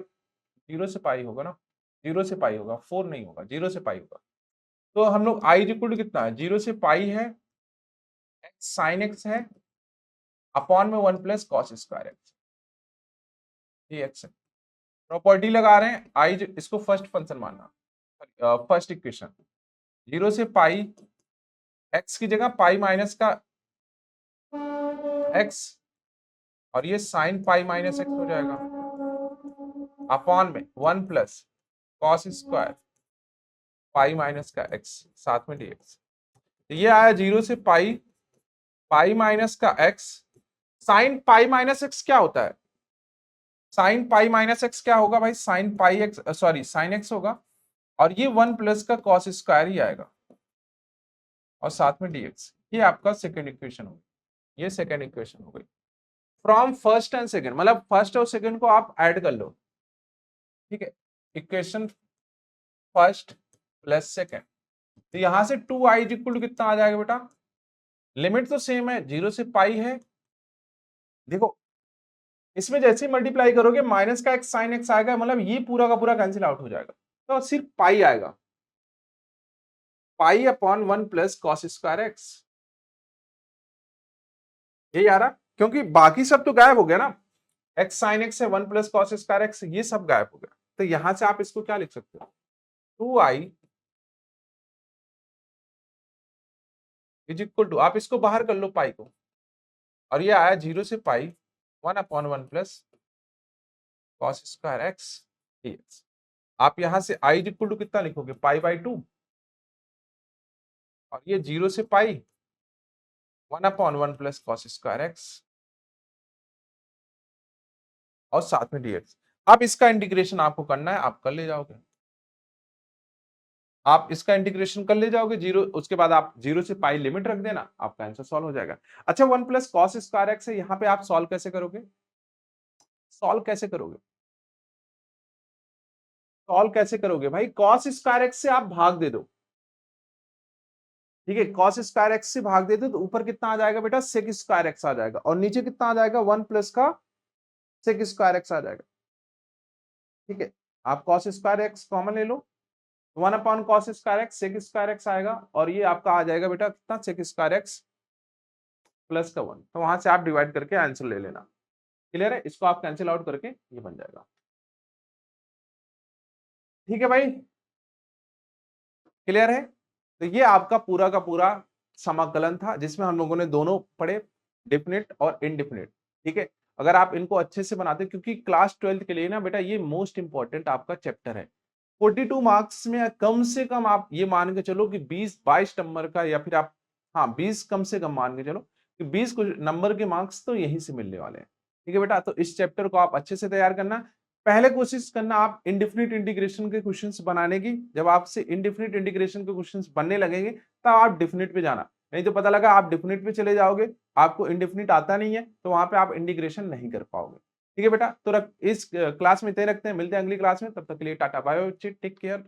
0 से पाई होगा ना, 0 से पाई होगा, 4 नहीं होगा, 0 से पाई होगा। तो हम लोग आई इक्वल टू कितना है, 0 से पाई है, एक्स साइन एक्स है अपॉन में 1 प्लस कॉस स्क्वायर एक्स, ये एक्स है। प्रॉपर्टी लगा रहे हैं, आई इसको फर्स्ट फंक्शन मानना, फर्स्ट इक्वेशन 0 से पाई, एक्स की जगह पाई माइनस का एक्स और ये साइन पाई माइनस एक्स हो जाएगा अपॉन में 1 plus cos square pi minus का एक्स साथ में dx। तो ये आया 0 से पाई, पाई माइनस का x. Sine pi minus x क्या होता है? साइन पाई माइनस एक्स क्या होगा भाई? Sine pi x, sorry sine x होगा, और ये 1 प्लस का कॉस स्क्वायर ही आएगा और साथ में dx। ये आपका सेकंड इक्वेशन हो गई, ये सेकंड इक्वेशन हो गई। फ्रॉम फर्स्ट एंड सेकंड, मतलब फर्स्ट और सेकंड को आप ऐड कर लो, ठीक है। इक्वेशन फर्स्ट प्लस सेकंड, तो यहां से 2i इक्वल टू कितना आ जाएगा बेटा? लिमिट तो सेम है, 0 से पाई है। देखो इसमें जैसे ही मल्टीप्लाई करोगे माइनस का एक्स साइन एक्स आएगा, मतलब ये पूरा का पूरा कैंसिल आउट हो जाएगा, तो सिर्फ पाई आएगा, pi upon 1 plus cos square x. यही आ रहा, क्योंकि बाकी सब तो गायब हो गया ना, एक्स साइन एक्स है, 1 प्लस कॉस स्क्वायर एक्स, ये सब गायब हो गया। तो यहां से आप इसको क्या लिख सकते हो? 2i इज इक्वल टू, आप इसको बाहर कर लो पाई को, और ये आया 0 से पाई 1 upon 1 plus cos square x dx। आप यहां से i इक्वल टू कितना लिखोगे? पाई बाई 2, और ये 0 से पाई 1 upon 1 plus cos square x और साथ में dx। अब इसका इंटीग्रेशन आपको करना है, आप कर ले जाओगे, आप इसका इंटीग्रेशन कर ले जाओगे 0, उसके बाद आप 0 से पाई लिमिट रख देना, आपका आंसर सॉल्व हो जाएगा। अच्छा 1 प्लस कॉस स्क्वायर एक्स है, यहाँ पे आप सॉल्व कैसे करोगे? सॉल्व कैसे करोगे? सॉल्व कैसे करोगे भाई? कॉस स्क्वायर एक्स से आप भाग दे दो, ठीक है। कॉस स्क्वायर एक्स से भाग दे दो तो ऊपर कितना आ जाएगा बेटा? सेक स्क्वायर एक्स आ जाएगा, और नीचे कितना आ जाएगा? 1 प्लस का सेक स्क्वायर एक्स आ जाएगा, ठीक है। आप कॉस स्क्वायर एक्स कॉमन ले लो, 1 upon cos square x sec square x आएगा, और ये आपका आ जाएगा बेटा कितना? सेक स्क्वायर एक्स प्लस का 1। तो वहां से आप डिवाइड करके आंसर ले लेना। क्लियर है? इसको आप कैंसिल आउट करके ये बन जाएगा, ठीक है भाई, क्लियर है? तो ये आपका पूरा का पूरा समाकलन था, जिसमें हम लोगों ने दोनों पढ़े, डेफिनेट और इनडेफिनेट, ठीक है। अगर आप इनको अच्छे से बनाते, क्योंकि क्लास 12th के लिए ना बेटा ये मोस्ट इंपॉर्टेंट आपका चैप्टर है। 42 मार्क्स में कम से कम आप ये मान के चलो कि 20-22 नंबर का, या फिर आप, हाँ 20 कम से कम मान के चलो कि 20 नंबर के मार्क्स तो यहीं से मिलने वाले हैं, ठीक है बेटा। तो इस चैप्टर को आप अच्छे से तैयार करना। पहले कोशिश करना आप इंडेफिनिट इंटीग्रेशन के क्वेश्चंस बनाने की, जब आपसे इंडेफिनिट इंटीग्रेशन के क्वेश्चंस बनने लगेंगे तब आप डेफिनिट पे जाना, नहीं तो पता लगा आप डेफिनिट पे चले जाओगे, आपको इंडेफिनिट आता नहीं है, तो वहां पे आप इंटीग्रेशन नहीं कर पाओगे, ठीक है बेटा। तो इस क्लास में इतने रखते हैं, मिलते हैं अगली क्लास में, तब तक के लिए टाटा बाय, टेक केयर।